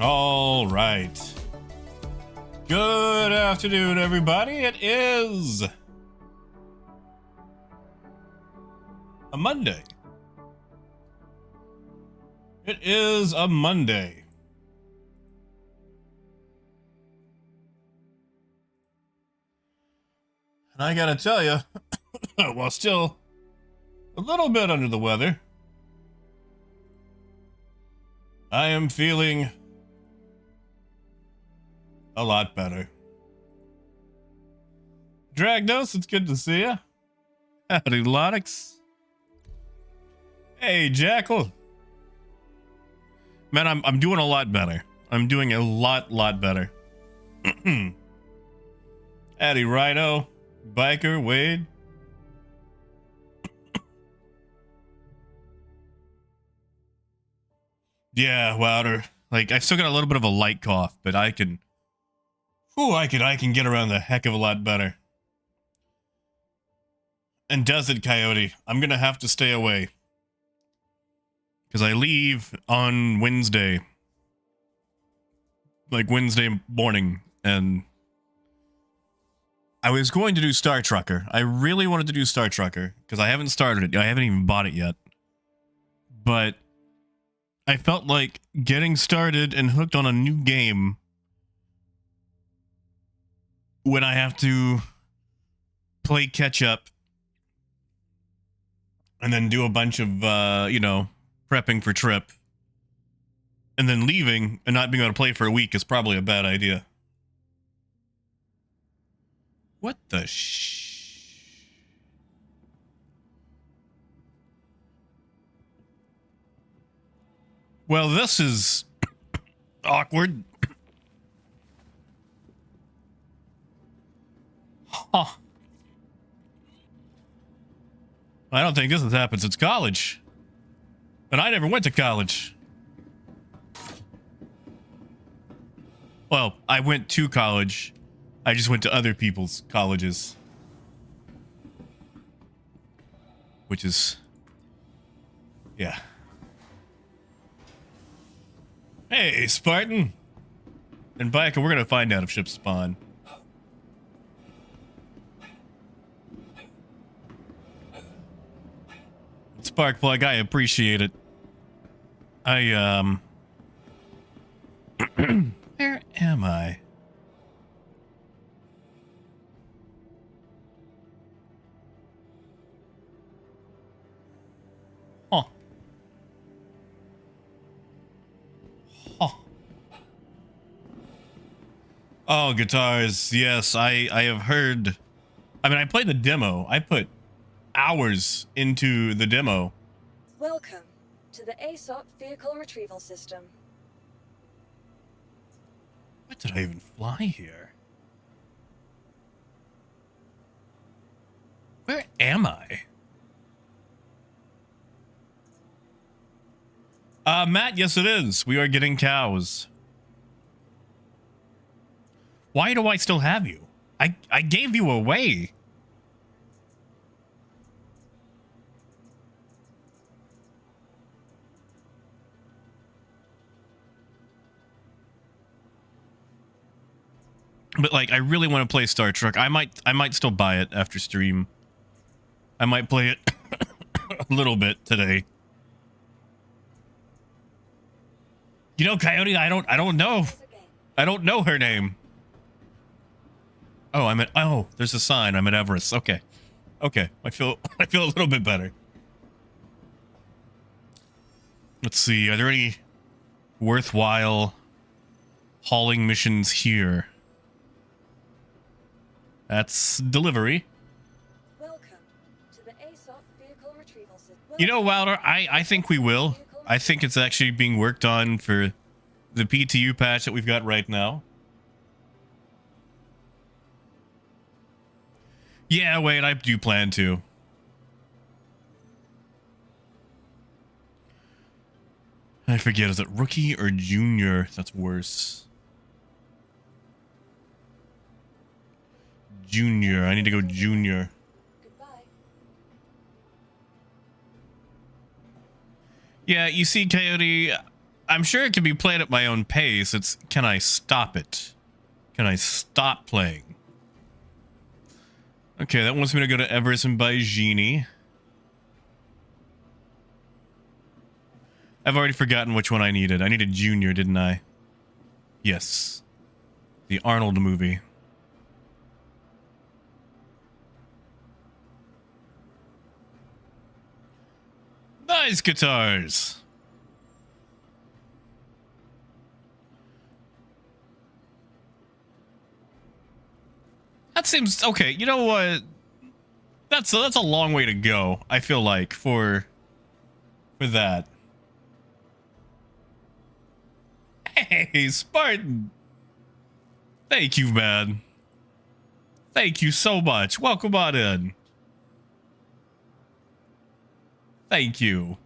All right. Good afternoon, everybody. It is a Monday. It is a Monday. And I gotta tell you, while still a little bit under the weather, I am feeling a lot better. Dragnos, it's good to see you. Howdy, Lonix. Hey, Jackal. Man, I'm doing a lot better. I'm doing a lot better. Howdy, Rhino, Biker, Wade. Yeah, Wilder. Like, I still got a little bit of a light cough, but I can get around the heck of a lot better. And does it, Coyote? I'm gonna have to stay away. Because I leave on Wednesday. Like Wednesday morning. And I was going to do Star Trucker. I really wanted to do Star Trucker. Because I haven't started it. I haven't even bought it yet. But I felt like getting started and hooked on a new game when I have to play catch up and then do a bunch of, prepping for trip and then leaving and not being able to play for a week is probably a bad idea. What the Well, this is awkward. Huh. I don't think this has happened since college. And I never went to college. Well, I went to college. I just went to other people's colleges. Which is... yeah. Hey, Spartan. And Biker, we're gonna find out if ships spawn. Sparkplug, I appreciate it. Where am I? Huh. Huh. Oh, guitars. Yes, I have heard. I mean, I played the demo. I put hours into the demo. Welcome to the ASOP Vehicle Retrieval System. What did I even fly here? Where am I? Matt, yes it is. We are getting cows. Why do I still have you? I gave you away. But like, I really want to play Star Trek. I might still buy it after stream. I might play it a little bit today. You know, Coyote, I don't know. I don't know her name. Oh, oh, there's a sign. I'm at Everest. Okay. Okay. I feel a little bit better. Let's see. Are there any worthwhile hauling missions here? That's delivery. Welcome to the ASOP Vehicle Retrieval System. You know, Wilder, I think we will. I think it's actually being worked on for the PTU patch that we've got right now. Yeah, wait, I do plan to. I forget, is it rookie or junior? That's worse. Junior. I need to go junior. Goodbye. Yeah, you see, Coyote, I'm sure it can be played at my own pace. It's, can I stop it? Can I stop playing? Okay, that wants me to go to Everest and buy Genie. I've already forgotten which one I needed. I needed Junior, didn't I? Yes. The Arnold movie. Nice guitars. That seems okay. You know what? That's a long way to go. I feel like for that. Hey, Spartan. Thank you, man. Thank you so much. Welcome on in. Thank you.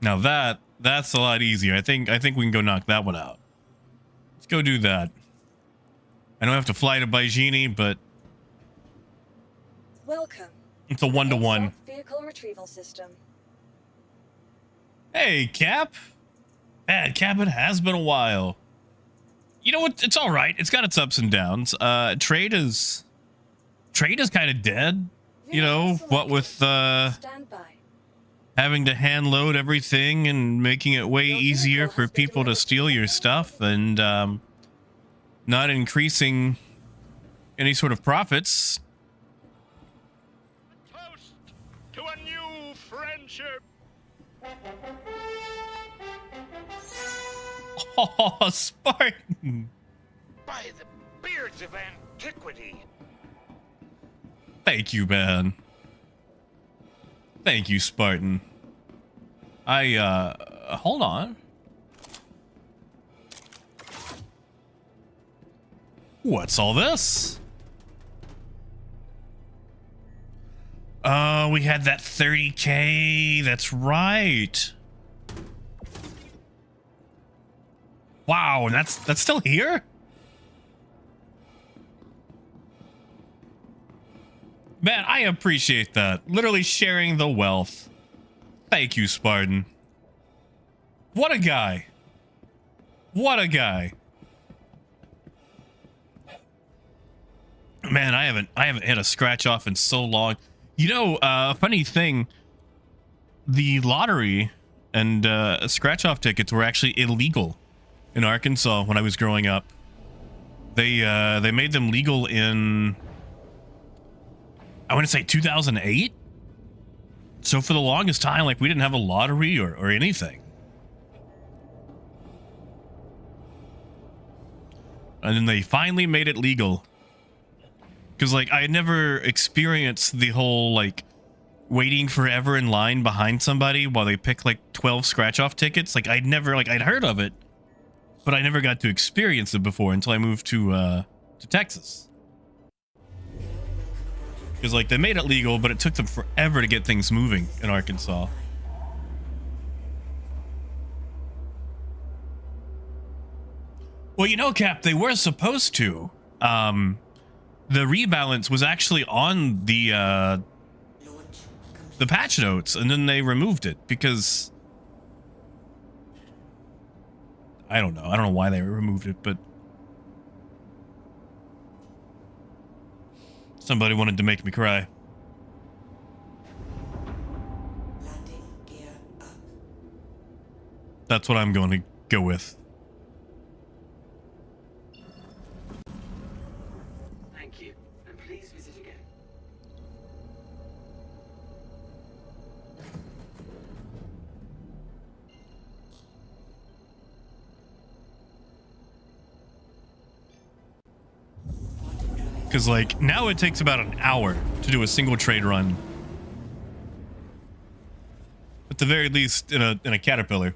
Now that's a lot easier. I think we can go knock that one out. Let's go do that. I don't have to fly to Baijini, but Welcome. it's a 1-to-1. Vehicle retrieval system. Hey, Cap. Man, Cap, it has been a while. You know what? It's all right. It's got its ups and downs. Trade is kind of dead. You know, what with Stand by. having to hand load everything and making it way easier for people to steal your stuff and not increasing any sort of profits. Toast to a new friendship. Oh, Spartan. By the beards of antiquity. Thank you, man. Thank you, Spartan. Hold on. What's all this? We had that 30K. That's right. Wow, and that's still here? Man, I appreciate that. Literally sharing the wealth. Thank you, Spartan. What a guy. What a guy. Man, I haven't hit a scratch off in so long. You know, funny thing, the lottery and scratch off tickets were actually illegal in Arkansas when I was growing up. They made them legal in, I want to say 2008. So for the longest time, like, we didn't have a lottery or anything. And then they finally made it legal. Because, like, I had never experienced the whole, like, waiting forever in line behind somebody while they pick, like, 12 scratch-off tickets. Like, I'd never, like, I'd heard of it, but I never got to experience it before until I moved to Texas. Because, like, they made it legal, but it took them forever to get things moving in Arkansas. Well, you know, Cap, they were supposed to. The rebalance was actually on the patch notes, and then they removed it because I don't know why they removed it, but somebody wanted to make me cry. Landing gear up. That's what I'm going to go with. Thank you, and please visit again. Because, like, now it takes about an hour to do a single trade run. At the very least, in a Caterpillar.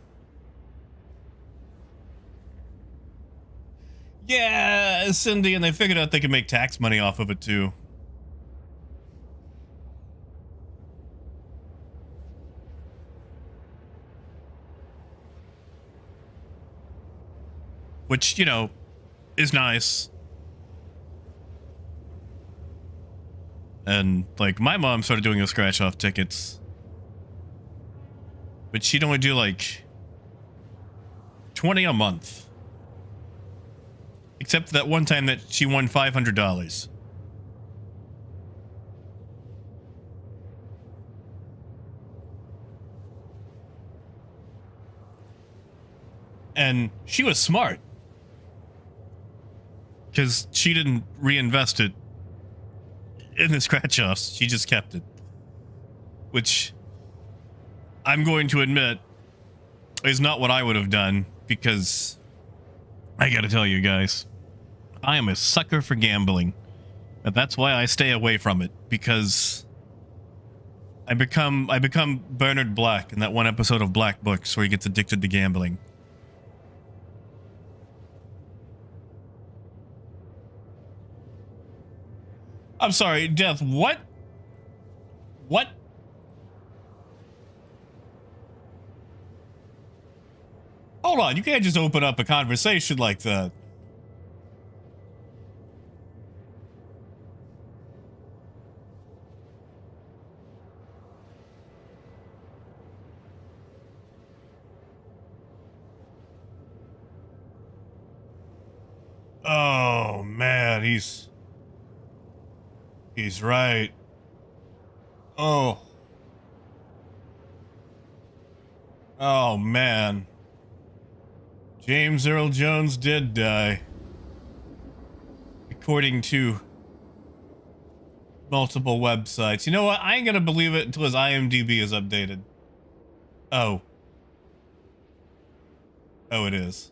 Yeah, Cindy, and they figured out they could make tax money off of it, too. Which, you know, is nice. And, like, my mom started doing the scratch-off tickets but she'd only do like 20 a month. Except for that one time that she won $500. And she was smart. Because she didn't reinvest it in the scratch-offs. She just kept it. Which, I'm going to admit, is not what I would have done. Because, I gotta tell you guys, I am a sucker for gambling. And that's why I stay away from it. Because I become Bernard Black in that one episode of Black Books where he gets addicted to gambling. I'm sorry, Death, what? What? Hold on, you can't just open up a conversation like that. Oh, man, he's right. Oh. Oh, man. James Earl Jones did die. According to multiple websites. You know what? I ain't gonna believe it until his IMDb is updated. Oh. Oh, it is.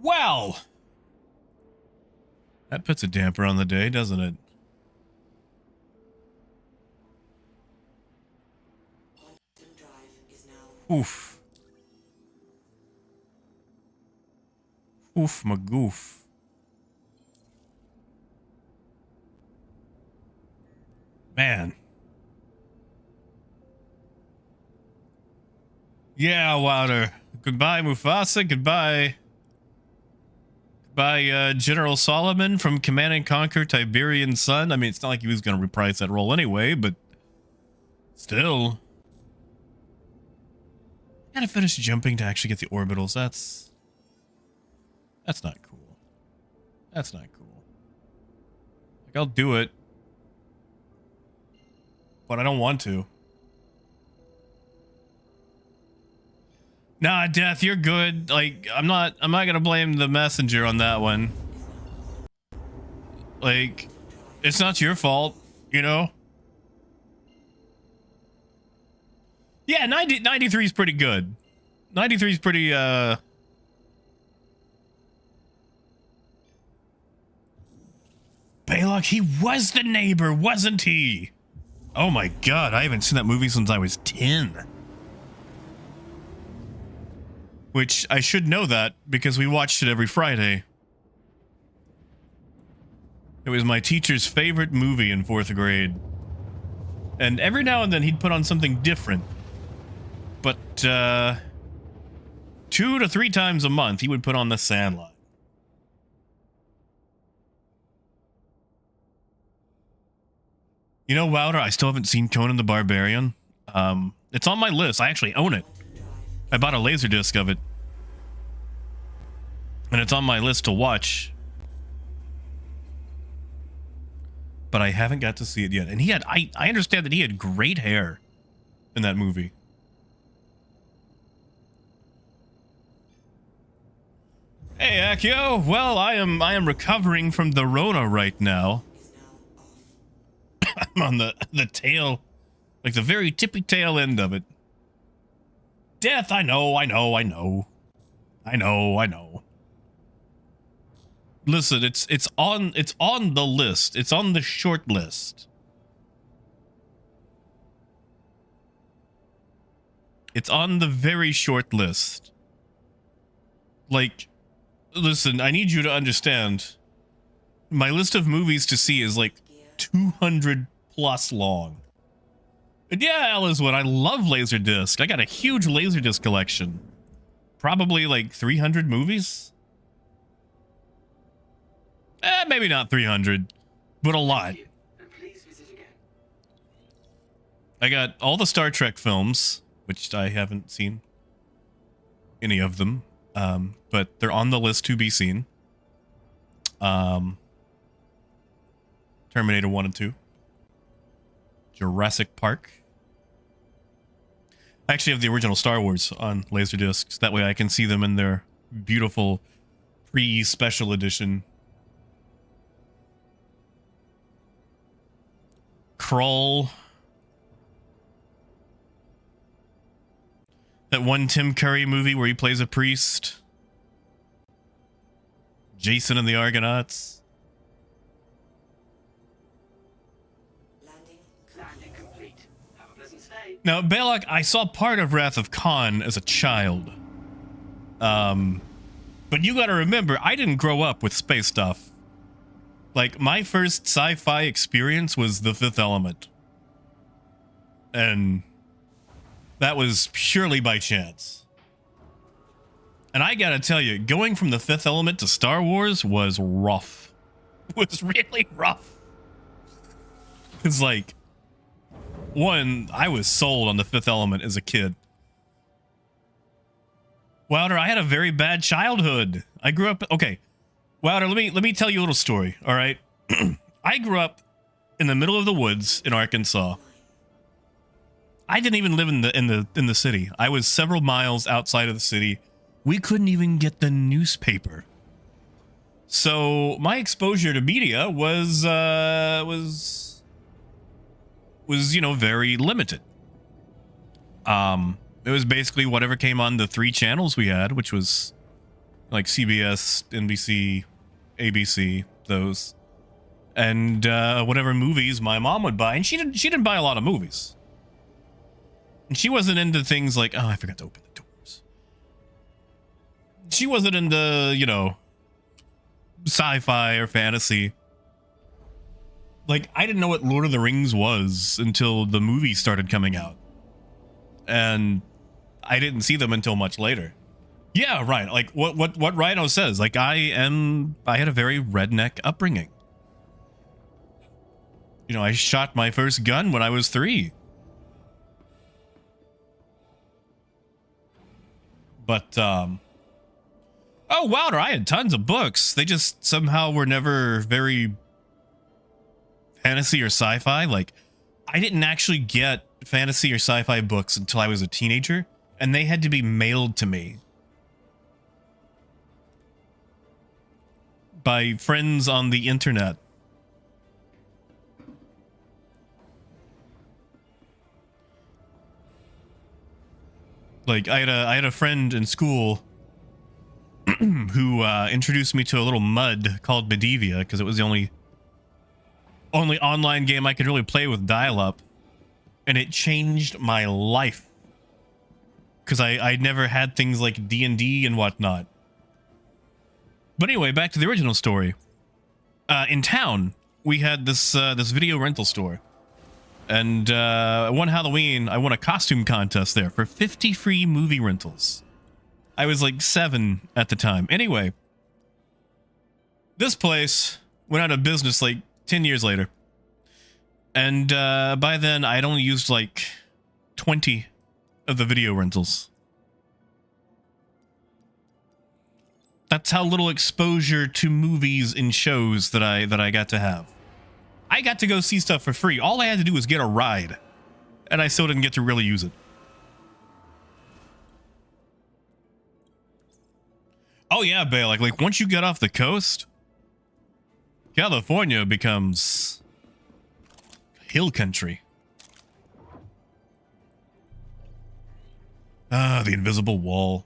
Well, that puts a damper on the day, doesn't it? Oof. Oof, my goof. Man. Yeah, Wilder. Goodbye, Mufasa. Goodbye. Goodbye, General Solomon from Command and Conquer Tiberian Sun. I mean, it's not like he was going to reprise that role anyway, but still. Gotta finish jumping to actually get the orbitals. That's not cool. That's not cool. Like, I'll do it, but I don't want to. Nah, Death, you're good. Like, I'm not gonna blame the messenger on that one. Like, it's not your fault, you know? Yeah, 93 is pretty good. 93 is pretty, Baylock, he was the neighbor, wasn't he? Oh my god, I haven't seen that movie since I was 10. Which, I should know that, because we watched it every Friday. It was my teacher's favorite movie in 4th grade. And every now and then he'd put on something different. But, 2 to 3 times a month, he would put on The Sandlot. You know, Wilder, I still haven't seen Conan the Barbarian. It's on my list. I actually own it. I bought a Laserdisc of it. And it's on my list to watch. But I haven't got to see it yet. And he had, I understand that he had great hair in that movie. Hey, Akio. Well, I am recovering from the Rona right now. I'm on the tail, like the very tippy tail end of it. Death, I know. Listen, it's on the list. It's on the short list. It's on the very short list. Like, listen, I need you to understand. My list of movies to see is like 200 plus long. Yeah, Ellswood, I love Laserdisc. I got a huge Laserdisc collection. Probably like 300 movies. Maybe not 300, but a lot. Thank you, and please visit again. I got all the Star Trek films, which I haven't seen any of them, but they're on the list to be seen. Terminator 1 and 2. Jurassic Park. I actually have the original Star Wars on Laserdiscs. That way I can see them in their beautiful pre-special edition. Krull. That one Tim Curry movie where he plays a priest. Jason and the Argonauts. Landing complete. Have a pleasant stay. Now, Balak, I saw part of Wrath of Khan as a child. But you gotta remember, I didn't grow up with space stuff. Like, my first sci-fi experience was The Fifth Element. And that was purely by chance. And I gotta tell you, going from The Fifth Element to Star Wars was rough. Was really rough. It's like, one, I was sold on The Fifth Element as a kid. Wilder, I had a very bad childhood. I grew up, okay. Wilder, let me tell you a little story, all right? I grew up in the middle of the woods in Arkansas. I didn't even live in the city. I was several miles outside of the city. We couldn't even get the newspaper. So my exposure to media was you know, very limited. It was basically whatever came on the 3 channels we had, which was like CBS, NBC, ABC, those, and whatever movies my mom would buy. And she didn't buy a lot of movies. And she wasn't into things like, oh, I forgot to open the doors. She wasn't into, you know, sci-fi or fantasy. Like, I didn't know what Lord of the Rings was until the movies started coming out. And I didn't see them until much later. Yeah, right. Like what Rhino says. Like, I had a very redneck upbringing. You know, I shot my first gun when I was 3. But oh, Wilder, I had tons of books. They just somehow were never very fantasy or sci-fi. Like, I didn't actually get fantasy or sci-fi books until I was a teenager, and they had to be mailed to me by friends on the internet. Like, I had a friend in school who introduced me to a little mud called Medivia, because it was the only online game I could really play with dial-up, and it changed my life, because I never had things like D&D and whatnot. But anyway, back to the original story. In town, we had this video rental store, and one Halloween, I won a costume contest there for 50 free movie rentals. I was like 7 at the time. Anyway, this place went out of business like 10 years later. And by then, I'd only used like 20 of the video rentals. That's how little exposure to movies and shows that I got to have. I got to go see stuff for free. All I had to do was get a ride, and I still didn't get to really use it. Oh yeah, Bale, like once you get off the coast, California becomes hill country. Ah, the invisible wall.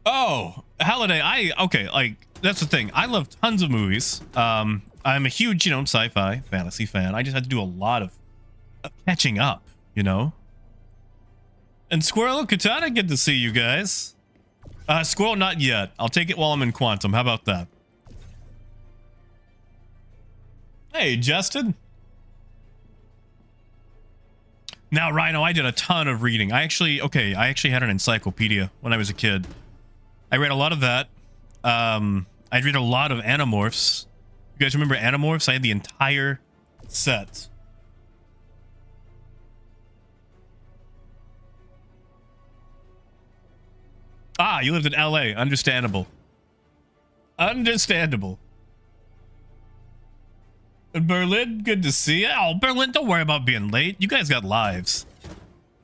Oh, Halliday, okay, like, that's the thing. I love tons of movies. I'm a huge, you know, sci-fi, fantasy fan. I just had to do a lot of catching up, you know? And Squirrel and Katana, good to see you guys. Squirrel, not yet. I'll take it while I'm in Quantum. How about that? Hey, Justin. Now, Rhino, I did a ton of reading. I actually had an encyclopedia when I was a kid. I read a lot of that. I'd read a lot of Animorphs. You guys remember Animorphs? I had the entire set. Ah, you lived in LA. Understandable. Understandable. Berlin, good to see you. Oh, Berlin, don't worry about being late. You guys got lives.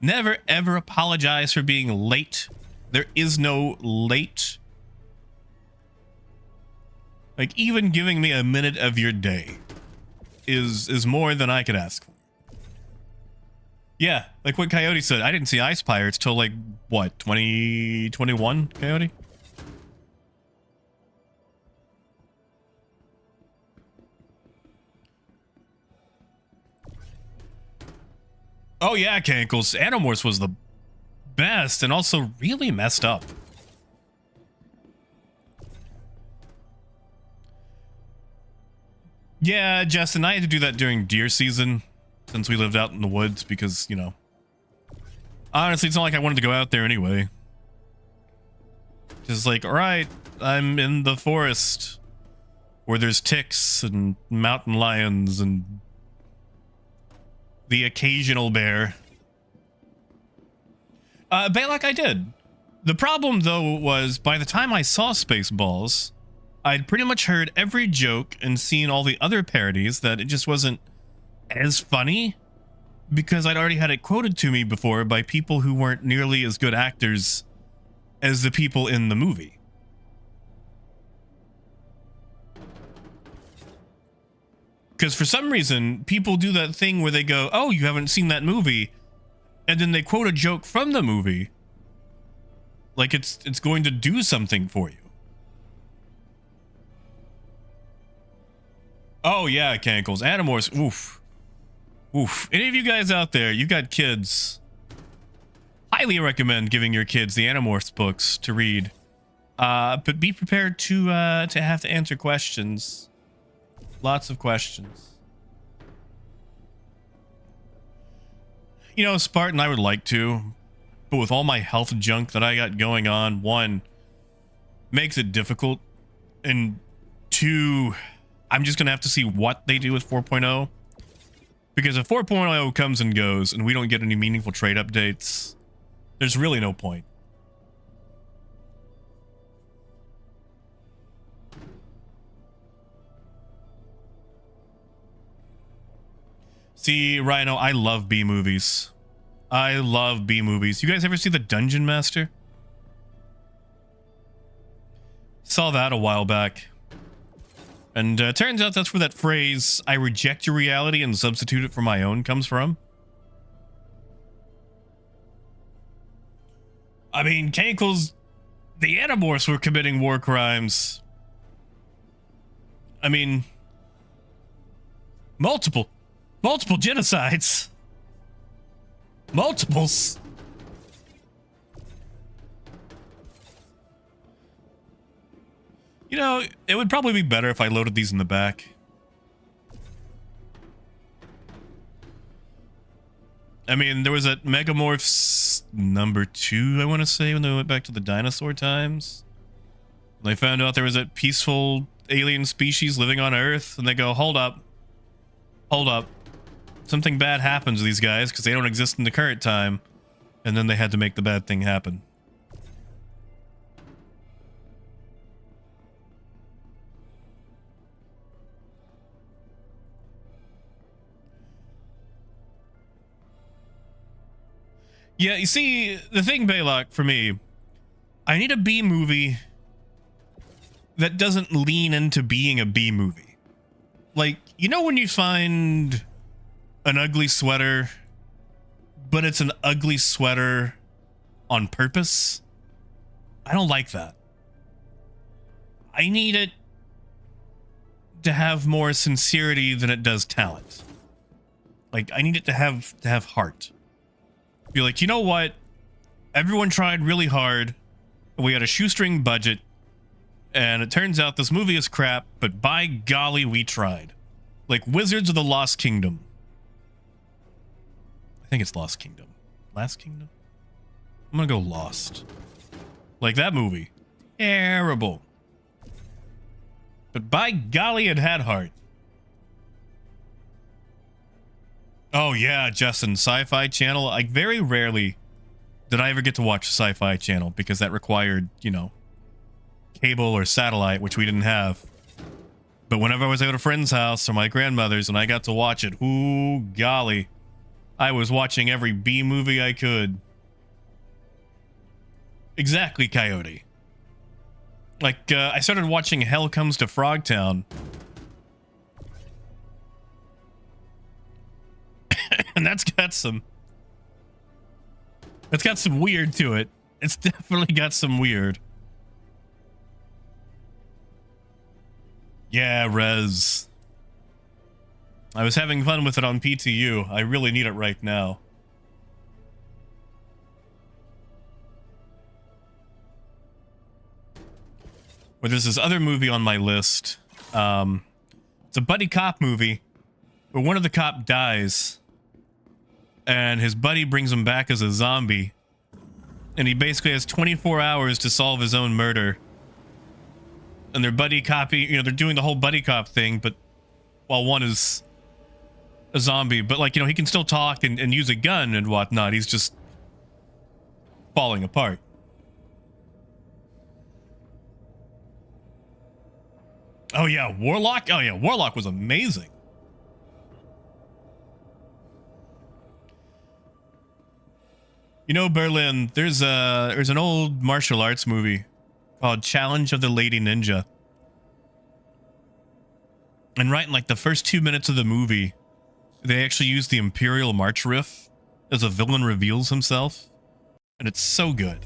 Never, ever apologize for being late. There is no late. Like, even giving me a minute of your day is more than I could ask for. Yeah, like what Coyote said. I didn't see Ice Pirates till, like, what, 2021, Coyote? Oh yeah, Cankles. Animorphs was the best and also really messed up. Yeah, Justin, I had to do that during deer season since we lived out in the woods because, you know, honestly, it's not like I wanted to go out there anyway. Just like, all right, I'm in the forest where there's ticks and mountain lions and the occasional bear. Balak, I did. The problem, though, was by the time I saw Spaceballs, I'd pretty much heard every joke and seen all the other parodies that it just wasn't as funny because I'd already had it quoted to me before by people who weren't nearly as good actors as the people in the movie. Because for some reason, people do that thing where they go, oh, you haven't seen that movie, and then they quote a joke from the movie like it's going to do something for you. Oh yeah, Cankles. Animorphs, oof. Oof. Any of you guys out there, you got kids, highly recommend giving your kids the Animorphs books to read. But be prepared to have to answer questions. Lots of questions. You know, Spartan, I would like to, but with all my health junk that I got going on, one, makes it difficult, and two, I'm just going to have to see what they do with 4.0. Because if 4.0 comes and goes and we don't get any meaningful trade updates, there's really no point. See, Rhino, I love B movies. I love B movies. You guys ever see The Dungeon Master? Saw that a while back. And turns out that's where that phrase, I reject your reality and substitute it for my own, comes from. I mean, Cankles, the Animorphs were committing war crimes. I mean, multiple genocides. Multiples. You know, it would probably be better if I loaded these in the back. I mean, there was that Megamorphs number 2, I want to say, when they went back to the dinosaur times. They found out there was that peaceful alien species living on Earth, and they go, hold up. Hold up. Something bad happens to these guys because they don't exist in the current time. And then they had to make the bad thing happen. Yeah, you see, the thing, Balak, for me, I need a B movie that doesn't lean into being a B movie. Like, you know when you find an ugly sweater, but it's an ugly sweater on purpose? I don't like that. I need it to have more sincerity than it does talent. Like, I need it to have heart. Be like, you know what? Everyone tried really hard. We had a shoestring budget. And it turns out this movie is crap, but by golly, we tried. Like Wizards of the Lost Kingdom. I think it's Lost Kingdom. Last Kingdom? I'm gonna go Lost. Like that movie. Terrible. But by golly, it had heart. Oh yeah, Justin, Sci-Fi Channel. Like very rarely did I ever get to watch Sci-Fi Channel because that required, you know, cable or satellite, which we didn't have. But whenever I was at a friend's house or my grandmother's and I got to watch it, ooh, golly, I was watching every B movie I could. Exactly, Coyote. Like, I started watching Hell Comes to Frogtown. And that's got some weird to it. It's definitely got some weird. Yeah, Rez. I was having fun with it on PTU. I really need it right now. But there's this other movie on my list. It's a buddy cop movie where one of the cop dies and his buddy brings him back as a zombie. And he basically has 24 hours to solve his own murder. And they're buddy copy, you know, they're doing the whole buddy cop thing, but while one is a zombie, but like, you know, he can still talk and use a gun and whatnot. He's just falling apart. Oh yeah, Warlock? Oh yeah, Warlock was amazing. You know, Berlin, there's an old martial arts movie called Challenge of the Lady Ninja. And right in like the first 2 minutes of the movie, they actually use the Imperial March riff as a villain reveals himself. And it's so good.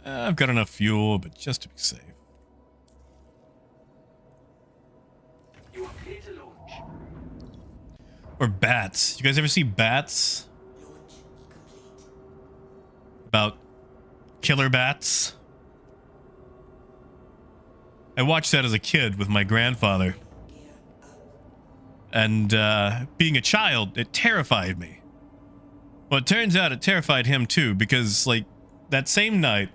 I've got enough fuel, but just to be safe. You are clear to launch. Or Bats. You guys ever see Bats? About killer bats? I watched that as a kid with my grandfather. And being a child, it terrified me. Well, it turns out it terrified him too, because like that same night,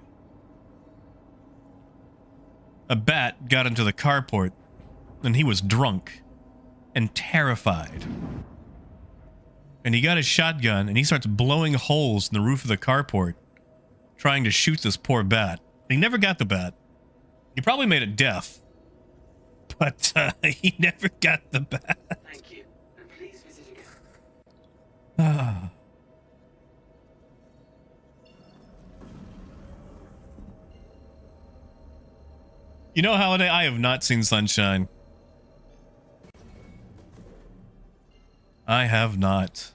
a bat got into the carport and he was drunk and terrified. And he got his shotgun and he starts blowing holes in the roof of the carport, trying to shoot this poor bat. He never got the bat. He probably made it deaf, but he never got the bat. Thank you, and please visit again. Ah. You know, Holiday, I have not seen Sunshine. I have not.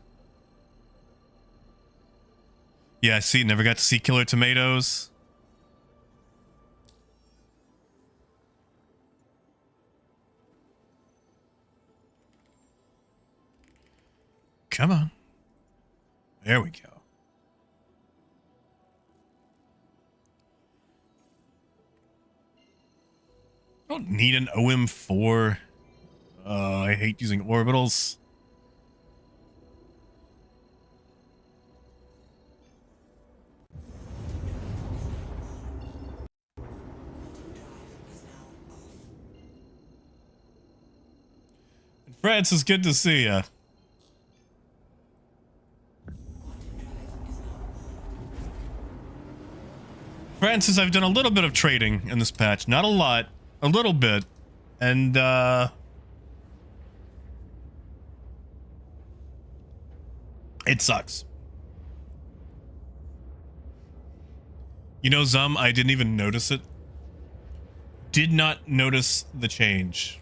Yeah, see, never got to see Killer Tomatoes. Come on. There we go. I don't need an OM4. I hate using orbitals. Francis, good to see ya. Francis, I've done a little bit of trading in this patch. Not a lot. A little bit. And, it sucks. You know, Zum, I didn't even notice it. Did not notice the change.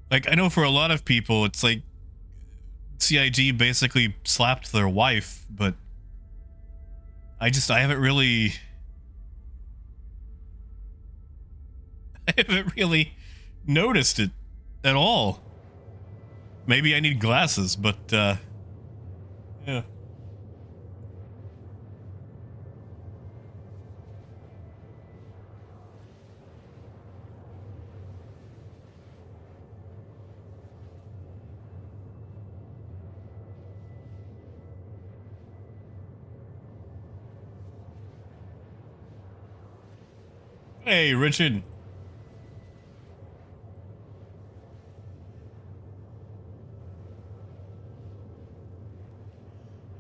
Like, I know for a lot of people, it's like CIG basically slapped their wife, but I haven't really... I haven't really noticed it at all. Maybe I need glasses, but, yeah. Hey, Richard.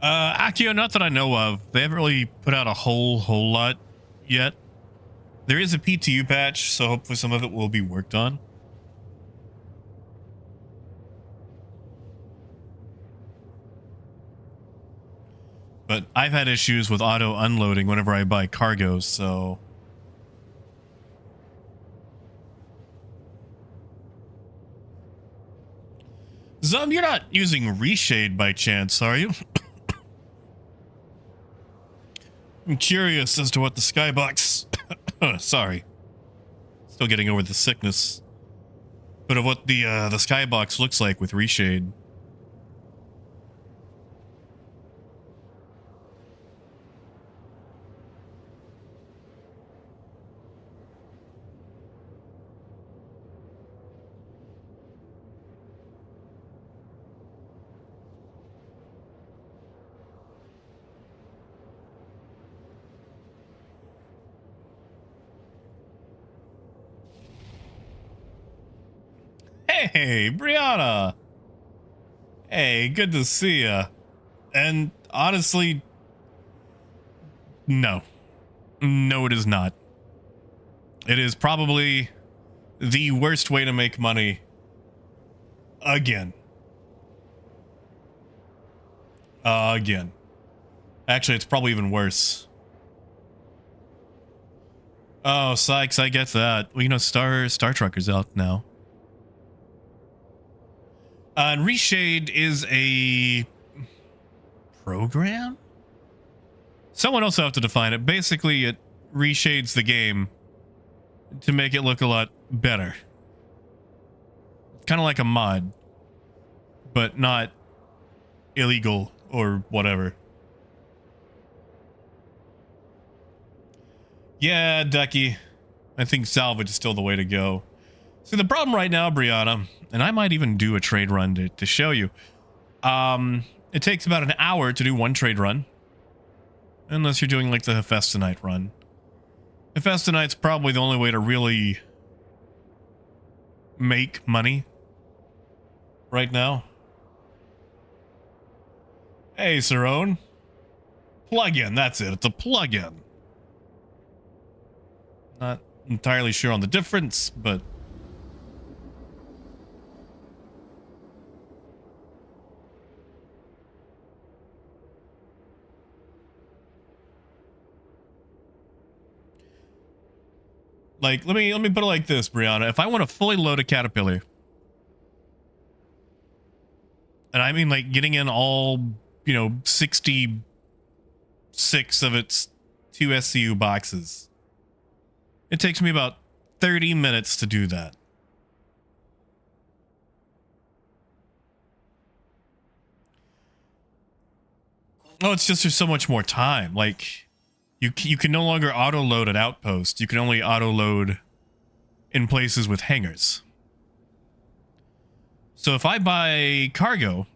Akio, not that I know of. They haven't really put out a whole lot yet. There is a PTU patch, so hopefully some of it will be worked on. But I've had issues with auto unloading whenever I buy cargoes, so... Zum, you're not using Reshade by chance, are you? I'm curious as to what the skybox... Sorry. Still getting over the sickness. But of what the skybox looks like with Reshade. Hey, Brianna. Hey, good to see ya. And honestly, no. No, it is not. It is probably the worst way to make money again. Again. Actually, it's probably even worse. Oh, Sykes, I get that. Well, you know, Star Trekker's out now. And Reshade is a program? Someone else will have to define it. Basically, it reshades the game to make it look a lot better. Kind of like a mod, but not illegal or whatever. Yeah, Ducky. I think salvage is still the way to go. See, the problem right now, Brianna, and I might even do a trade run to show you. It takes about an hour to do one trade run. Unless you're doing like the Hephaestonite run. Hephaestonite's probably the only way to really make money right now. Hey, Cerrone. Plug-in, that's it. It's a plug-in. Not entirely sure on the difference, but... Like, let me put it like this, Brianna. If I want to fully load a Caterpillar, and I mean like getting in all, you know, 66 of its 2 SCU boxes, it takes me about 30 minutes to do that. Oh, it's just there's so much more time. Like, you can no longer auto load at outposts. You can only auto load in places with hangars. So if I buy cargo,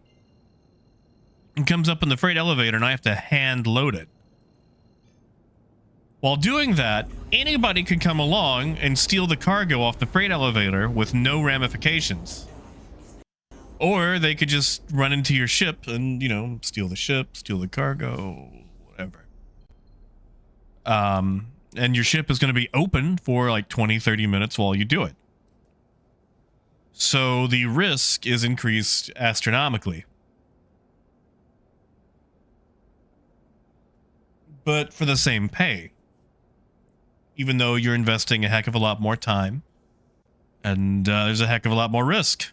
it comes up in the freight elevator and I have to hand load it. While doing that, anybody could come along and steal the cargo off the freight elevator with no ramifications. Or they could just run into your ship and, you know, steal the ship, steal the cargo, whatever. And your ship is going to be open for like 20, 30 minutes while you do it. So the risk is increased astronomically. But for the same pay. Even though you're investing a heck of a lot more time. And there's a heck of a lot more risk.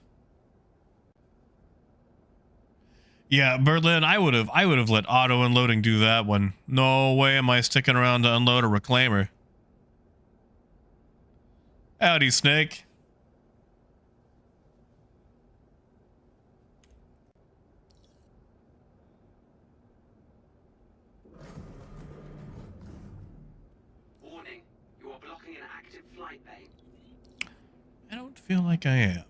Yeah, Berlin, I would have let auto unloading do that one. No way am I sticking around to unload a reclaimer. Howdy, Snake. Warning, you are blocking an active flight bay. I don't feel like I am.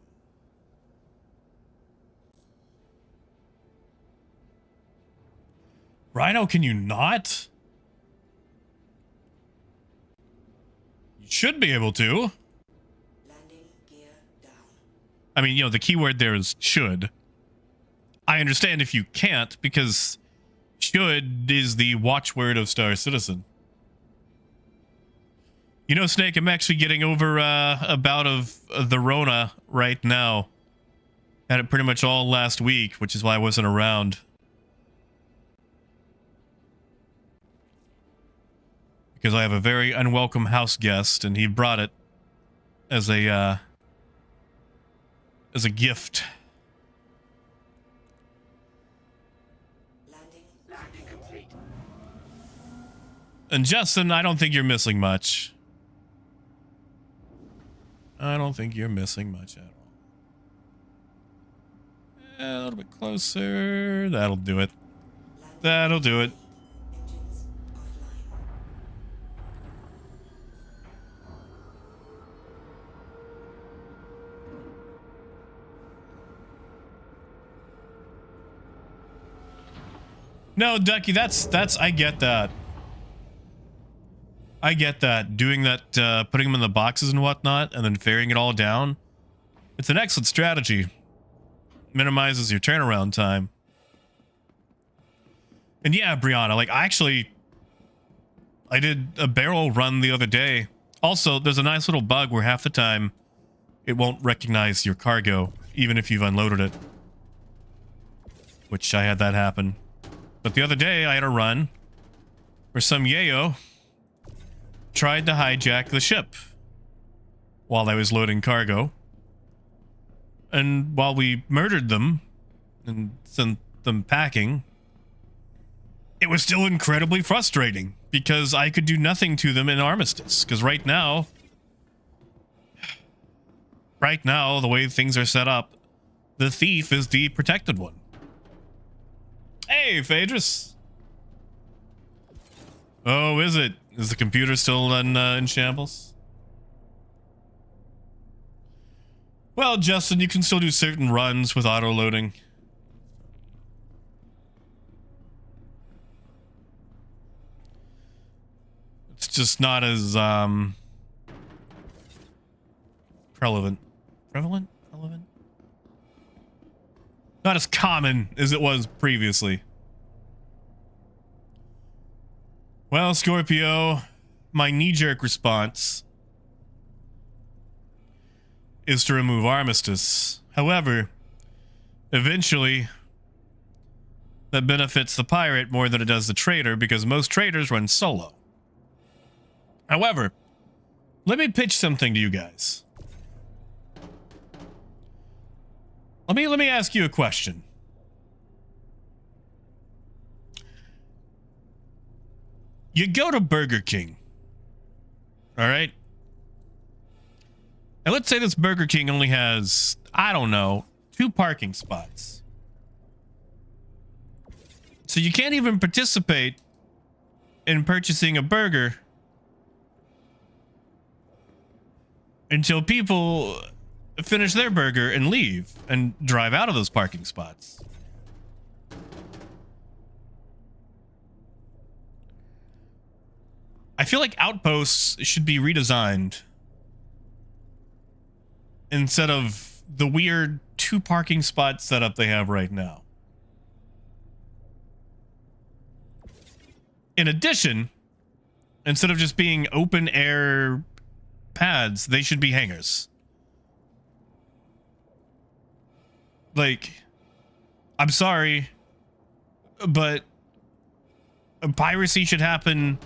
Rhino, can you not? should be able to. Landing gear down. I mean, the keyword there is should. I understand if you can't, because should is the watchword of Star Citizen. Snake, I'm actually getting over a bout of the Rona right now. Had it pretty much all last week, which is why I wasn't around. Because I have a very unwelcome house guest, and he brought it as a gift. Landing complete. And Justin, I don't think you're missing much. I don't think you're missing much at all. A little bit closer. That'll do it. That'll do it. Engines offline. No, Ducky, that's I get that. I get that. Doing that, putting them in the boxes and whatnot, and then ferrying it all down. It's an excellent strategy. Minimizes your turnaround time. And yeah, Brianna, like I did a barrel run the other day. Also, there's a nice little bug where half the time it won't recognize your cargo, even if you've unloaded it. Which I had that happen. But the other day I had a run where some yayo tried to hijack the ship while I was loading cargo. And while we murdered them and sent them packing, it was still incredibly frustrating because I could do nothing to them in Armistice. Because right now, the way things are set up, the thief is the protected one. Hey, Phaedrus. Oh, is it? Is the computer still in shambles? Well, Justin, you can still do certain runs with auto-loading. It's just not as, prevalent? Not as common as it was previously. Well, Scorpio, my knee-jerk response is to remove Armistice. However, eventually, that benefits the pirate more than it does the trader because most traders run solo. However, let me pitch something to you guys. Let me ask you a question. You go to Burger King. All right? And let's say this Burger King only has, I don't know, 2 parking spots. So you can't even participate in purchasing a burger until people finish their burger and leave and drive out of those parking spots. I feel like outposts should be redesigned instead of the weird 2 parking spot setup they have right now. In addition, instead of just being open air pads, they should be hangars. Like, I'm sorry, but piracy should happen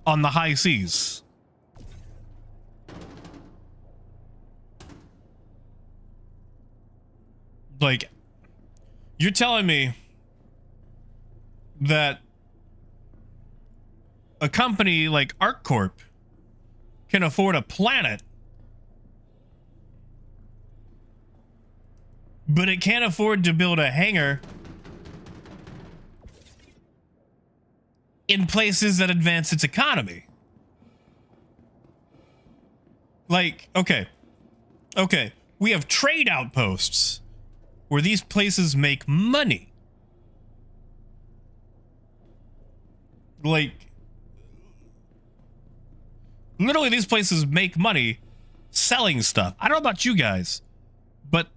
on the high seas. Like, you're telling me that a company like ArcCorp can afford a planet, but it can't afford to build a hangar in places that advance its economy. Like, okay, we have trade outposts where these places make money. Like, Literally, these places make money selling stuff. I don't know about you guys, but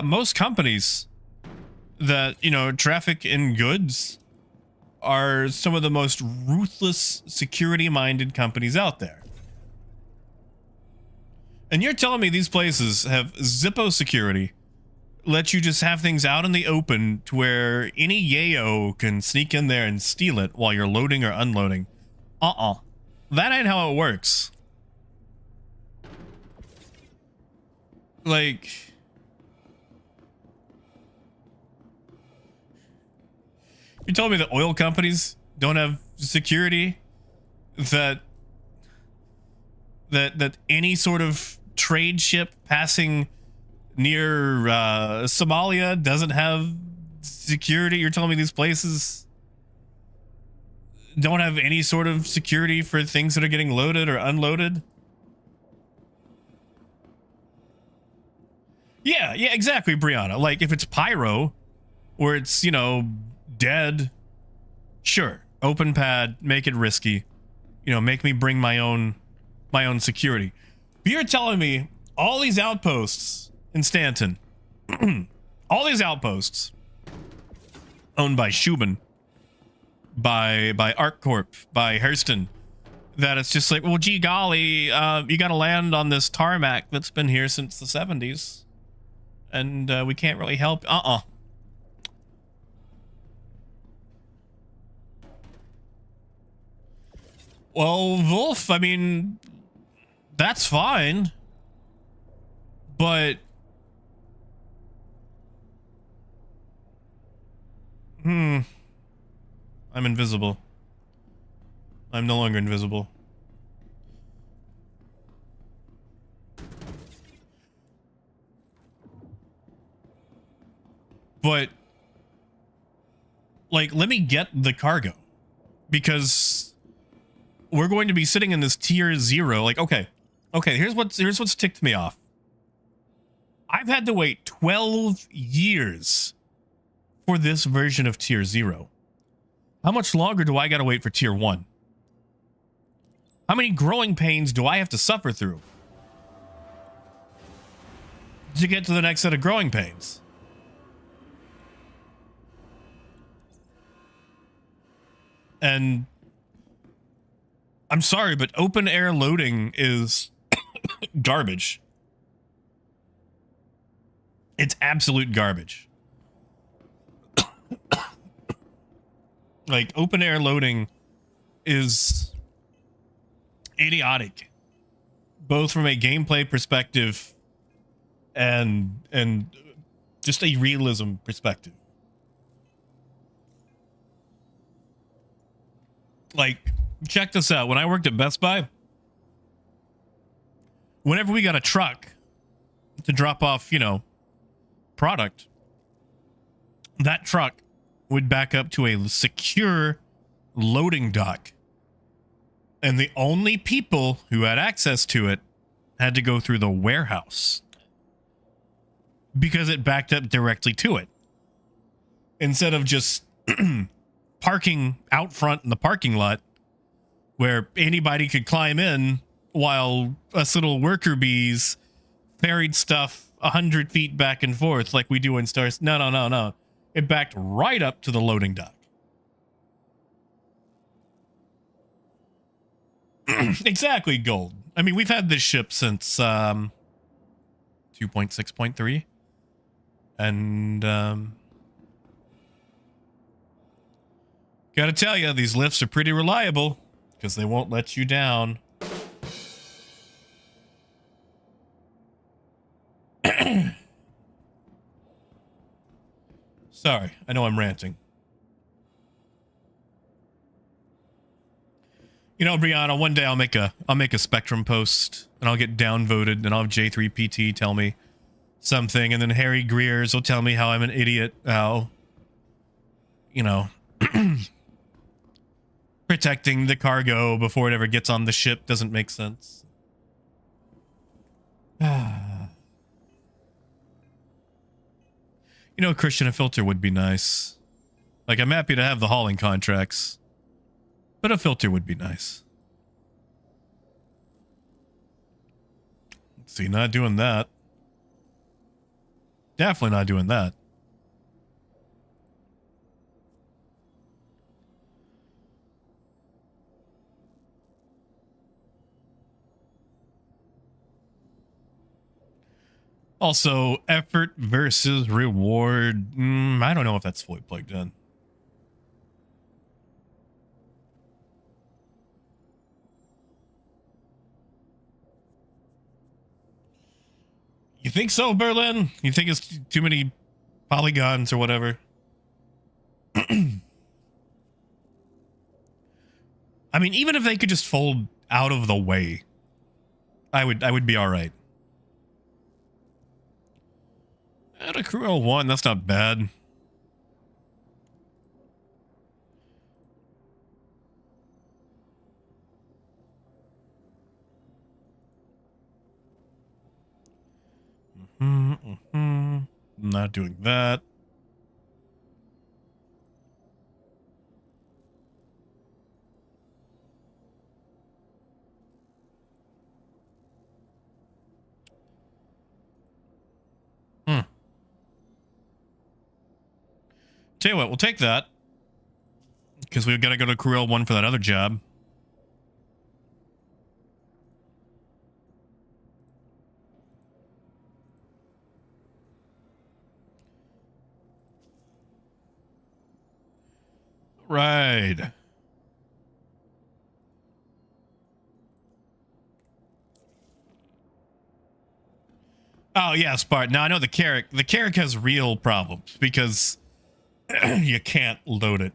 most companies that, you know, traffic in goods are some of the most ruthless, security-minded companies out there. And you're telling me these places have Zippo security, let you just have things out in the open to where any yayo can sneak in there and steal it while you're loading or unloading? That ain't how it works. Like, you told me that oil companies don't have security, that any sort of trade ship passing near Somalia doesn't have security? You're telling me these places don't have any sort of security for things that are getting loaded or unloaded? Yeah, exactly, Brianna. Like, if it's pyro or it's, you know, dead, sure, open pad, make it risky, you know, make me bring my own security. But you're telling me all these outposts in Stanton, all these outposts owned by Shubin, by ArcCorp, by Hurston, that it's just like, well, gee golly, you got to land on this tarmac that's been here since the 70s, and we can't really help. Well, Wolf, I mean, that's fine, but I'm invisible. I'm no longer invisible. But, like, let me get the cargo, because we're going to be sitting in this tier 0. Like, okay, here's what's ticked me off. I've had to wait 12 years for this version of tier 0. How much longer do I got to wait for tier 1? How many growing pains do I have to suffer through to get to the next set of growing pains? And I'm sorry, but open air loading is garbage. It's absolute garbage. Like, open air loading is idiotic, both from a gameplay perspective and just a realism perspective. Like, check this out. When I worked at Best Buy, whenever we got a truck to drop off, you know, product, that truck would back up to a secure loading dock. And the only people who had access to it had to go through the warehouse, because it backed up directly to it, instead of just parking out front in the parking lot where anybody could climb in while us little worker bees ferried stuff 100 feet back and forth like we do in Stars. No. It backed right up to the loading dock. Exactly, Gold. I mean, we've had this ship since 2.6.3. And gotta tell you, these lifts are pretty reliable, because they won't let you down. Sorry, I know I'm ranting. You know, Brianna, one day I'll make a Spectrum post, and I'll get downvoted, and I'll have J3PT tell me something, and then Harry Greers will tell me how I'm an idiot, how, you know, protecting the cargo before it ever gets on the ship doesn't make sense. You know, Christian, a filter would be nice. Like, I'm happy to have the hauling contracts, but a filter would be nice. See, not doing that. Definitely not doing that. Also, effort versus reward. I don't know if that's fully plugged in. You think so, Berlin? You think it's too many polygons or whatever? I mean, even if they could just fold out of the way, I would be all right. At a crew L1, that's not bad. Not doing that. Tell you what, we'll take that. Because we've got to go to Crew L1 for that other job. Right. Oh, yeah, Spart. Now, I know the Carrick. The Carrick has real problems because you can't load it.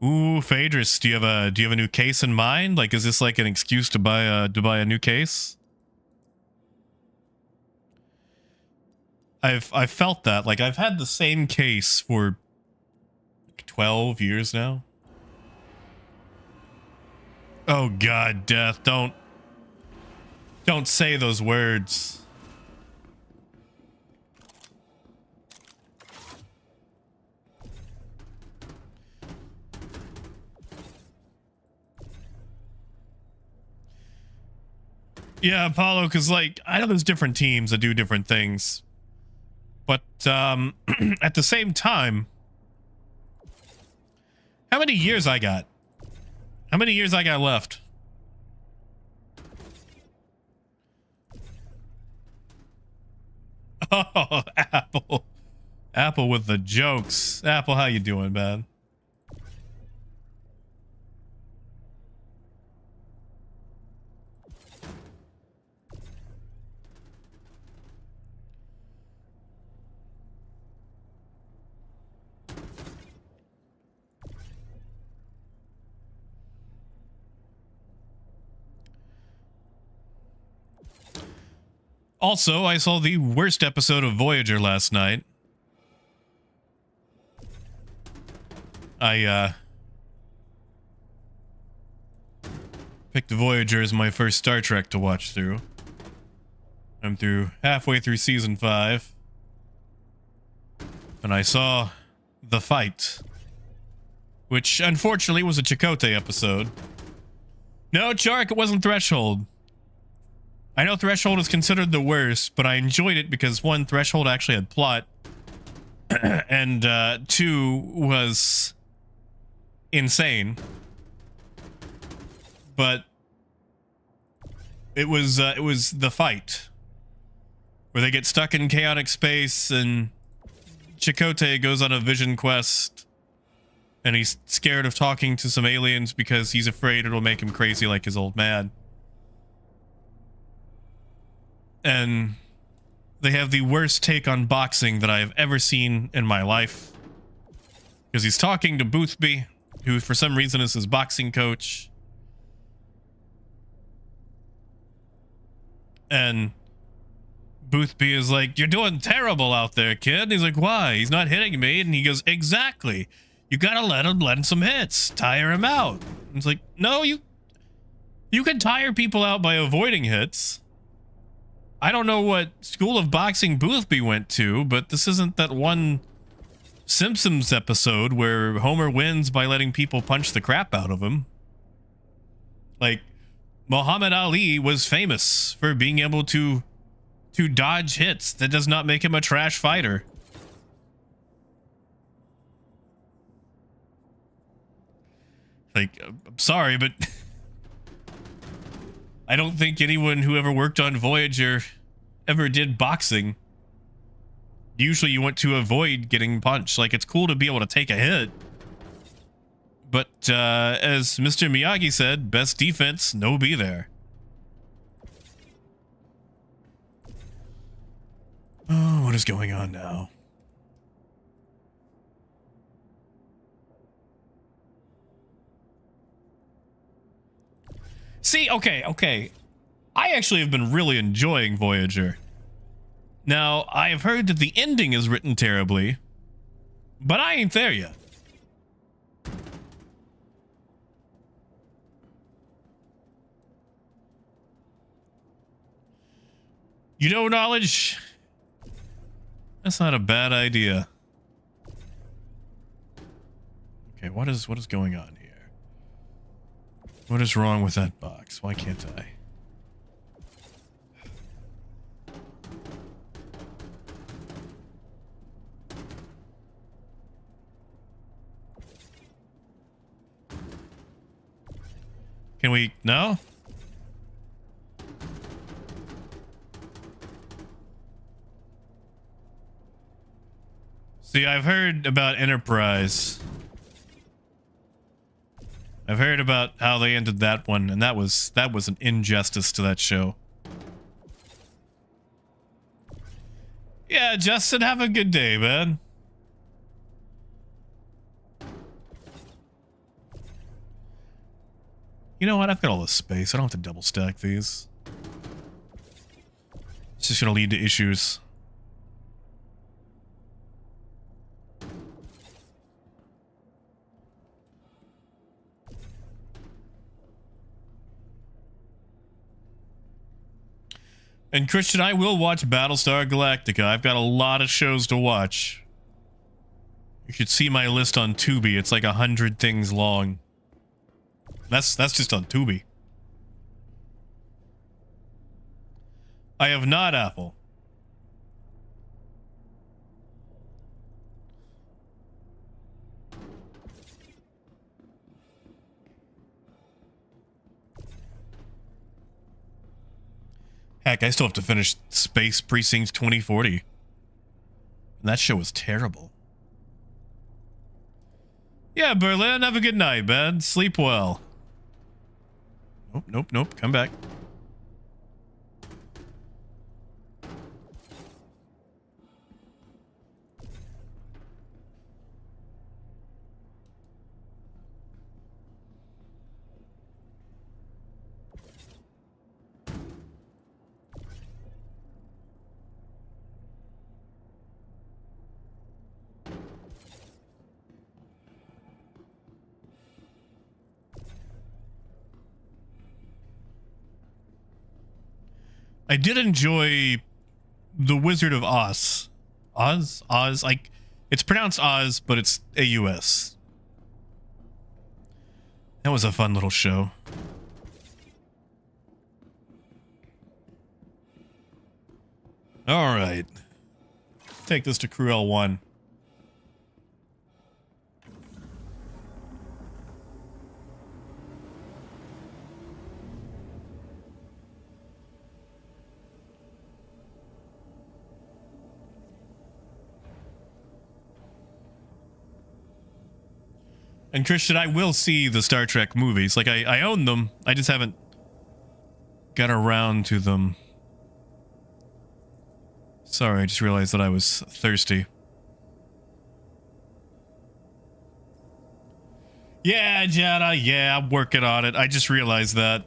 Ooh, Phaedrus, do you have a new case in mind? Like, is this like an excuse to buy a new case? I've felt that. Like, I've had the same case for 12 years now. Oh God, Death, don't say those words. Yeah, Apollo, because, like, I know there's different teams that do different things. But, at the same time, how many years I got? How many years I got left? Oh, Apple. Apple with the jokes. Apple, how you doing, man? Also, I saw the worst episode of Voyager last night. I picked Voyager as my first Star Trek to watch through. I'm halfway through season 5. And I saw The Fight, which unfortunately was a Chakotay episode. No, Chark, it wasn't Threshold. I know Threshold is considered the worst, but I enjoyed it because, one, Threshold actually had plot, and 2, was insane. But it was The Fight, where they get stuck in chaotic space, and Chakotay goes on a vision quest, and he's scared of talking to some aliens because he's afraid it'll make him crazy like his old man. And they have the worst take on boxing that I have ever seen in my life. Because he's talking to Boothby, who for some reason is his boxing coach. And Boothby is like, "You're doing terrible out there, kid." And he's like, "Why? He's not hitting me." And he goes, "Exactly. You gotta let him some hits. Tire him out." And it's like, no, you can tire people out by avoiding hits. I don't know what school of boxing Boothby went to, but this isn't that one Simpsons episode where Homer wins by letting people punch the crap out of him. Like, Muhammad Ali was famous for being able to dodge hits. That does not make him a trash fighter. Like, I'm sorry, but I don't think anyone who ever worked on Voyager ever did boxing. Usually you want to avoid getting punched. Like, it's cool to be able to take a hit. But as Mr. Miyagi said, best defense, no be there. Oh, what is going on now? See, okay. I actually have been really enjoying Voyager. Now, I've heard that the ending is written terribly, but I ain't there yet. You know, knowledge? That's not a bad idea. Okay, what is going on here? What is wrong with that box? Why can't I? Can we? No? See, I've heard about Enterprise. I've heard about how they ended that one, and that was an injustice to that show. Yeah, Justin, have a good day, man. You know what? I've got all this space. I don't have to double stack these. It's just gonna lead to issues. And Christian, I will watch Battlestar Galactica. I've got a lot of shows to watch. You should see my list on Tubi. It's like 100 things long. That's just on Tubi. I have not Apple. Heck, I still have to finish Space Precinct 2040. And that show was terrible. Yeah, Berlin, have a good night, man. Sleep well. Nope. Come back. I did enjoy The Wizard of Oz. Oz? Like, it's pronounced Oz, but it's AUS. That was a fun little show. All right. Take this to Crew L1. And Christian, I will see the Star Trek movies. Like, I own them. I just haven't got around to them. Sorry, I just realized that I was thirsty. Yeah, Jada, yeah, I'm working on it. I just realized that.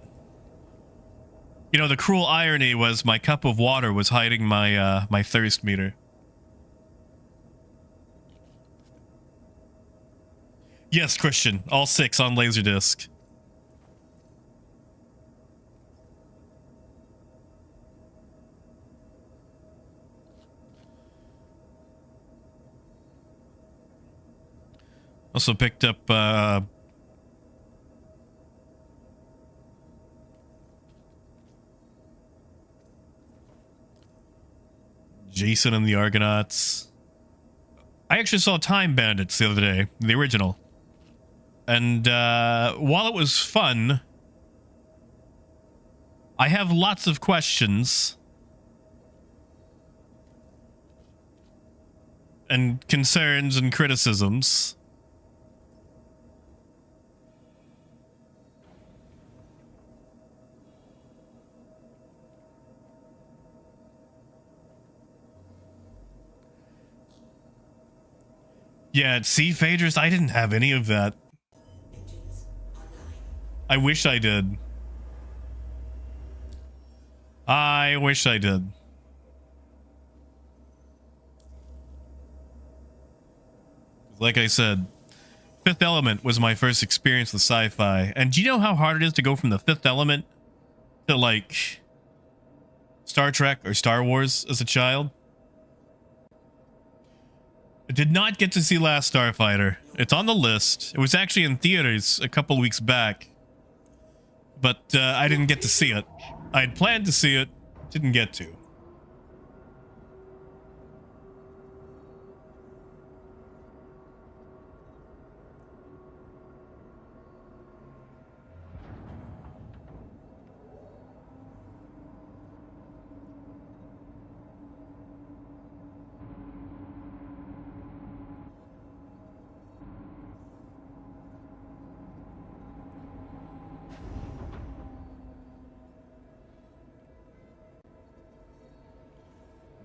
You know, the cruel irony was my cup of water was hiding my my thirst meter. Yes, Christian, all 6 on Laserdisc. Also picked up Jason and the Argonauts. I actually saw Time Bandits the other day, the original. And while it was fun, I have lots of questions and concerns and criticisms. Yeah, see, Phaedrus, I didn't have any of that. I wish I did. I wish I did. Like I said, Fifth Element was my first experience with sci-fi. And do you know how hard it is to go from the Fifth Element to, like, Star Trek or Star Wars as a child? I did not get to see Last Starfighter. It's on the list. It was actually in theaters a couple weeks back. But I didn't get to see it. I had planned to see it, didn't get to.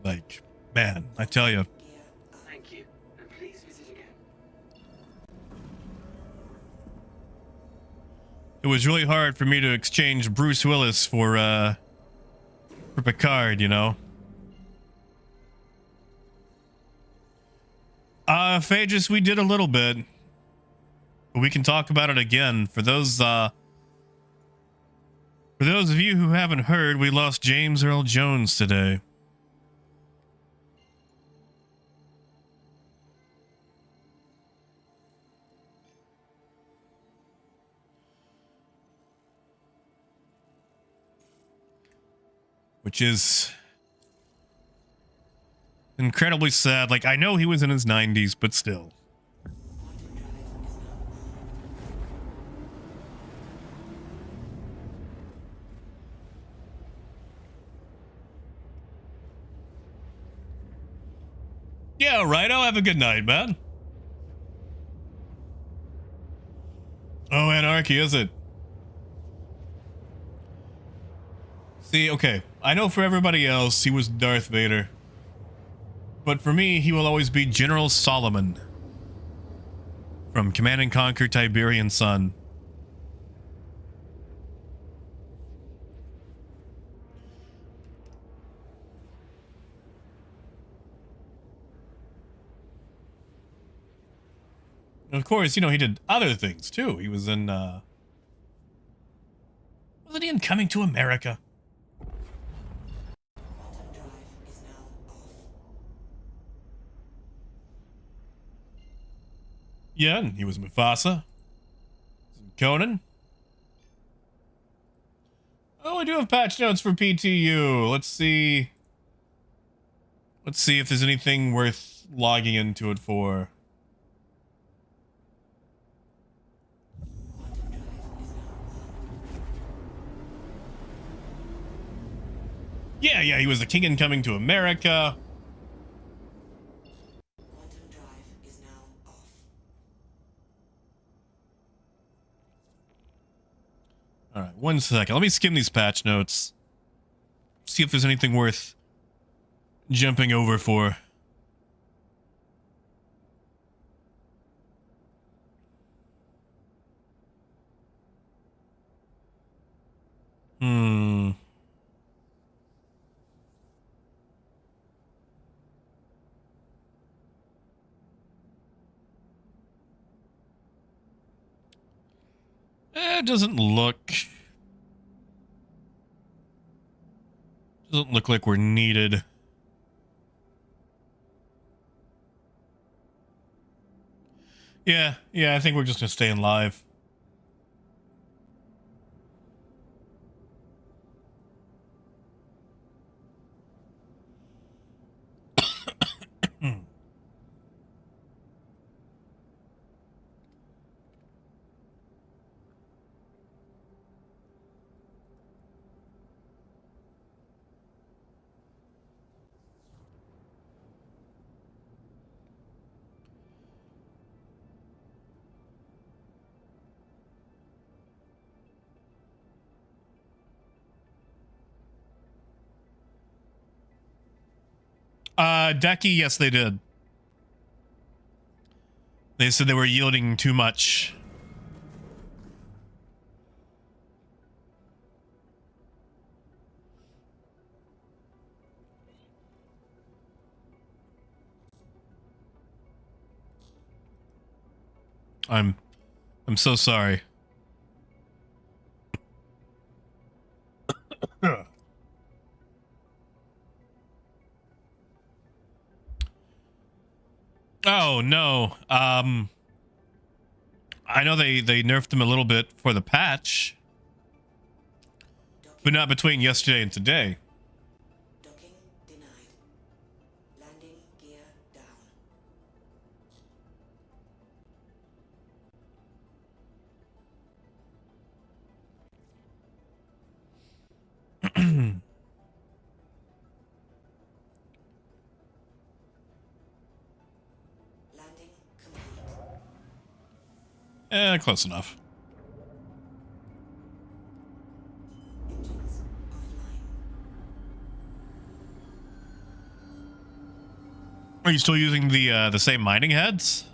Like, man, I tell you. Thank you, and please visit again. It was really hard for me to exchange Bruce Willis for Picard, you know. Phaedrus, we did a little bit. But we can talk about it again. For those of you who haven't heard, we lost James Earl Jones today. Which is incredibly sad. Like, I know he was in his 90s, but still. Yeah, right. I'll have a good night, man. Oh, anarchy, is it? See, okay. I know for everybody else, he was Darth Vader. But for me, he will always be General Solomon. From Command and Conquer Tiberian Sun. And of course, you know, he did other things too. He was in, wasn't he in Coming to America? Quantum drive is now off. Yeah, and he was Mufasa. Conan. Oh, I do have patch notes for PTU. Let's see. Let's see if there's anything worth logging into it for. Quantum drive is now on. Yeah, he was the king in Coming to America. Quantum drive is now off. All right, 1 second. Let me skim these patch notes. See if there's anything worth jumping over for. It doesn't look like we're needed. Yeah, I think we're just gonna stay in live. Decky, yes, they did. They said they were yielding too much. I'm so sorry. Oh no. I know they nerfed them a little bit for the patch, but not between yesterday and today. Docking denied. Landing gear down. Landing complete. Close enough. Engines offline. Are you still using the same mining heads?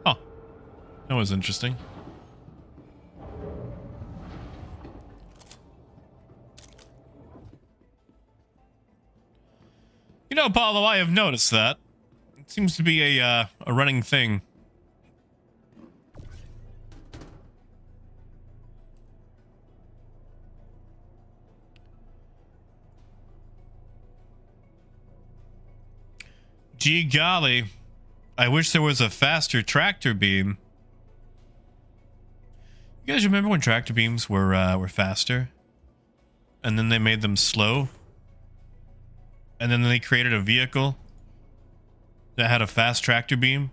Oh, that was interesting. You know, Paulo, I have noticed that. It seems to be a running thing. Gee golly, I wish there was a faster tractor beam. You guys remember when tractor beams were faster? And then they made them slow? And then they created a vehicle that had a fast tractor beam?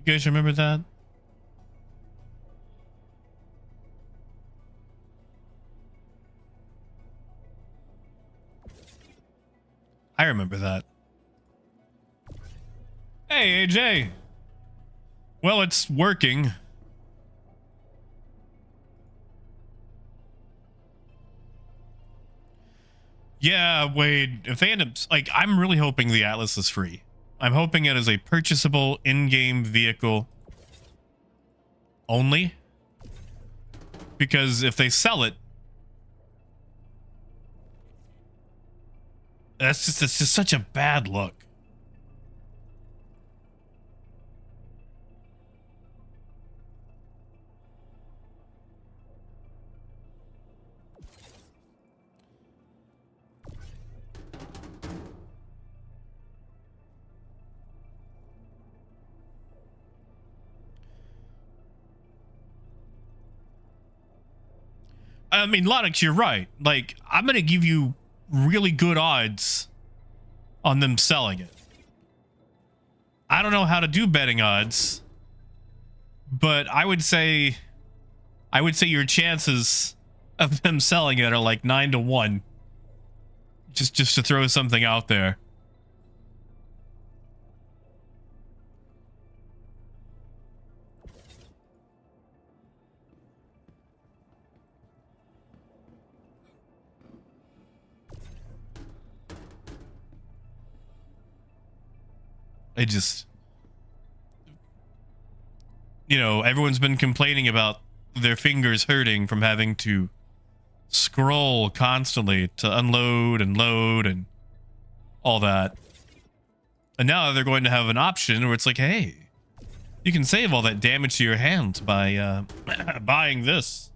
You guys remember that? I remember that. Hey, AJ. Well, it's working. Yeah, Wade, if they end up... Like, I'm really hoping the Atlas is free. I'm hoping it is a purchasable in-game vehicle only. Because if they sell it... It's just such a bad look. I mean, Lonix, you're right. Like, I'm going to give you really good odds on them selling it. I don't know how to do betting odds, but I would say your chances of them selling it are like 9 to 1. Just to throw something out there. I just, you know, everyone's been complaining about their fingers hurting from having to scroll constantly to unload and load and all that. And now they're going to have an option where it's like, hey, you can save all that damage to your hands by buying this.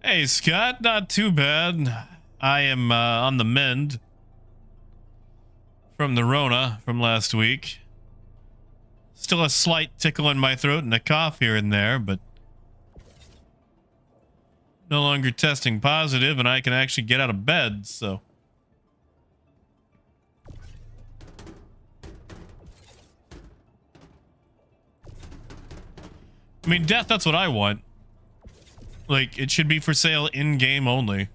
Hey, Scott, not too bad. I am on the mend from the Rona from last week. Still a slight tickle in my throat and a cough here and there, but no longer testing positive, and I can actually get out of bed, so. I mean, death, that's what I want. Like, it should be for sale in-game only.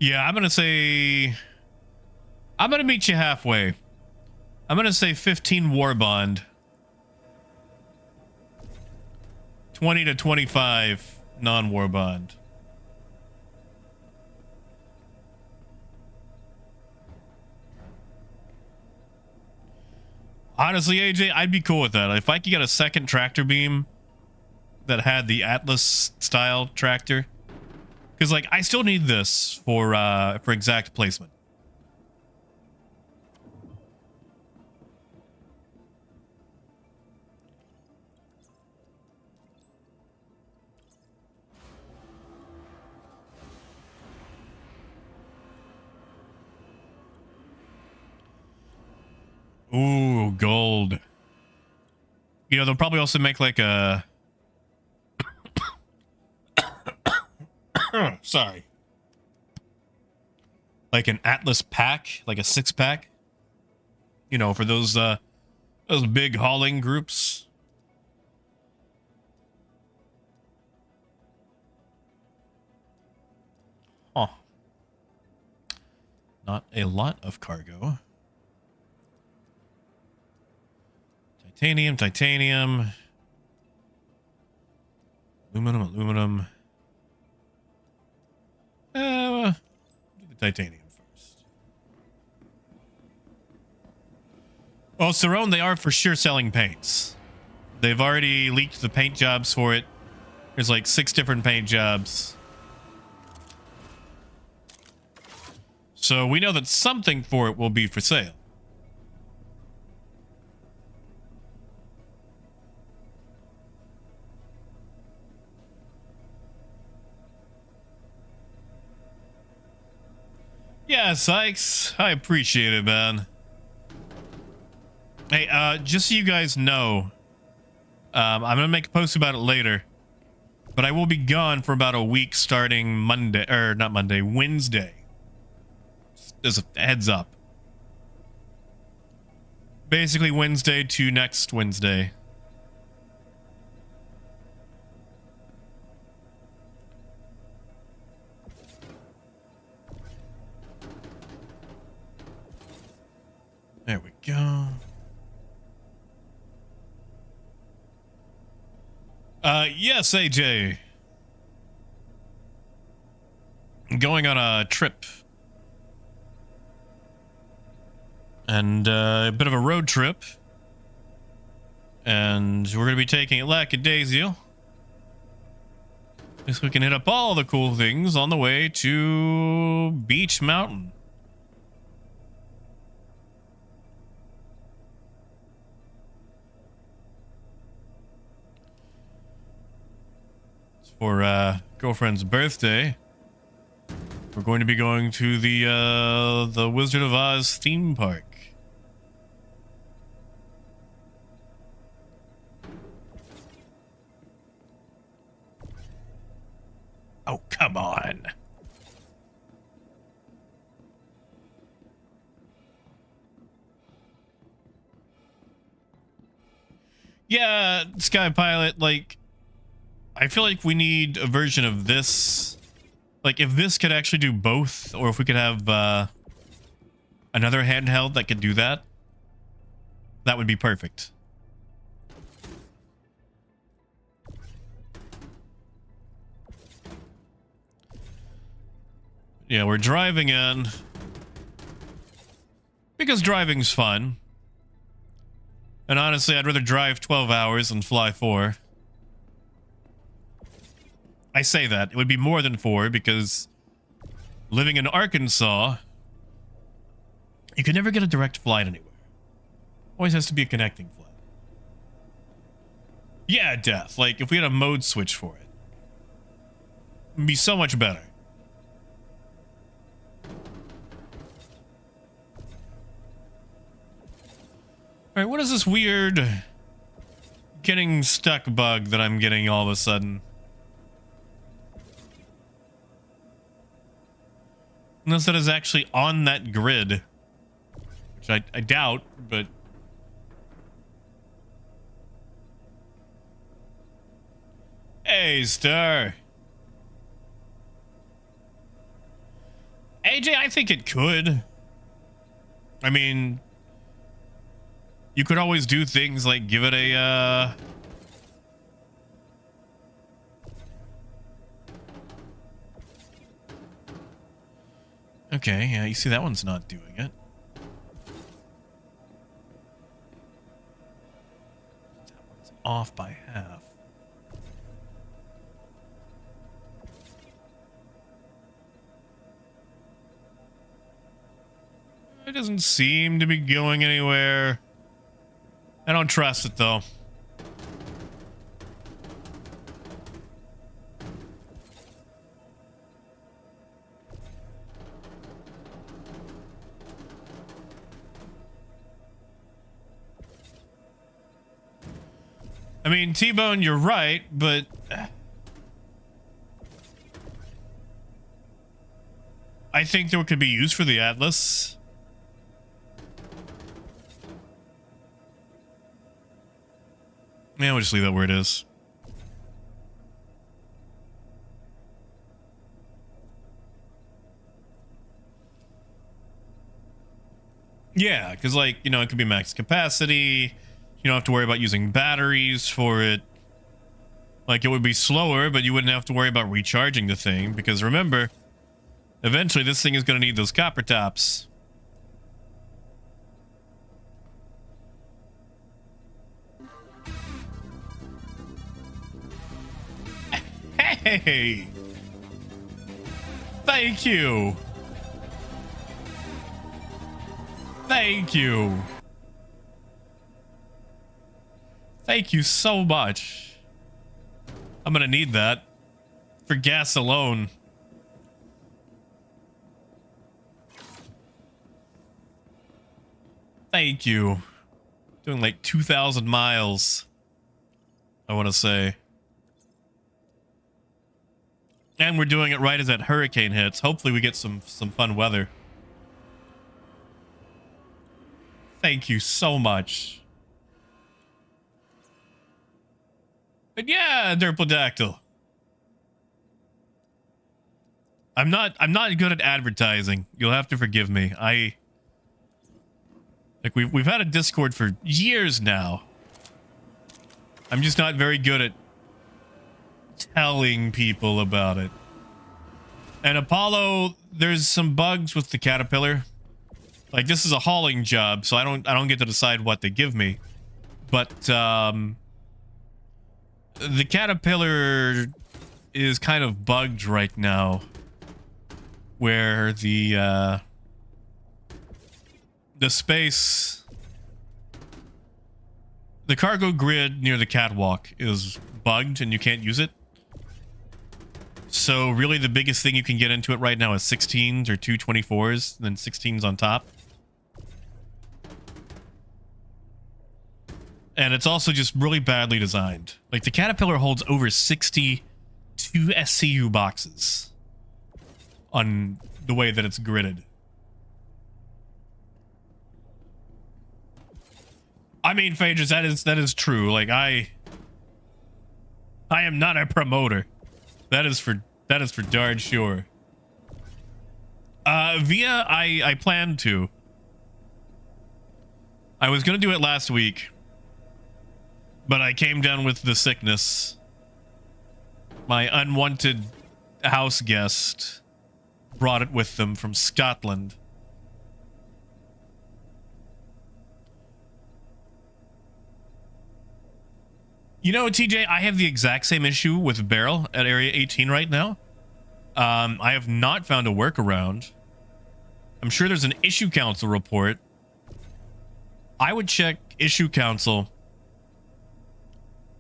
Yeah, I'm gonna meet you halfway. I'm gonna say 15 war bond. 20 to 25 non-war bond. Honestly, AJ, I'd be cool with that. If I could get a second tractor beam that had the Atlas style tractor, because like I still need this for exact placement. Ooh, gold. You know, they'll probably also make like a... Sorry. Like an Atlas pack, like a 6-pack. You know, for those big hauling groups. Huh. Not a lot of cargo. Titanium. Aluminum. Do the titanium first. Well, Cerrone, they are for sure selling paints. They've already leaked the paint jobs for it. There's like 6 different paint jobs. So we know that something for it will be for sale. Yeah, Sykes, I appreciate it, man. Hey, just so you guys know, I'm gonna make a post about it later, but I will be gone for about a week starting Monday, or not Monday, Wednesday. As a heads up. Basically Wednesday to next Wednesday. There we go. Yes, AJ. Going on a trip. And a bit of a road trip. And we're going to be taking it lackadaisical. So we can hit up all the cool things on the way to Beach Mountain. It's for girlfriend's birthday. We're going to be going to the Wizard of Oz theme park. Oh, come on. Yeah, Sky Pilot, like, I feel like we need a version of this. Like, if this could actually do both, or if we could have another handheld that could do that, that would be perfect. Yeah, we're driving in because driving's fun. And honestly, I'd rather drive 12 hours than fly 4. I say that. It would be more than 4 because living in Arkansas, you can never get a direct flight anywhere. Always has to be a connecting flight. Yeah, Death. Like, if we had a mode switch for it, it'd be so much better. Alright, what is this weird getting stuck bug that I'm getting all of a sudden? Unless that is actually on that grid. Which I doubt, but... Hey, Star. AJ, I think it could. I mean, you could always do things like give it a okay, yeah, you see that one's not doing it. That one's off by half. It doesn't seem to be going anywhere. I don't trust it though. I mean, T-Bone, you're right, but I think there could be use for the Atlas. Yeah, we'll just leave that where it is. Yeah, because, like, you know, it could be max capacity. You don't have to worry about using batteries for it. Like, it would be slower, but you wouldn't have to worry about recharging the thing. Because remember, eventually this thing is going to need those copper tops. Hey! Thank you! Thank you! Thank you so much. I'm gonna need that for gas alone. Thank you. Doing like 2,000 miles, I want to say. And we're doing it right as that hurricane hits. Hopefully we get some fun weather. Thank you so much. But yeah, Derplodactyl. I'm not good at advertising. You'll have to forgive me. Like we've had a Discord for years now. I'm just not very good at telling people about it. And Apollo, there's some bugs with the caterpillar. Like, this is a hauling job, so I don't get to decide what they give me. But the caterpillar is kind of bugged right now, where the space, the cargo grid near the catwalk is bugged and you can't use it. So really the biggest thing you can get into it right now is 16s or 224s, and then 16s on top. And it's also just really badly designed. Like, the caterpillar holds over 62 SCU boxes on the way that it's gridded. I mean, Phaedrus, that is true. Like, I am not a promoter. That is for darn sure. Via, I planned to. I was gonna do it last week, but I came down with the sickness. My unwanted house guest brought it with them from Scotland. You know, TJ, I have the exact same issue with Barrel at Area 18 right now. I have not found a workaround. I'm sure there's an issue council report. I would check issue council,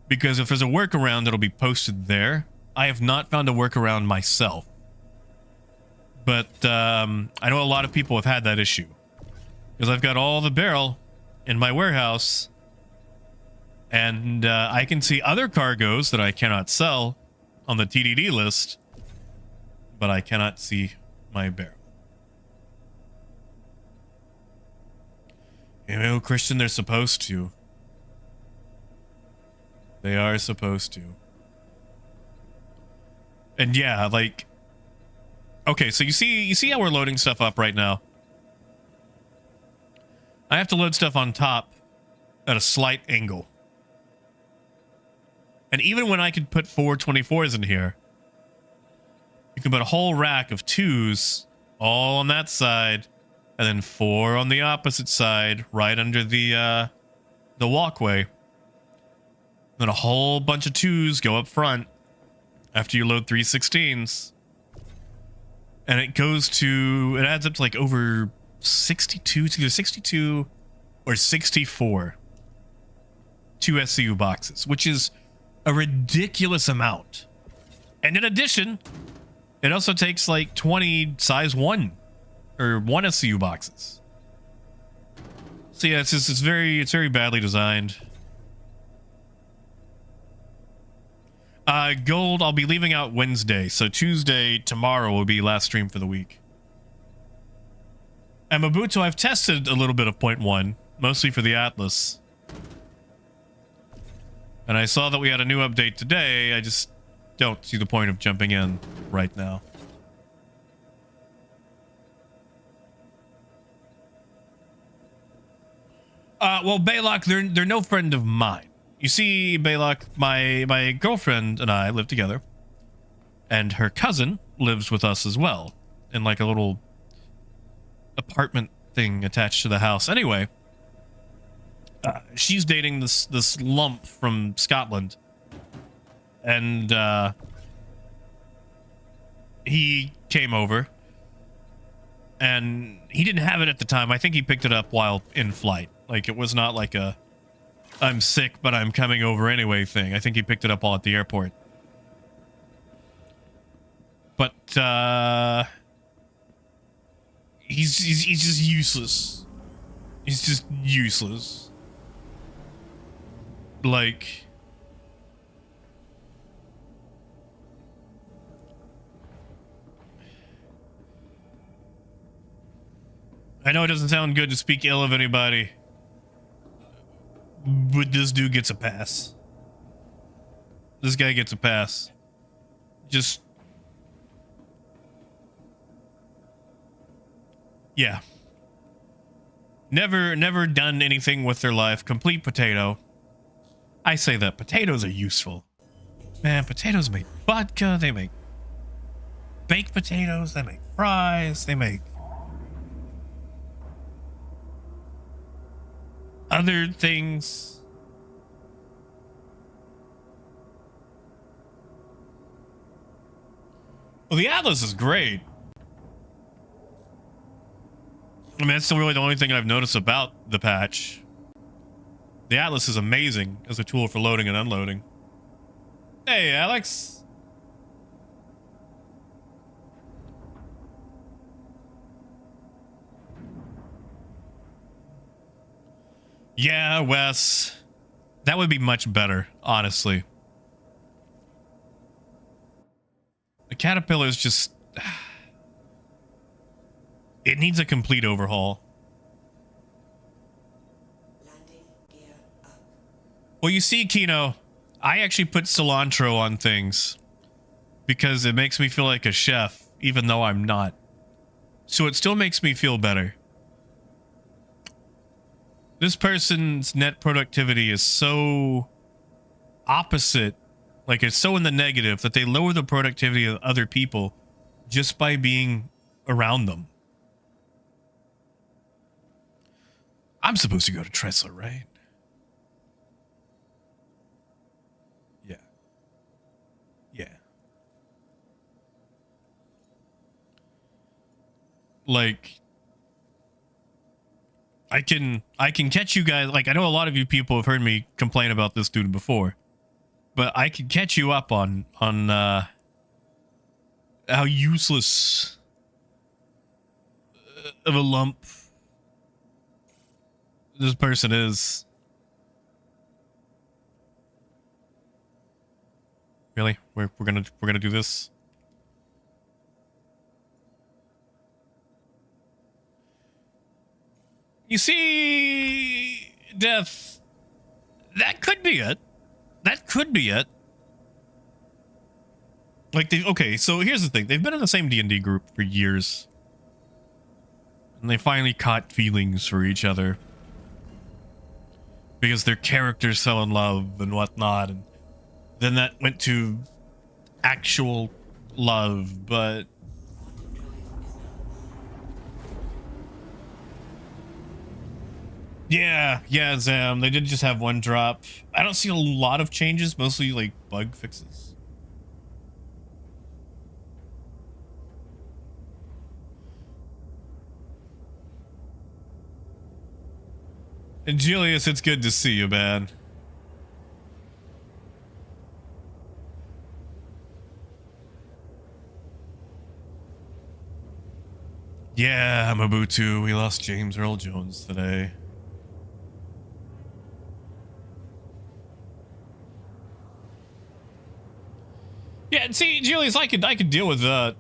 because if there's a workaround, it'll be posted there. I have not found a workaround myself. But I know a lot of people have had that issue, because I've got all the Barrel in my warehouse. And I can see other cargoes that I cannot sell on the TDD list, but I cannot see my Barrel. You know, Christian, they're supposed to. They are supposed to. And yeah, like, Okay, so you see how we're loading stuff up right now? I have to load stuff on top at a slight angle. And even when I could put 424s in here, you can put a whole rack of 2s all on that side, and then 4 on the opposite side, right under the walkway. Then a whole bunch of 2s go up front after you load 3 16s. And it adds up to like over 62, it's either 62 or 64 2 SCU boxes, which is a ridiculous amount. And in addition, it also takes like 20 size 1 or 1 SCU boxes. So yeah, it's very badly designed. Gold, I'll be leaving out Wednesday, so Tuesday, tomorrow will be last stream for the week. And Mabuto, I've tested a little bit of 0.1, mostly for the Atlas. And I saw that we had a new update today. I just don't see the point of jumping in right now. Well, Baylock, they're no friend of mine. You see, Baylock, my girlfriend and I live together. And her cousin lives with us as well. In like a little apartment thing attached to the house. Anyway, she's dating this lump from Scotland. And he came over. And he didn't have it at the time. I think he picked it up while in flight. Like, it was not like a I'm sick, but I'm coming over anyway thing. I think he picked it up all at the airport. But he's just useless. He's just useless. Like, I know it doesn't sound good to speak ill of anybody, but this dude gets a pass. This guy gets a pass. Just, yeah. Never done anything with their life. Complete potato. I say that potatoes are useful. Man, potatoes make vodka. They make baked potatoes. They make fries. They make other things. Well, the Atlas is great. I mean, that's still really the only thing I've noticed about the patch. The Atlas is amazing as a tool for loading and unloading. Hey, Alex. Yeah, Wes. That would be much better, honestly. The Caterpillar is just... It needs a complete overhaul. Landing gear up. Well, you see, Kino, I actually put cilantro on things because it makes me feel like a chef, even though I'm not. So it still makes me feel better. This person's net productivity is so opposite, like it's so in the negative that they lower the productivity of other people just by being around them. I'm supposed to go to Tressler, right? Yeah. Yeah. Like, I can catch you guys. Like, I know a lot of you people have heard me complain about this dude before, but I can catch you up on how useless of a lump this person is. Really? We're gonna do this? You see, Death, that could be it. That could be it. Like, okay, so here's the thing. They've been in the same D&D group for years. And they finally caught feelings for each other. Because their characters fell in love and whatnot. And then that went to actual love, but... Yeah, Zam. They did just have one drop. I don't see a lot of changes, mostly like bug fixes. And Julius, it's good to see you, man. Yeah, Mabutu. We lost James Earl Jones today. Yeah, see, Julius, I could deal with that.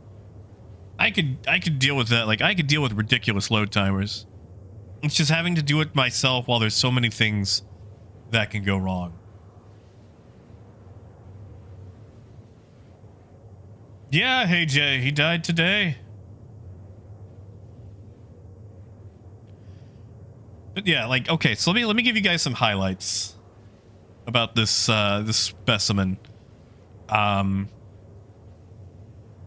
I could deal with that. Like, I could deal with ridiculous load timers. It's just having to do it myself while there's so many things that can go wrong. Yeah, hey Jay, he died today. But yeah, like, okay, so let me give you guys some highlights about this this specimen.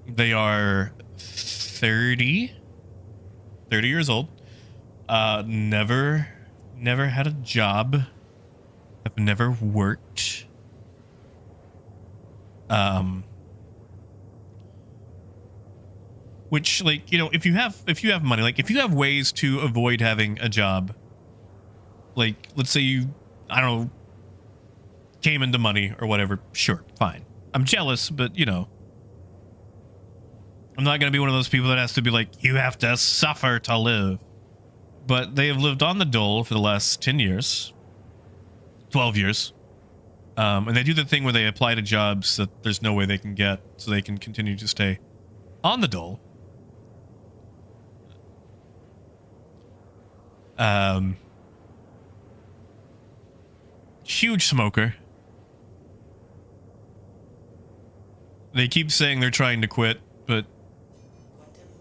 They are 30 years old. Never had a job. Have never worked. Which, like, you know, if you have money, like if you have ways to avoid having a job, like let's say you, I don't know, came into money or whatever, sure, fine. I'm jealous, but you know, I'm not going to be one of those people that has to be like, you have to suffer to live. But they have lived on the dole for the last 10 years, 12 years. And they do the thing where they apply to jobs that there's no way they can get, so they can continue to stay on the dole. Huge smoker. They keep saying they're trying to quit, but,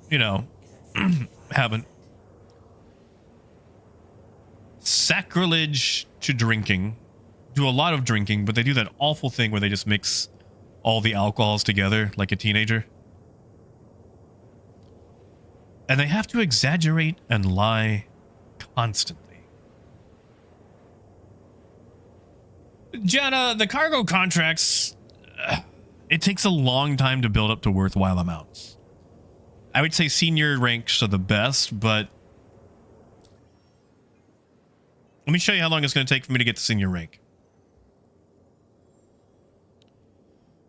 you know, haven't. Sacrilege to drinking. Do a lot of drinking, but they do that awful thing where they just mix all the alcohols together like a teenager. And they have to exaggerate and lie constantly. Jenna, the cargo contracts, it takes a long time to build up to worthwhile amounts. I would say senior ranks are the best, but let me show you how long it's going to take for me to get to senior rank.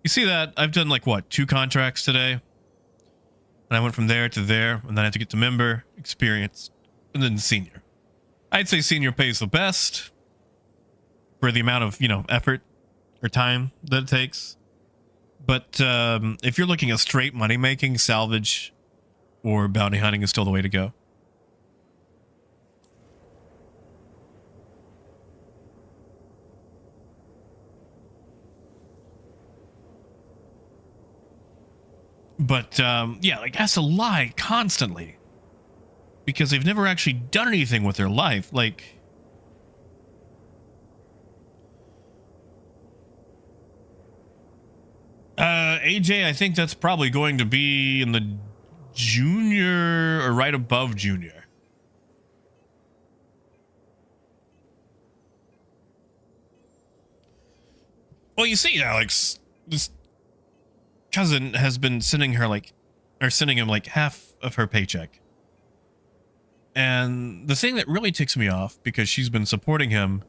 You see that? I've done like, what, 2 contracts today? And I went from there to there, and then I had to get to member, experience, and then senior. I'd say senior pays the best for the amount of, you know, effort or time that it takes. But if you're looking at straight money making, salvage or bounty hunting is still the way to go. But yeah, like, has to lie constantly because they've never actually done anything with their life. Like, AJ, I think that's probably going to be in the junior or right above junior. Well, you see, Alex, this cousin has been sending her sending him like half of her paycheck. And the thing that really ticks me off, because she's been supporting him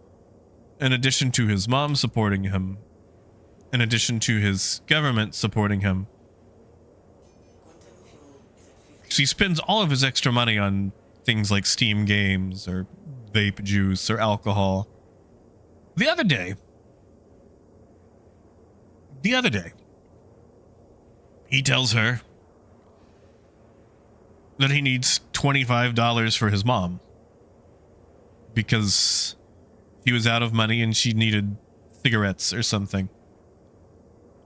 in addition to his mom supporting him, in addition to his government supporting him, she spends all of his extra money on things like Steam games or vape juice or alcohol. The other day, he tells her that he needs $25 for his mom because he was out of money and she needed cigarettes or something.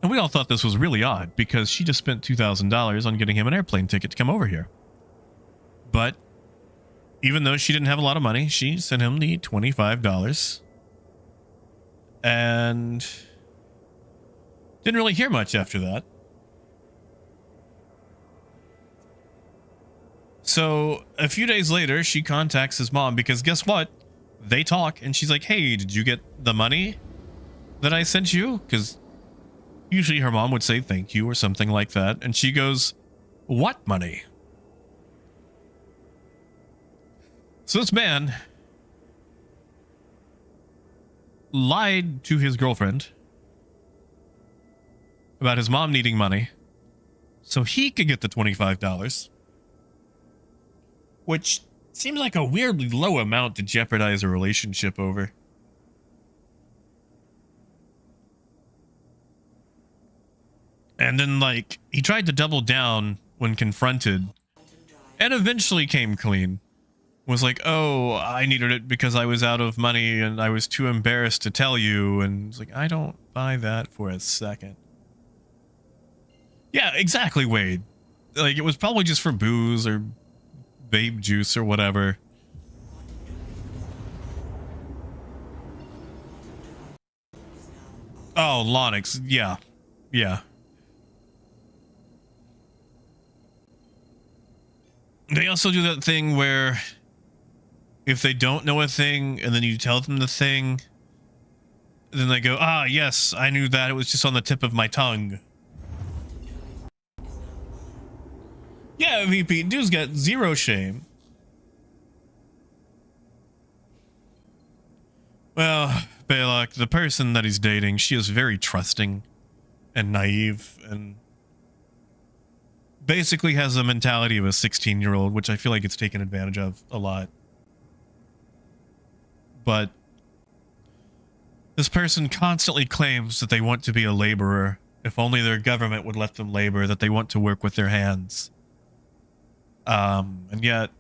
And we all thought this was really odd because she just spent $2,000 on getting him an airplane ticket to come over here. But even though she didn't have a lot of money, she sent him the $25 and didn't really hear much after that. So a few days later, she contacts his mom because guess what? They talk and she's like, hey, did you get the money that I sent you? Because usually her mom would say thank you or something like that. And she goes, what money? So this man lied to his girlfriend about his mom needing money so he could get the $25, which seems like a weirdly low amount to jeopardize a relationship over. And then, like, he tried to double down when confronted and eventually came clean. Was like, oh, I needed it because I was out of money and I was too embarrassed to tell you. And it's like, I don't buy that for a second. Yeah, exactly, Wade. Like, it was probably just for booze or babe juice or whatever. Oh, Lonix. Yeah. Yeah. They also do that thing where if they don't know a thing and then you tell them the thing, then they go, ah, yes, I knew that. It was just on the tip of my tongue. Yeah, VP, dude's got zero shame. Well, Balak, the person that he's dating, she is very trusting and naive and basically has the mentality of a 16-year-old, which I feel like it's taken advantage of a lot. But this person constantly claims that they want to be a laborer. If only their government would let them labor, that they want to work with their hands. And yet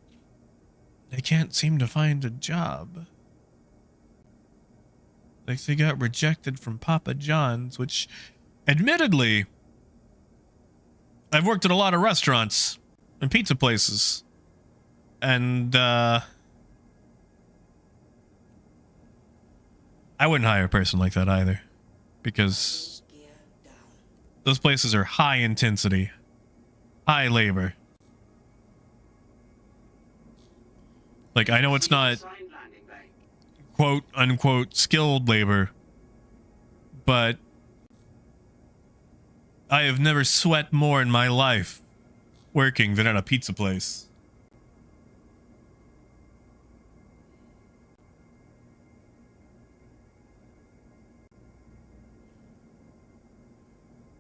they can't seem to find a job. Like they got rejected from Papa John's, which admittedly, I've worked at a lot of restaurants and pizza places. And, I wouldn't hire a person like that either, because those places are high intensity, high labor. Like, I know it's not quote unquote skilled labor, but I have never sweat more in my life working than at a pizza place.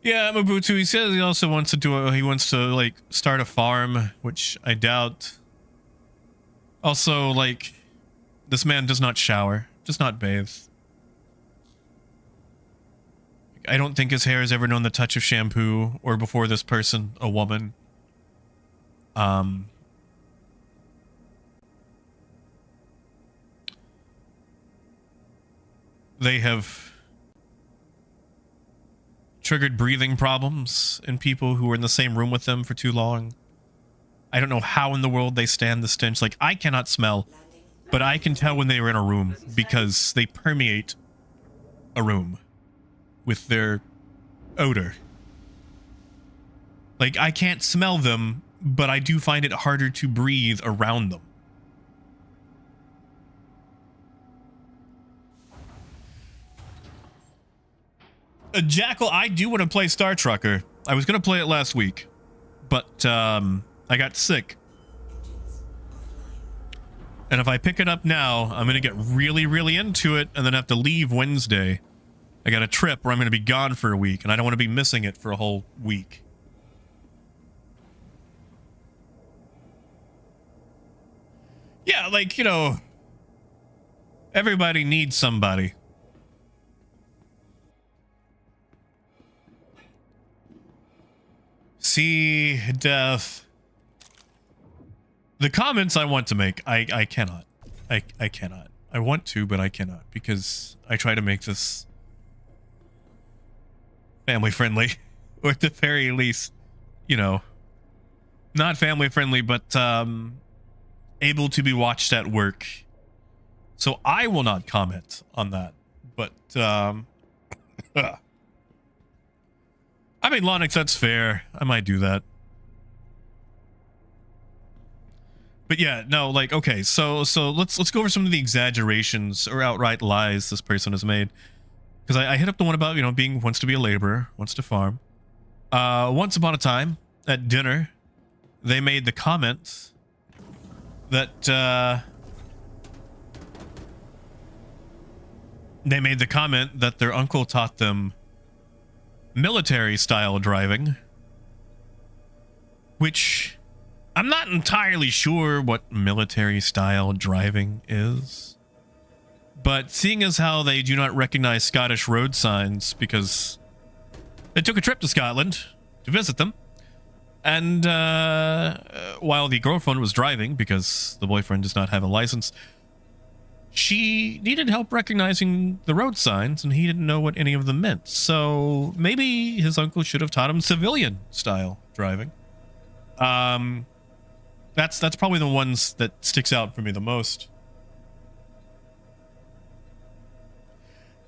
Yeah, Mabutu, he says he also wants to he wants to, like, start a farm, which I doubt. Also, like, this man does not shower, does not bathe. I don't think his hair has ever known the touch of shampoo, or before this person, a woman. They have triggered breathing problems in people who were in the same room with them for too long. I don't know how in the world they stand the stench. Like, I cannot smell, but I can tell when they were in a room because they permeate a room with their odor. Like, I can't smell them, but I do find it harder to breathe around them. Jackal, I do want to play Star Trucker. I was going to play it last week, but I got sick. And if I pick it up now, I'm going to get really, really into it and then have to leave Wednesday. I got a trip where I'm going to be gone for a week, and I don't want to be missing it for a whole week. Yeah, like, you know, everybody needs somebody. See, death. The comments I want to make, I cannot. I cannot. I want to, but I cannot, because I try to make this family friendly, or at the very least, you know, not family friendly, but able to be watched at work. So I will not comment on that. But I mean, Lonix, that's fair. I might do that. But yeah, no, like, okay, so let's go over some of the exaggerations or outright lies this person has made. Because I hit up the one about, you know, wants to be a laborer, wants to farm. Once upon a time, at dinner, they made the comment that, their uncle taught them military-style driving, which I'm not entirely sure what military-style driving is. But seeing as how they do not recognize Scottish road signs because they took a trip to Scotland to visit them, and while the girlfriend was driving because the boyfriend does not have a license, she needed help recognizing the road signs, and he didn't know what any of them meant. So maybe his uncle should have taught him civilian-style driving. That's probably the ones that sticks out for me the most.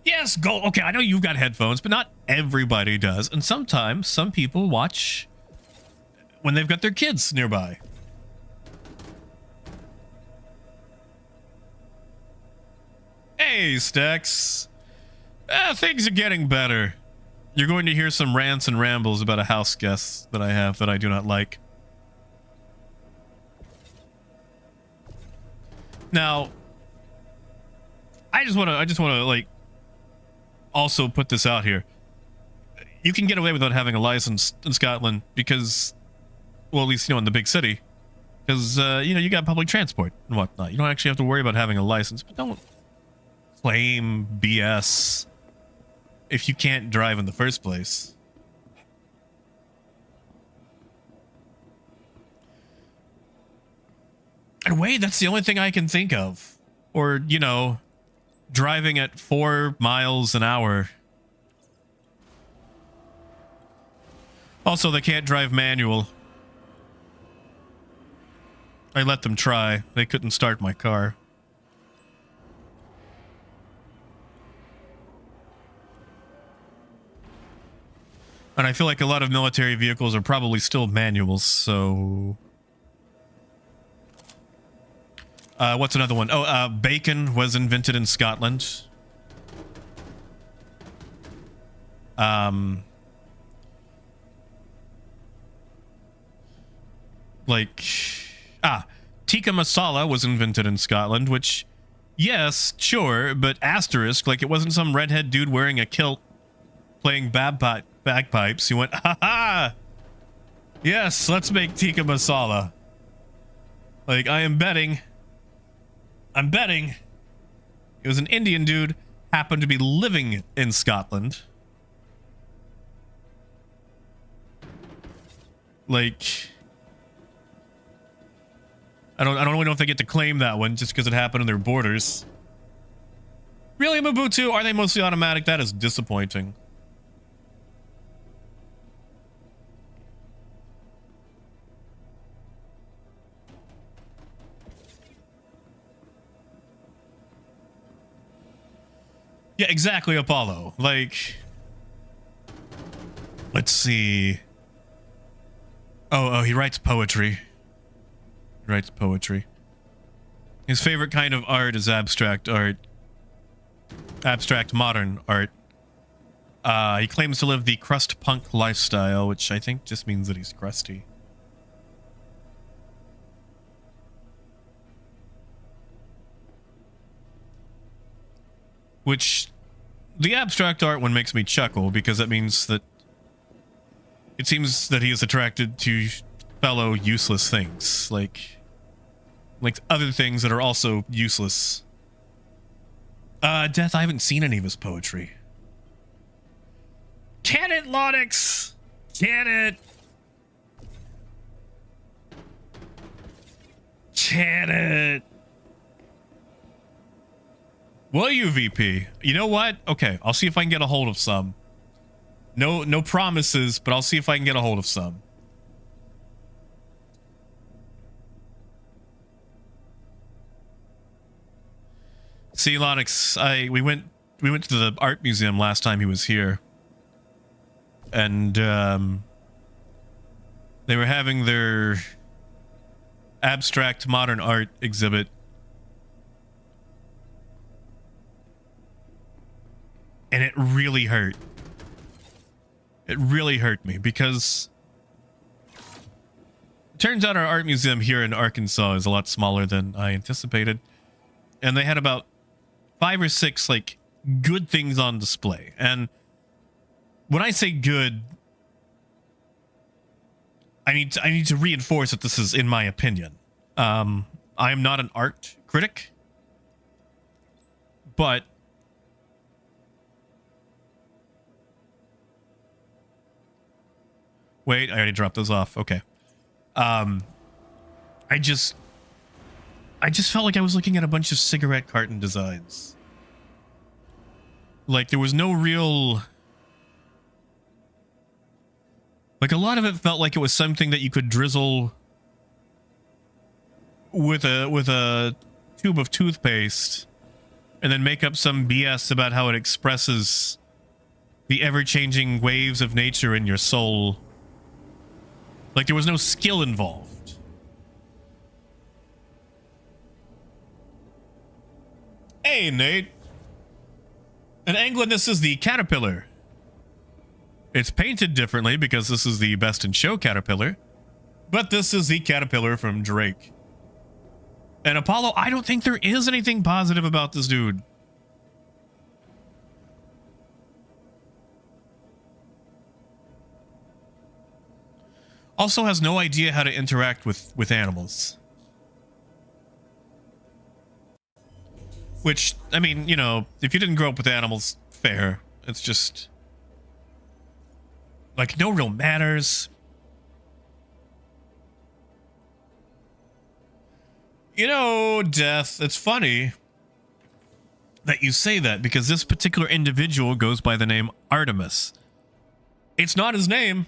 Yes, go. Okay, I know you've got headphones, but not everybody does. And sometimes some people watch when they've got their kids nearby. Hey, Stex. Things are getting better. You're going to hear some rants and rambles about a house guest that I have that I do not like. Now, I just want to like also put this out here. You can get away without having a license in Scotland because, well, at least, you know, in the big city, because, you know, you got public transport and whatnot. You don't actually have to worry about having a license, but don't claim BS if you can't drive in the first place. And wait, that's the only thing I can think of. Or, you know, driving at 4 miles an hour. Also, they can't drive manual. I let them try. They couldn't start my car. And I feel like a lot of military vehicles are probably still manuals, so... what's another one? Oh, bacon was invented in Scotland. Tikka masala was invented in Scotland, which, yes, sure, but asterisk, like it wasn't some redhead dude wearing a kilt playing bagpipes. He went, ha ha! Yes, let's make tikka masala. Like, I'm betting it was an Indian dude, happened to be living in Scotland. Like, I don't really know if they get to claim that one just because it happened in their borders. Really, Mobutu? Are they mostly automatic? That is disappointing. Yeah, exactly, Apollo. Like, let's see. Oh, he writes poetry. He writes poetry. His favorite kind of art is abstract art. Abstract modern art. He claims to live the crust punk lifestyle, which I think just means that he's crusty. Which, the abstract art one makes me chuckle because that means that it seems that he is attracted to fellow useless things, like other things that are also useless. Death, I haven't seen any of his poetry. Can it, Lonix? Can it? Can it? Will you, VP? You know what? Okay, I'll see if I can get a hold of some. No promises, but I'll see if I can get a hold of some. See, Lonix, we went to the art museum last time he was here, and they were having their abstract modern art exhibit. And it really hurt. It really hurt me because it turns out our art museum here in Arkansas is a lot smaller than I anticipated. And they had about 5 or 6 like good things on display. And when I say good, I need to reinforce that this is in my opinion. I am not an art critic, but wait, I already dropped those off. Okay. I just felt like I was looking at a bunch of cigarette carton designs. Like there was no real, like a lot of it felt like it was something that you could drizzle with a tube of toothpaste and then make up some BS about how it expresses the ever-changing waves of nature in your soul. Like there was no skill involved. Hey, Nate. In England, this is the caterpillar. It's painted differently because this is the Best in Show caterpillar. But this is the caterpillar from Drake. And Apollo, I don't think there is anything positive about this dude. Also has no idea how to interact with animals. Which, I mean, you know, if you didn't grow up with animals, fair. It's just like no real manners. You know, Death, it's funny that you say that because this particular individual goes by the name Artemis. It's not his name,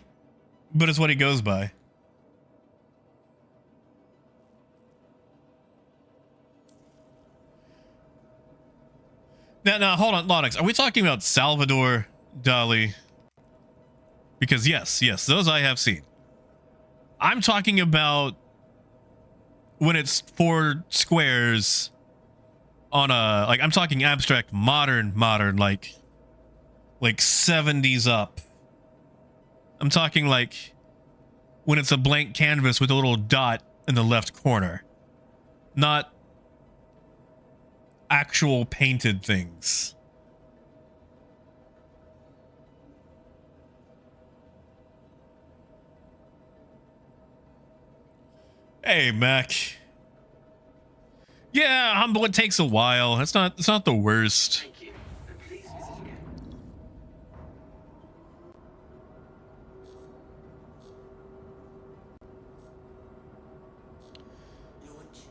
but it's what he goes by. Now, hold on, Lonix. Are we talking about Salvador Dali? Because yes, those I have seen. I'm talking about when it's 4 squares on a, like, I'm talking abstract modern, like 70s up. I'm talking like when it's a blank canvas with a little dot in the left corner. Not actual painted things. Hey, Mac. Yeah, humble. It takes a while. It's not the worst. Thank you. And please visit again.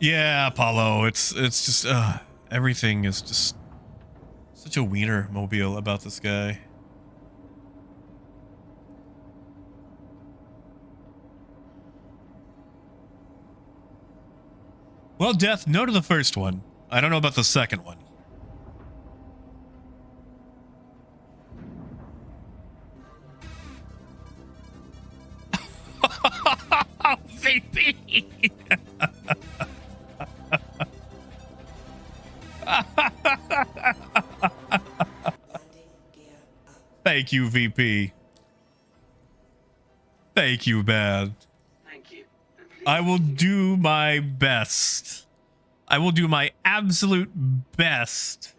Yeah, Apollo. It's just everything is just such a wiener mobile about this guy. Well, Death, no to the first one. I don't know about the second one. VP! Thank you, VP. Thank you, man. Thank you. And please I will do my best. I will do my absolute best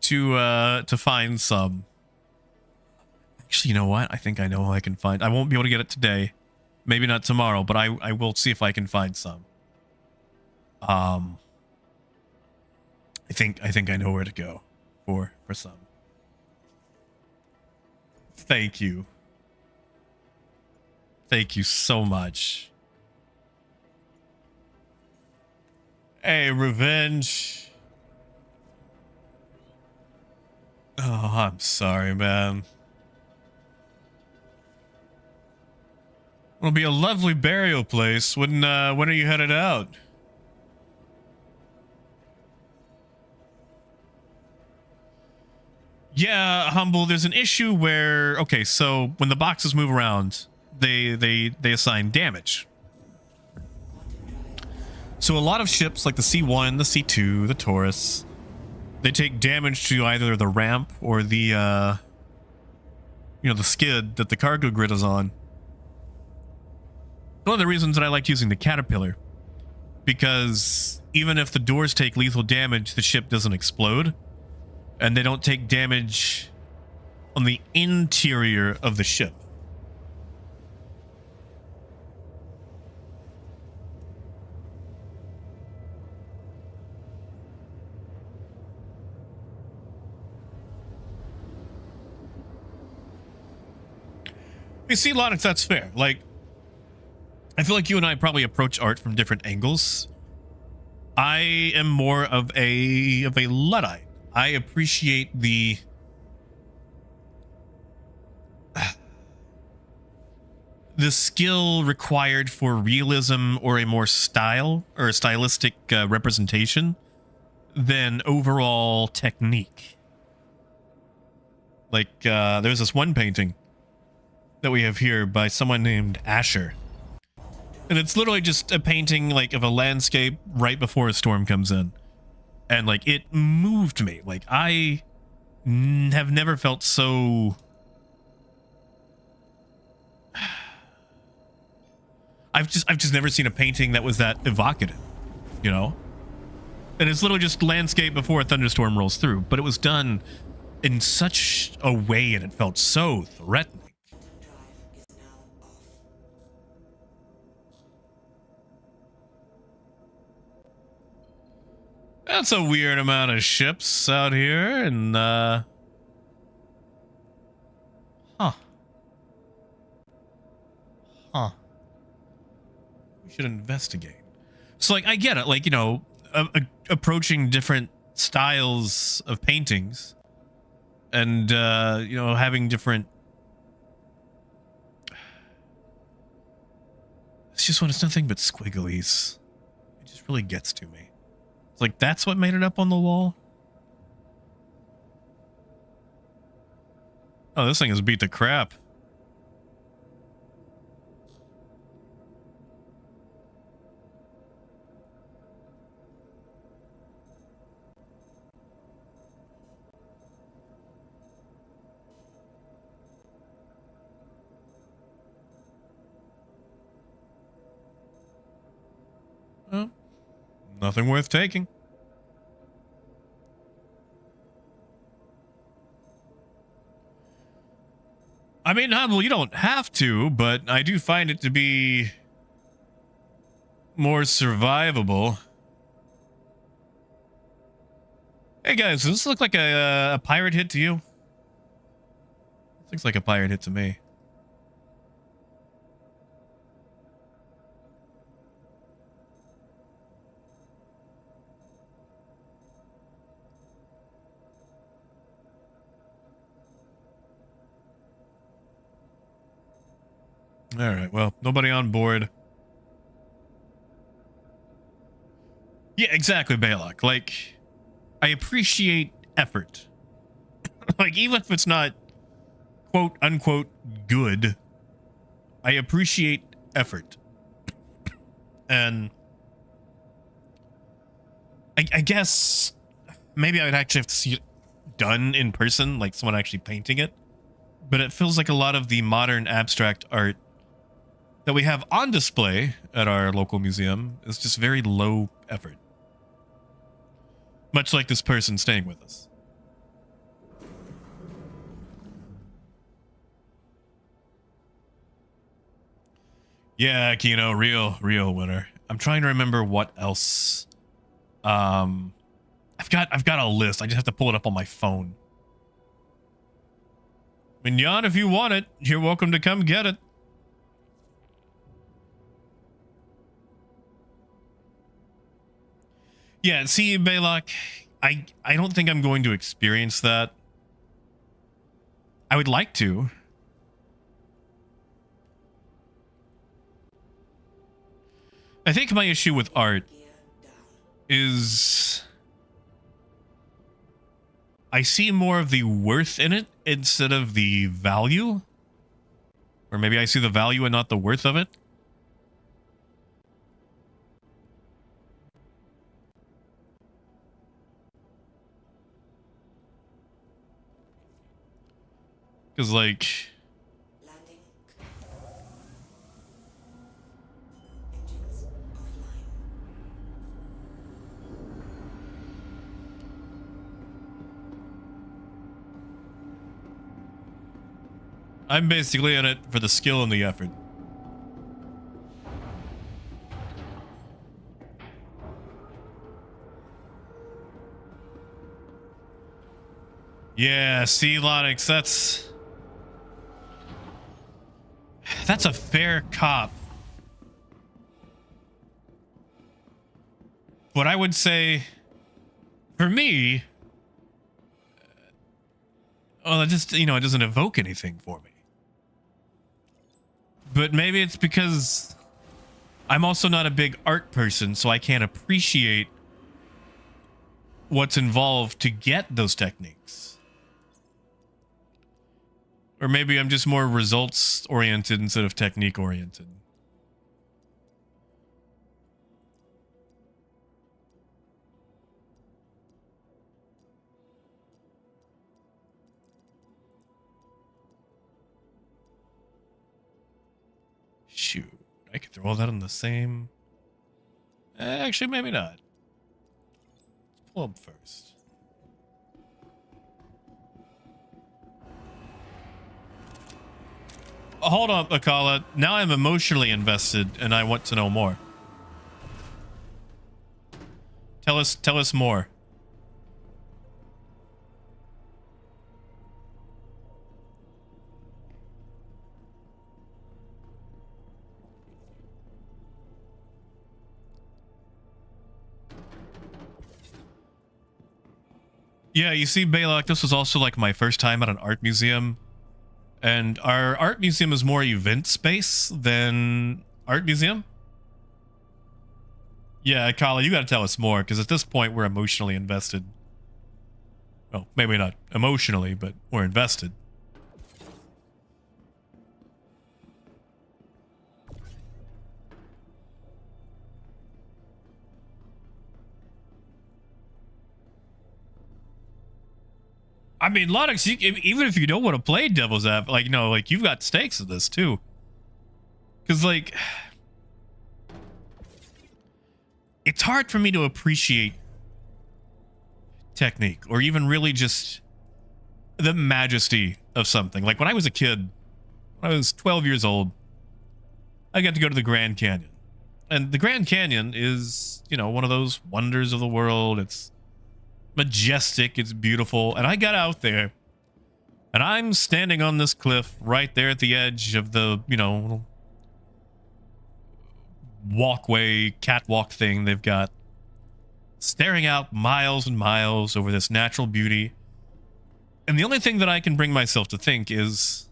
to find some. Actually, you know what? I think I know how I can find. I won't be able to get it today. Maybe not tomorrow, but I will see if I can find some. I think I know where to go for some. Thank you. Thank you so much. Hey, Revenge. Oh, I'm sorry, man. It'll be a lovely burial place. When are you headed out? Yeah, Humble, there's an issue where, okay, so when the boxes move around, they assign damage. So a lot of ships like the C1, the C2, the Taurus, they take damage to either the ramp or the the skid that the cargo grid is on. One of the reasons that I like using the Caterpillar, because even if the doors take lethal damage, the ship doesn't explode, and they don't take damage on the interior of the ship. You see, Lonix, that's fair. Like, I feel like you and I probably approach art from different angles. I am more of a Luddite. I appreciate the skill required for realism or a more stylistic representation than overall technique. Like, there's this one painting that we have here by someone named Asher. And it's literally just a painting like of a landscape right before a storm comes in. And like it moved me. Like I have never felt so I've just never seen a painting that was that evocative, you know? And it's literally just landscape before a thunderstorm rolls through, but it was done in such a way and it felt so threatening. That's a weird amount of ships out here, and huh. We should investigate. So, like, I get it. Like, approaching different styles of paintings, and having different. It's just when it's nothing but squigglies. It just really gets to me. Like, that's what made it up on the wall? Oh, this thing is beat to crap. Well, nothing worth taking. I mean, Humble, you don't have to, but I do find it to be more survivable. Hey guys, does this look like a pirate hit to you? This looks like a pirate hit to me. All right, well, nobody on board. Yeah, exactly, Balok. Like, I appreciate effort. Like, even if it's not quote unquote good, I appreciate effort. And I guess maybe I would actually have to see it done in person, like someone actually painting it. But it feels like a lot of the modern abstract art that we have on display at our local museum is just very low effort. Much like this person staying with us. Yeah, Kino, real winner. I'm trying to remember what else. I've got a list. I just have to pull it up on my phone. Mignon, if you want it, you're welcome to come get it. Yeah, see, Balok, I don't think I'm going to experience that. I would like to. I think my issue with art Gear down. is I see more of the worth in it instead of the value. Or maybe I see the value and not the worth of it. Because, like, Landing. Engines offline. I'm basically in it for the skill and the effort. Yeah, see, Lonix, that's a fair cop. But I would say, for me, well, it just, it doesn't evoke anything for me. But maybe it's because I'm also not a big art person, so I can't appreciate what's involved to get those techniques. Or maybe I'm just more results oriented instead of technique oriented. Shoot, I could throw all that on the same. Actually, maybe not. Let's pull up first. Hold on, Akala. Now I'm emotionally invested, and I want to know more. Tell us more. Yeah, you see, Balak, this was also like my first time at an art museum. And our art museum is more event space than art museum. Yeah, Kala, you got to tell us more, because at this point we're emotionally invested. Well, maybe not emotionally, but we're invested. I mean, Lonix, even if you don't want to play Devil's Advocate, like, like, you've got stakes in this, too. Because, like, it's hard for me to appreciate technique, or even really just the majesty of something. Like, when I was a kid, when I was 12 years old, I got to go to the Grand Canyon. And the Grand Canyon is, one of those wonders of the world. It's majestic, it's beautiful, and I got out there and I'm standing on this cliff right there at the edge of the little walkway, catwalk thing they've got, staring out miles and miles over this natural beauty, and the only thing that I can bring myself to think is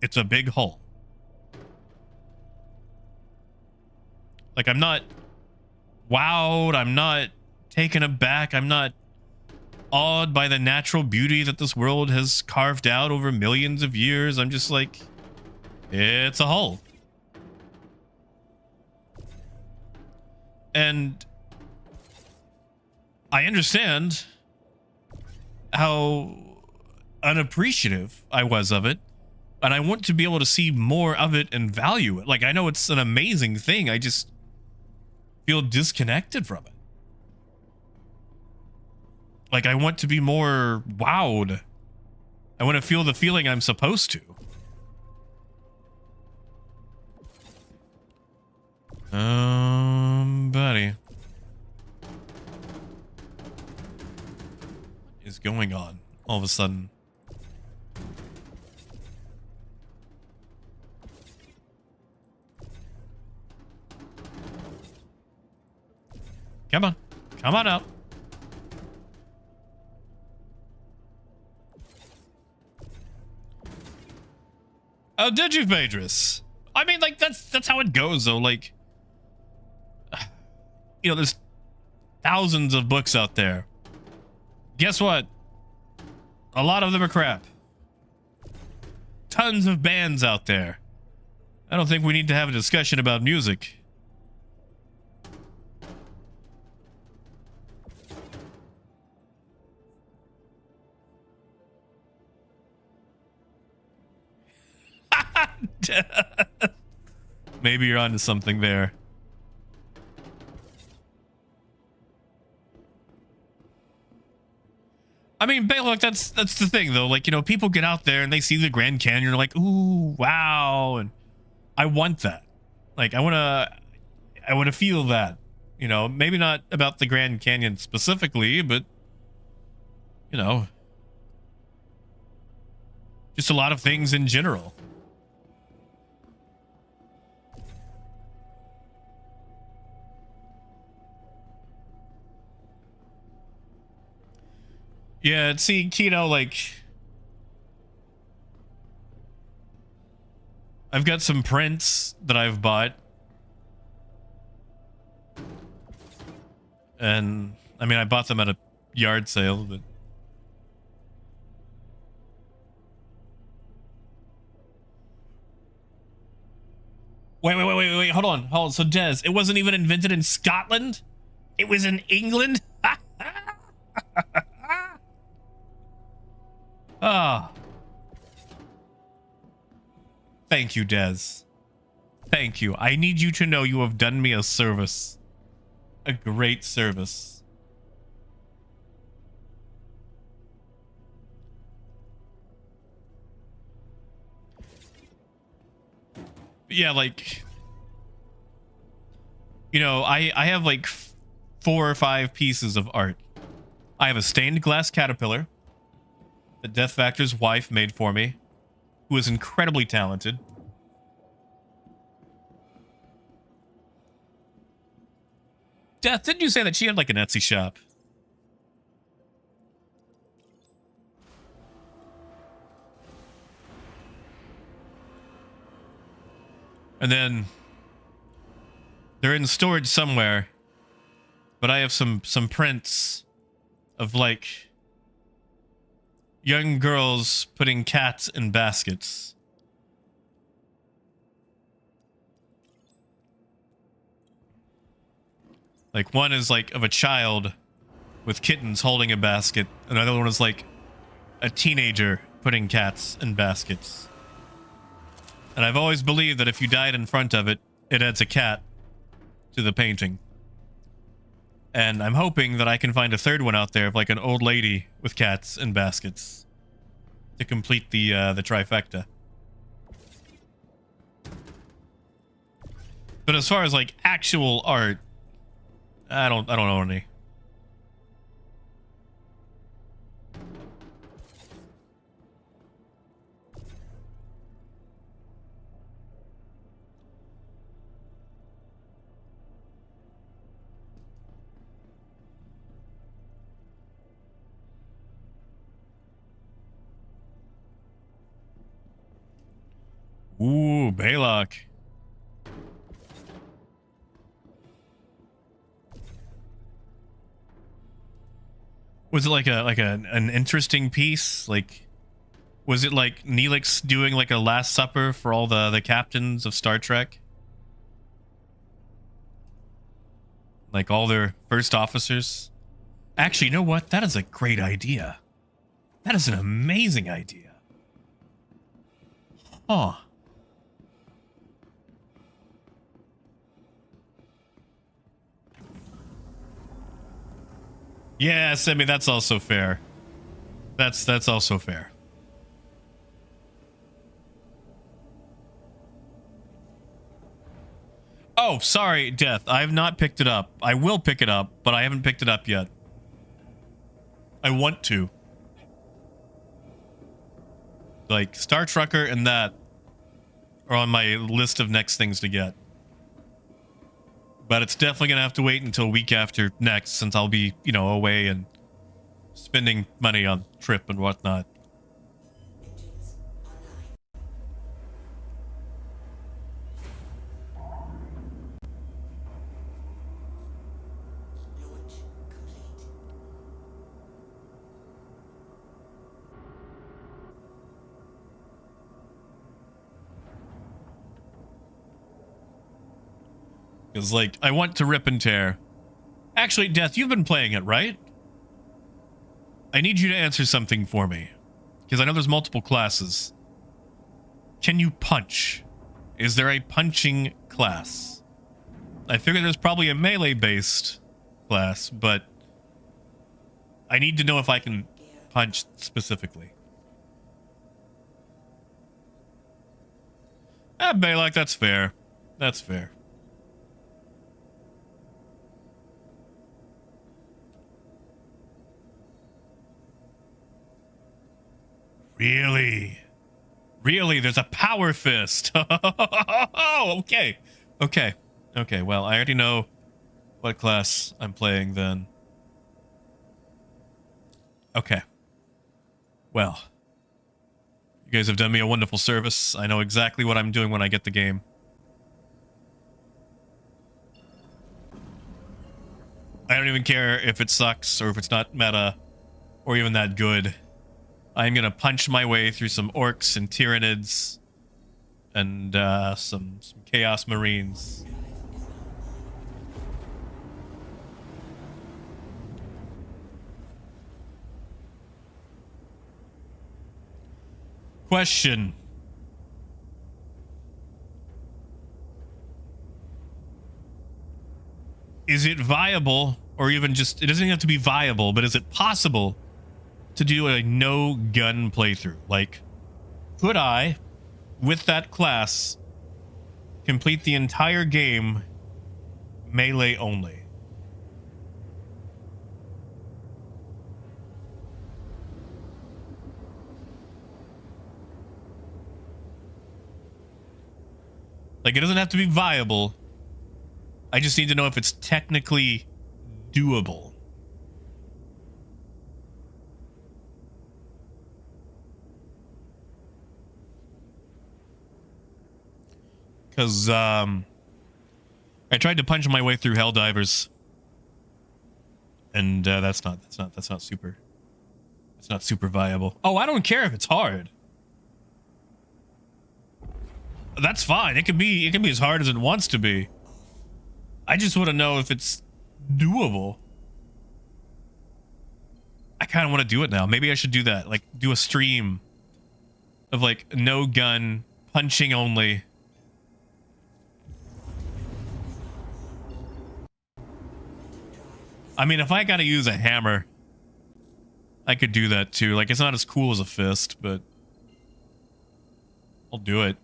it's a big hole. Like, I'm not wowed, I'm not taken aback, I'm not awed by the natural beauty that this world has carved out over millions of years. I'm just like, it's a hole. And I understand how unappreciative I was of it, and I want to be able to see more of it and value it. Like, I know it's an amazing thing, I just feel disconnected from it. Like, I want to be more wowed. I want to feel the feeling I'm supposed to. Buddy. What is going on all of a sudden? Come on. Come on up. Oh, did you, Phaedrus? I mean, like, that's how it goes, though. Like, there's thousands of books out there. Guess what? A lot of them are crap. Tons of bands out there. I don't think we need to have a discussion about music. Maybe you're onto something there. I mean, look, that's the thing though. Like, people get out there and they see the Grand Canyon, they're like, ooh, wow, and I want that. Like, I wanna feel that. Maybe not about the Grand Canyon specifically, but just a lot of things in general. Yeah, see, Kino, like, I've got some prints that I've bought. And, I mean, I bought them at a yard sale, but... Wait, hold on. So, Des, it wasn't even invented in Scotland? It was in England? Ah. Thank you, Des. Thank you. I need you to know you have done me a service. A great service. Yeah, like... I have like 4 or 5 pieces of art. I have a stained glass caterpillar that Death Factor's wife made for me, who is incredibly talented. Death, didn't you say that she had like an Etsy shop? And then they're in storage somewhere, but I have some prints of like young girls putting cats in baskets. Like, one is like of a child with kittens holding a basket. Another one is like a teenager putting cats in baskets. And I've always believed that if you died in front of it, it adds a cat to the painting. And I'm hoping that I can find a third one out there of like an old lady with cats in baskets to complete the trifecta. But as far as like actual art, I don't own any. Ooh, Baylock. Was it like an interesting piece? Like, was it like Neelix doing like a Last Supper for all the captains of Star Trek? Like all their first officers? Actually, you know what? That is a great idea. That is an amazing idea. Huh. Yes, I mean, that's also fair. That's also fair. Oh, sorry, Death. I have not picked it up. I will pick it up, but I haven't picked it up yet. I want to. Like, Star Trucker and that are on my list of next things to get. But it's definitely going to have to wait until week after next, since I'll be, away and spending money on trip and whatnot. Engines online. Because, like, I want to rip and tear. Actually, Death, you've been playing it, right? I need you to answer something for me. Because I know there's multiple classes. Can you punch? Is there a punching class? I figure there's probably a melee-based class, but I need to know if I can punch specifically. Balak, that's fair. That's fair. Really? Really? There's a power fist. Oh, okay. Okay. Okay, well, I already know what class I'm playing then. Okay. Well, you guys have done me a wonderful service. I know exactly what I'm doing when I get the game. I don't even care if it sucks or if it's not meta or even that good. I'm gonna punch my way through some orcs and Tyranids and some Chaos Marines. Question. Is it viable, or even just, it doesn't even have to be viable, but is it possible to do a no-gun playthrough? Like, could I, with that class, complete the entire game melee only? Like, it doesn't have to be viable. I just need to know if it's technically doable. Because, I tried to punch my way through Helldivers. And, that's not super viable. Oh, I don't care if it's hard. That's fine. It can be as hard as it wants to be. I just want to know if it's doable. I kind of want to do it now. Maybe I should do that. Like, do a stream of, like, no gun, punching only. I mean, if I gotta use a hammer, I could do that too. Like, it's not as cool as a fist, but I'll do it.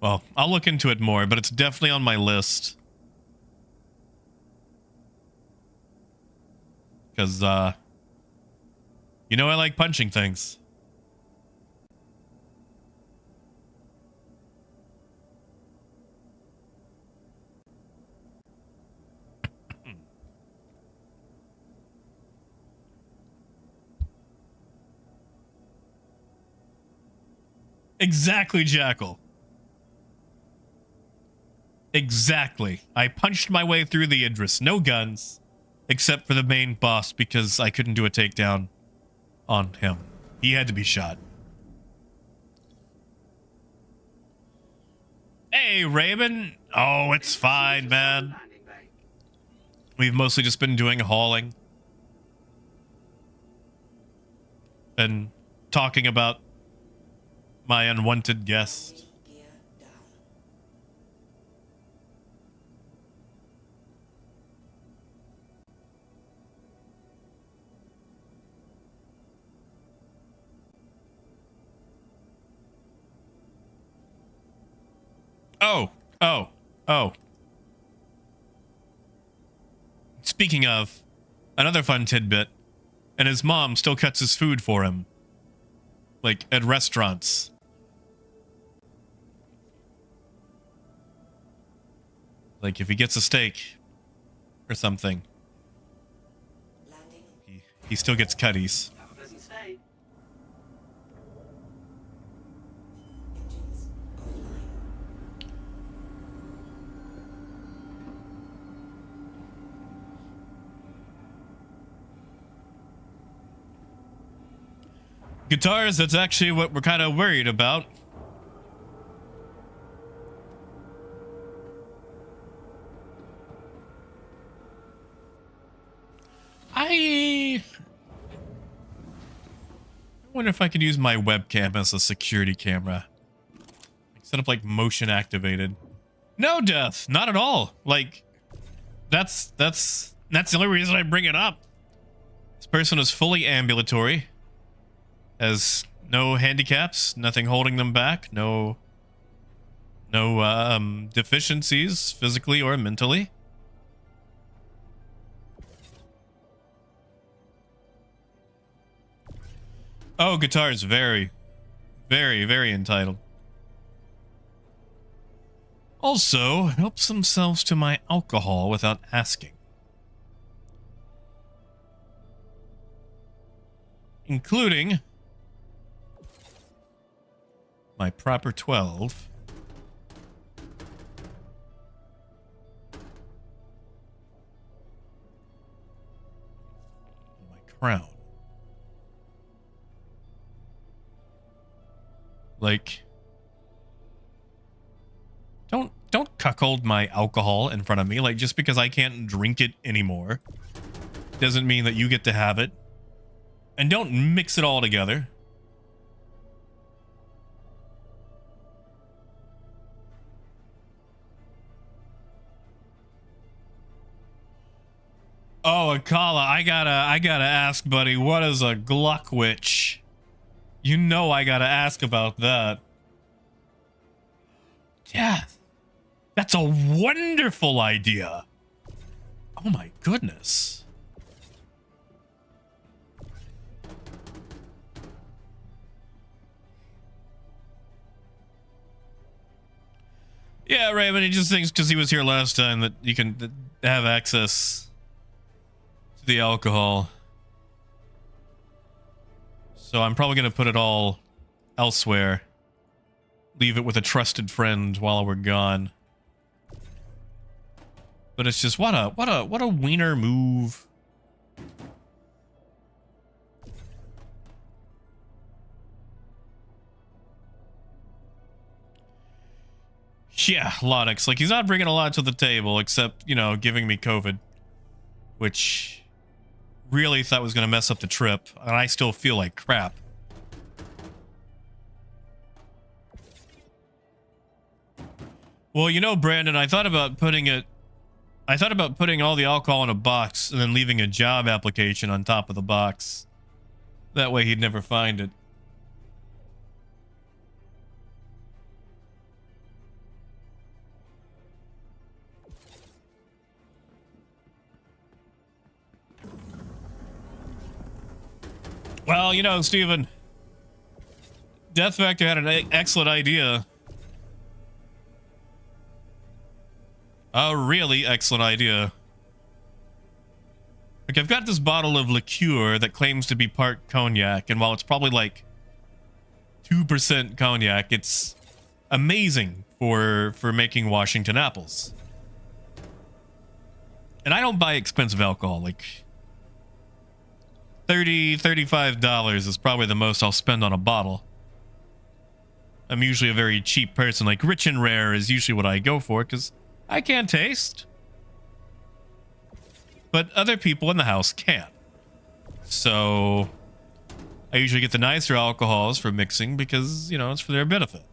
Well, I'll look into it more, but it's definitely on my list. Because, you know I like punching things. Exactly, Jackal. Exactly. I punched my way through the Idris. No guns. Except for the main boss, because I couldn't do a takedown on him. He had to be shot. Hey, Raymond. Oh, it's fine, man. We've mostly just been doing hauling. And talking about my unwanted guest. Gear down. Oh. Speaking of, another fun tidbit, and his mom still cuts his food for him. Like, at restaurants. Like, if he gets a steak or something, Landing. he still gets cutties. Have a pleasant stay. Guitars, that's actually what we're kind of worried about. I wonder if I could use my webcam as a security camera. Set up like motion activated. No, Death, not at all. Like, that's the only reason I bring it up. This person is fully ambulatory. Has no handicaps, nothing holding them back, no deficiencies physically or mentally. Oh, Guitar is very, very, very entitled. Also, helps themselves to my alcohol without asking. Including my proper 12. My crown. Like, don't cuckold my alcohol in front of me. Like, just because I can't drink it anymore doesn't mean that you get to have it. And don't mix it all together. Oh, Akala, I gotta ask, buddy, what is a Gluckwitch? You know I gotta ask about that. Yeah, that's a wonderful idea. Oh my goodness. Yeah, Raymond, he just thinks because he was here last time that you can have access to the alcohol. So I'm probably going to put it all elsewhere. Leave it with a trusted friend while we're gone. But it's just what a wiener move. Yeah, Lonix. Like, he's not bringing a lot to the table except, you know, giving me COVID. Which really thought was going to mess up the trip. And I still feel like crap. Well, you know, Brandon, I thought about putting all the alcohol in a box and then leaving a job application on top of the box. That way he'd never find it. Well, you know, Steven, Death Factor had an excellent idea. A really excellent idea. Like, I've got this bottle of liqueur that claims to be part cognac, and while it's probably like 2% cognac, it's amazing for making Washington apples. And I don't buy expensive alcohol. Like, $35 is probably the most I'll spend on a bottle. I'm usually a very cheap person. Like, rich and rare is usually what I go for, because I can't taste. But other people in the house can. So I usually get the nicer alcohols for mixing because, you know, it's for their benefit.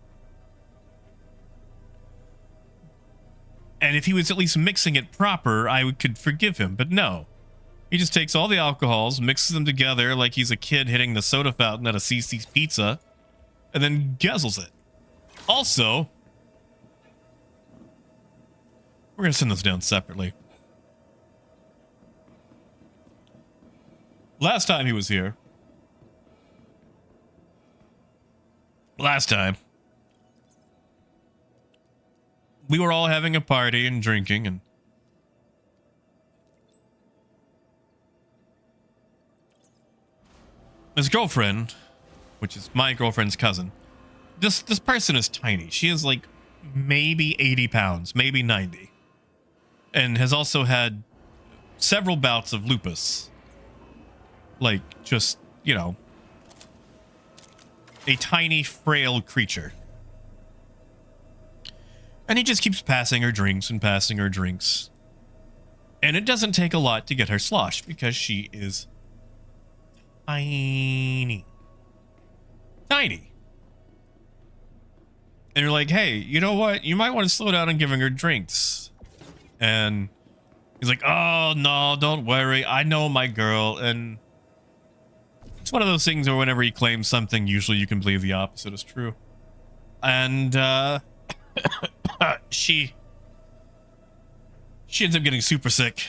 And if he was at least mixing it proper, I could forgive him. But no. He just takes all the alcohols, mixes them together like he's a kid hitting the soda fountain at a CC's Pizza, and then guzzles it. Also, we're going to send this down separately. Last time he was here. We were all having a party and drinking, and his girlfriend, which is my girlfriend's cousin, this person is tiny. She is like maybe 80 pounds, maybe 90. And has also had several bouts of lupus. Like, just, you know, a tiny, frail creature. And he just keeps passing her drinks and passing her drinks. And it doesn't take a lot to get her sloshed because she is tiny. Tiny. And you're like, hey, you know what? You might want to slow down on giving her drinks. And he's like, oh, no, don't worry. I know my girl. And it's one of those things where whenever he claims something, usually you can believe the opposite is true. And she ends up getting super sick.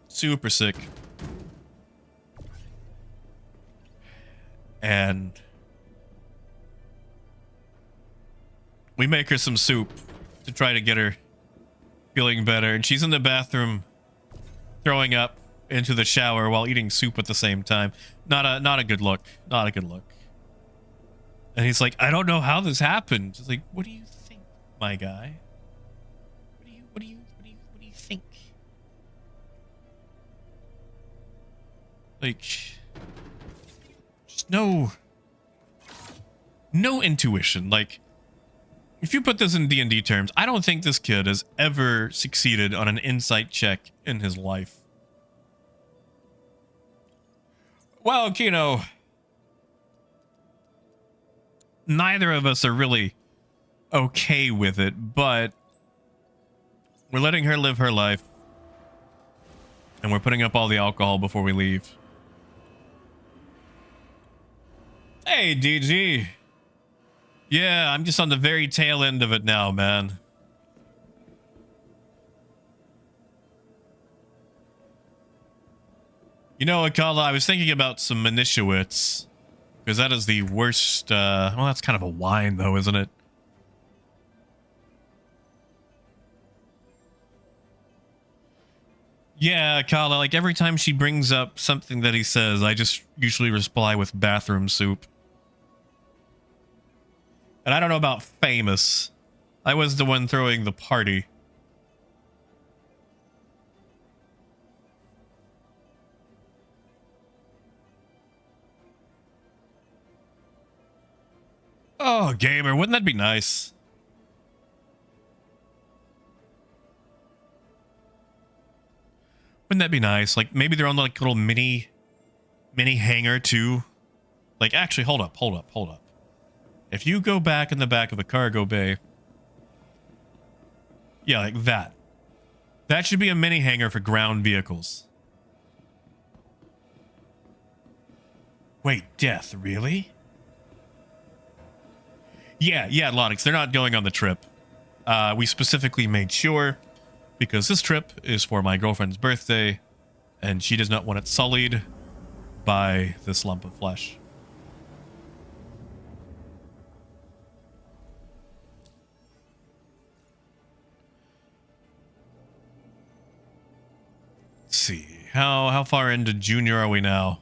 Super sick. And we make her some soup to try to get her feeling better. And she's in the bathroom throwing up into the shower while eating soup at the same time. Not a good look. Not a good look. And he's like, I don't know how this happened. It's like, what do you think, my guy? What do you think? Like, just no intuition. Like, if you put this in D&D terms, I don't think this kid has ever succeeded on an insight check in his life. Well, Kino, neither of us are really okay with it, but we're letting her live her life. And we're putting up all the alcohol before we leave. Hey, DG. Yeah, I'm just on the very tail end of it now, man. You know, Akala, I was thinking about some Minishewitz. Because that is the worst, well, that's kind of a wine, though, isn't it? Yeah, Akala, like every time she brings up something that he says, I just usually reply with bathroom soup. And I don't know about famous. I was the one throwing the party. Oh, gamer, wouldn't that be nice? Wouldn't that be nice? Like, maybe they're on like little mini hangar too. Like, actually, hold up. If you go back in the back of a cargo bay. Yeah, like that. That should be a mini hangar for ground vehicles. Wait, Death, really? Yeah, Lonix, they're not going on the trip. We specifically made sure, because this trip is for my girlfriend's birthday, and she does not want it sullied by this lump of flesh. Let's see, how far into Junior are we now?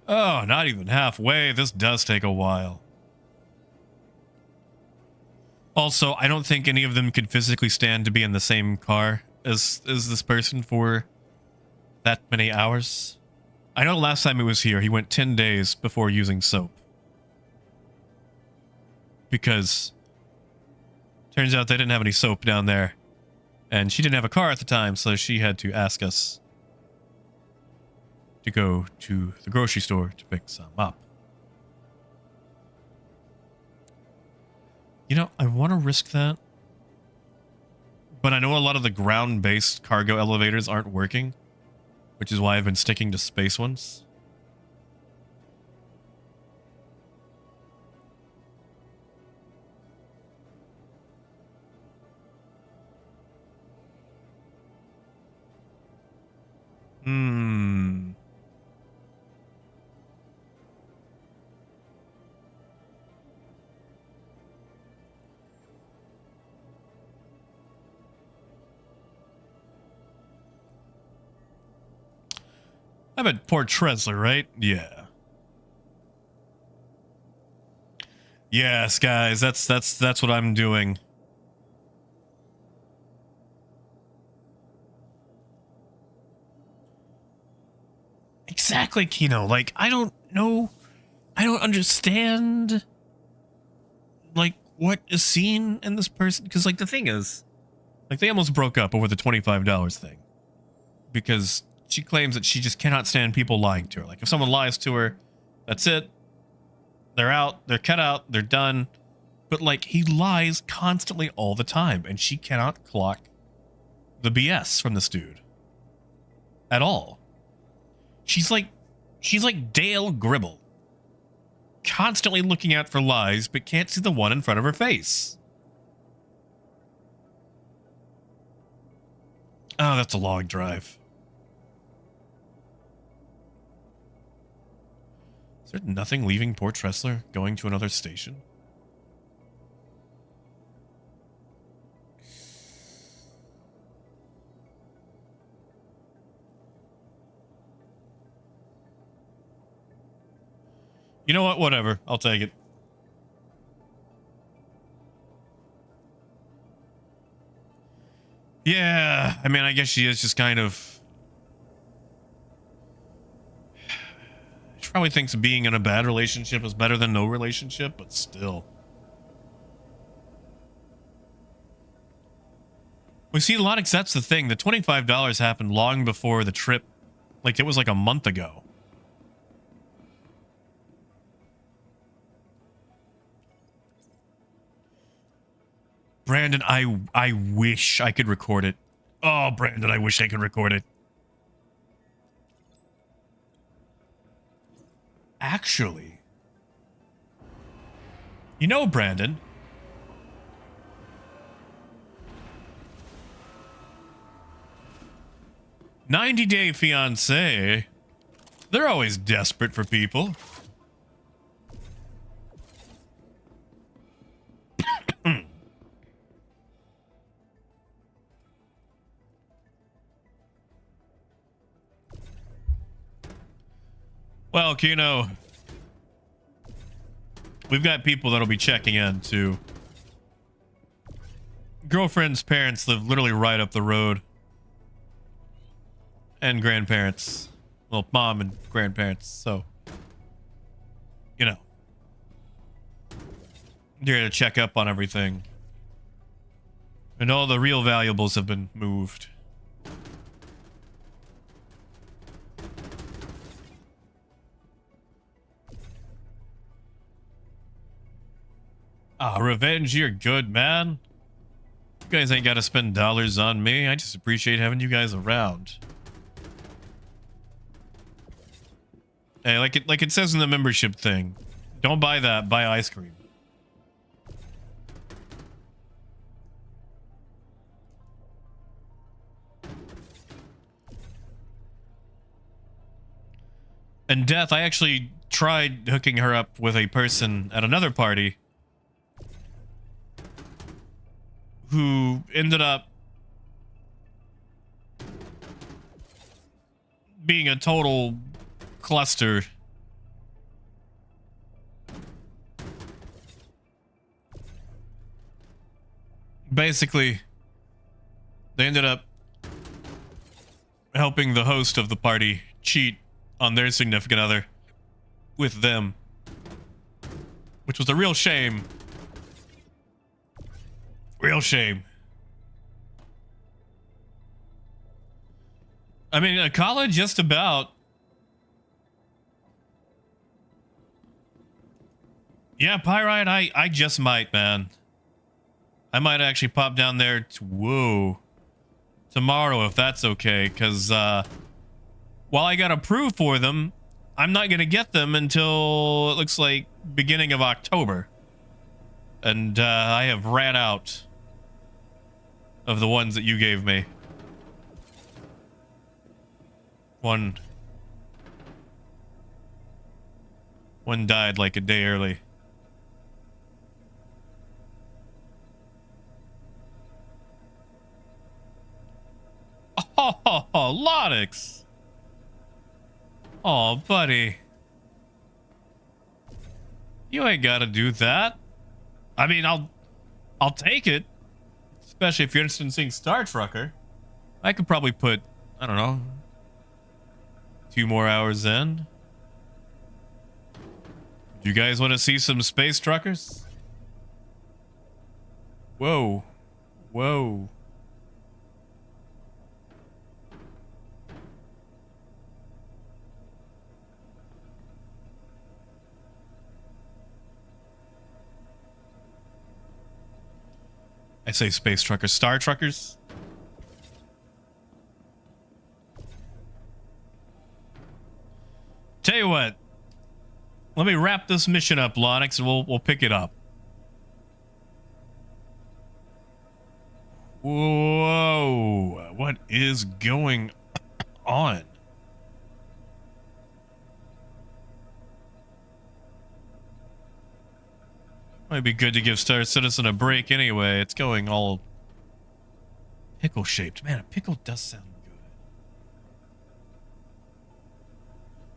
Oh, not even halfway. This does take a while. Also, I don't think any of them could physically stand to be in the same car as this person for that many hours. I know last time he was here, he went 10 days before using soap. Because turns out they didn't have any soap down there. And she didn't have a car at the time, so she had to ask us to go to the grocery store to pick some up. You know, I want to risk that. But I know a lot of the ground-based cargo elevators aren't working, which is why I've been sticking to space ones. I'm at Port Trezler, right? Yeah. Yes, guys, that's what I'm doing. Exactly, Kino. Like, I don't know I don't understand, like, what is seen in this person. Because, like, the thing is, like, they almost broke up over the $25 thing. Because she claims that she just cannot stand people lying to her. Like, if someone lies to her, that's it. They're out. They're cut out. They're done. But, like, he lies constantly all the time. And she cannot clock the BS from this dude. At all. She's like Dale Gribble. Constantly looking out for lies, but can't see the one in front of her face. Oh, that's a long drive. Is there nothing leaving Port Tressler, going to another station? You know what? Whatever. I'll take it. Yeah. I mean, I guess she is just kind of... She probably thinks being in a bad relationship is better than no relationship, but still. We see a lot of... That's the thing. The $25 happened long before the trip. Like, it was like a month ago. Brandon, I wish I could record it. Oh, Brandon, I wish I could record it. Actually, you know, Brandon, 90-Day Fiancé, they're always desperate for people. Well, Kino, we've got people that'll be checking in too. Girlfriend's parents live literally right up the road. And grandparents. Well, mom and grandparents, so. You know. You're here to check up on everything. And all the real valuables have been moved. Ah, Revenge, you're good, man. You guys ain't got to spend dollars on me. I just appreciate having you guys around. Hey, like it says in the membership thing. Don't buy that, buy ice cream. And Death, I actually tried hooking her up with a person at another party who ended up being a total cluster. Basically, they ended up helping the host of the party cheat on their significant other with them, which was a real shame. Real shame. I mean, a college just about. Yeah, Pyrite, I just might, man. I might actually pop down there tomorrow if that's okay, because while I got approved for them, I'm not going to get them until it looks like beginning of October. And I have ran out of the ones that you gave me. One died like a day early. Oh, Lodix. Oh, buddy. You ain't gotta do that. I mean, I'll take it. Especially if you're interested in seeing Star Trucker. I could probably put, I don't know, 2 more hours in. You guys want to see some space truckers? Whoa. Whoa. I say space truckers, star truckers. Tell you what, let me wrap this mission up, Lonix, and we'll pick it up. Whoa, what is going on? Might be good to give Star Citizen a break anyway. It's going all pickle shaped. Man, a pickle does sound good.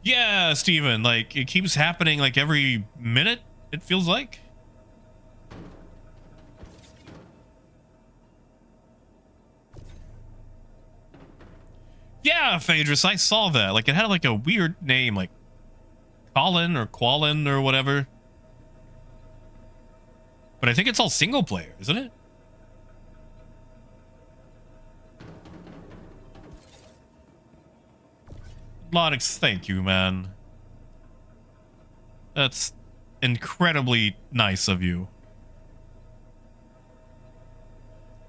Yeah, Steven, like it keeps happening like every minute, it feels like. Yeah, Phaedrus, I saw that. Like it had like a weird name, like Colin or Qualin or whatever. But I think it's all single player, isn't it? Lonix, thank you, man. That's incredibly nice of you.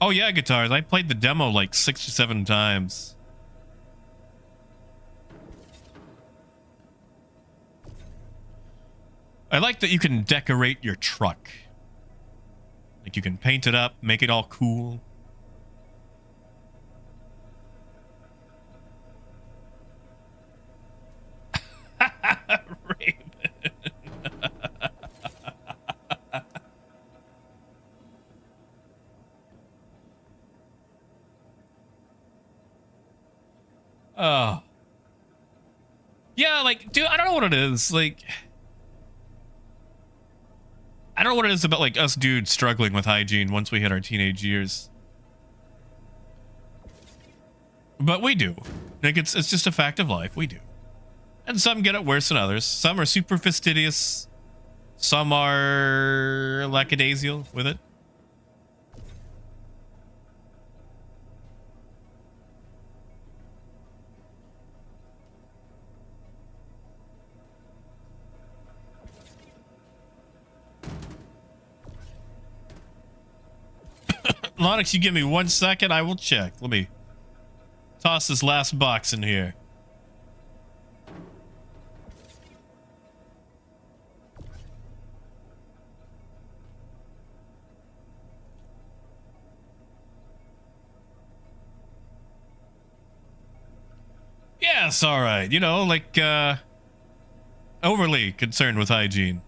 Oh yeah, guitars. I played the demo like 6 or 7 times. I like that you can decorate your truck. Like you can paint it up, make it all cool. Raven. Oh. Yeah, like, dude, I don't know what it is. Like, I don't know what it is about like us dudes struggling with hygiene once we hit our teenage years. But we do. Like it's just a fact of life. We do. And some get it worse than others. Some are super fastidious. Some are lackadaisical with it. Lonix, you give me 1 second, I will check. Let me toss this last box in here. Yes, all right. You know, like, overly concerned with hygiene.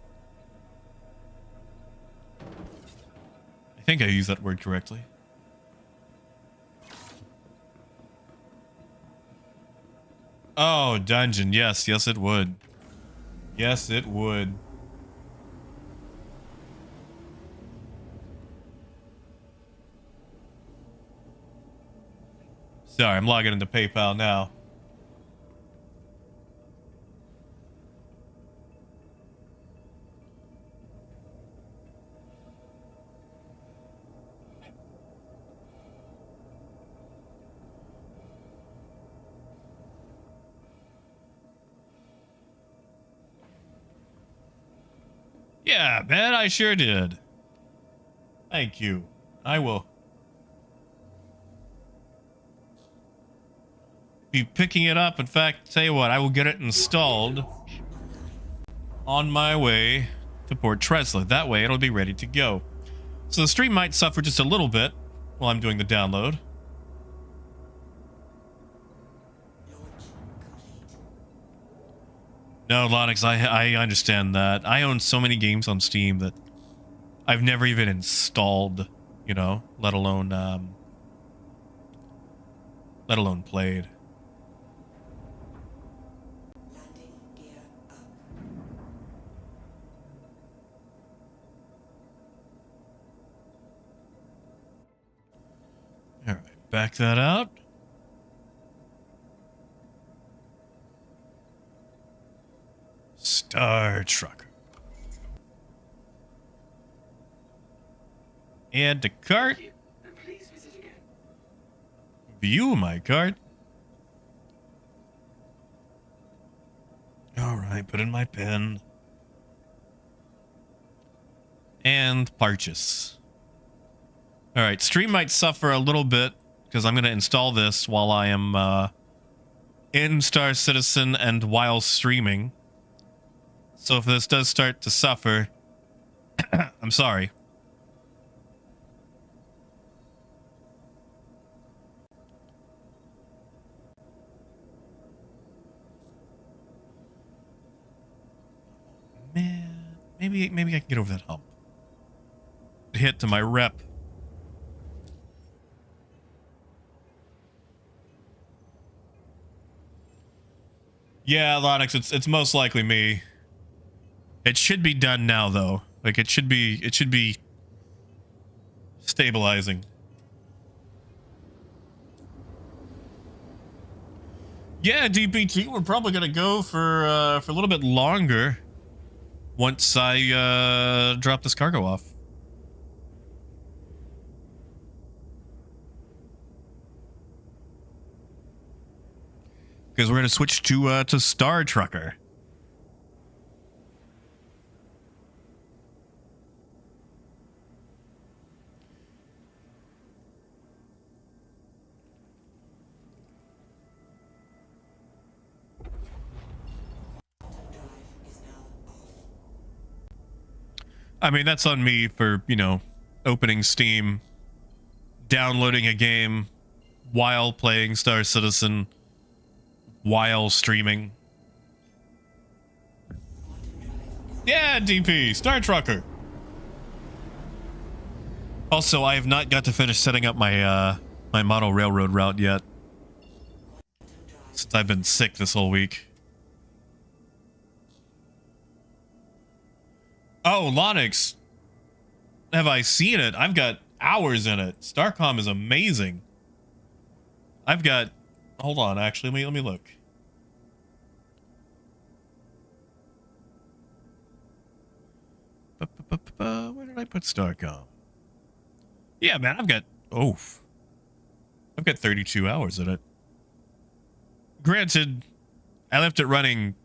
I think I used that word correctly. Oh, dungeon. Yes, yes, it would. Yes, it would. Sorry, I'm logging into PayPal now. Yeah, man, I sure did. Thank you. I will be picking it up. In fact, tell you what, I will get it installed on my way to Port Tresla. That way it'll be ready to go. So the stream might suffer just a little bit while I'm doing the download. No, Lonix, I understand that. I own so many games on Steam that I've never even installed, you know, let alone played. Landing gear up. All right, back that out. Star Trucker. Add to cart. Thank you, and please visit again. View my cart. All right, put in my pen. And purchase. All right, stream might suffer a little bit because I'm going to install this while I am in Star Citizen and while streaming. So if this does start to suffer, I'm sorry. Man, maybe I can get over that hump. Hit to my rep. Yeah, Lonix, it's most likely me. It should be done now though. Like it should be stabilizing. Yeah, DPT, we're probably gonna go for a little bit longer once I drop this cargo off. Because we're gonna switch to Star Trucker. I mean, that's on me for, you know, opening Steam, downloading a game while playing Star Citizen, while streaming. Yeah, DP, Star Trucker. Also, I have not got to finish setting up my my model railroad route yet, since I've been sick this whole week. Oh, Lonix. Have I seen it? I've got hours in it. Starcom is amazing. I've got... Hold on, actually. Let me look. Where did I put Starcom? Yeah, man, I've got... Oof. I've got 32 hours in it. Granted, I left it running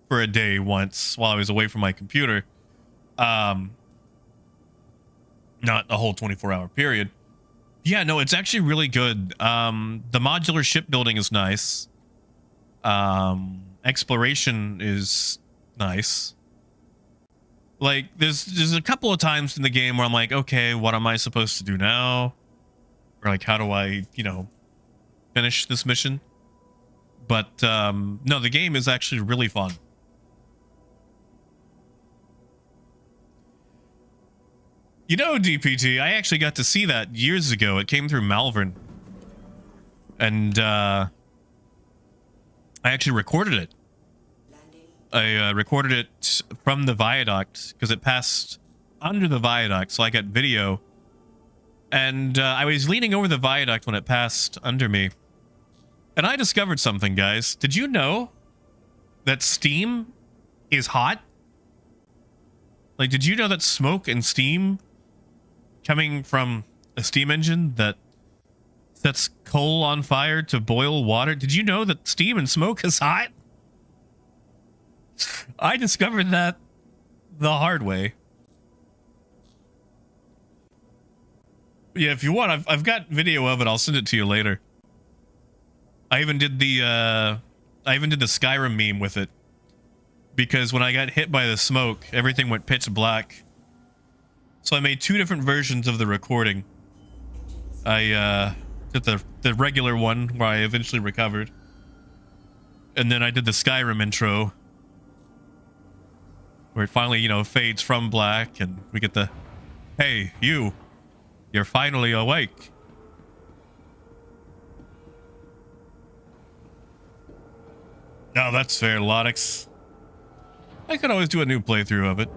for a day once while I was away from my computer. Not the whole 24-hour period. Yeah, no, it's actually really good. The modular shipbuilding is nice. Exploration is nice. Like, there's a couple of times in the game where I'm like, okay, what am I supposed to do now? Or like, how do I, you know, finish this mission? But, no, the game is actually really fun. You know, DPT, I actually got to see that years ago. It came through Malvern. And, I actually recorded it. I recorded it from the viaduct, because it passed under the viaduct, so I got video. And, I was leaning over the viaduct when it passed under me. And I discovered something, guys. Did you know that steam is hot? Like, did you know that smoke and steam coming from a steam engine that sets coal on fire to boil water? Did you know that steam and smoke is hot? I discovered that the hard way. Yeah, if you want, I've got video of it. I'll send it to you later. I even did the Skyrim meme with it, because when I got hit by the smoke, everything went pitch black. So I made two different versions of the recording. I did the regular one where I eventually recovered, and then I did the Skyrim intro where it finally, you know, fades from black and we get the, hey, you're finally awake. No, that's fair, Lonix. I could always do a new playthrough of it.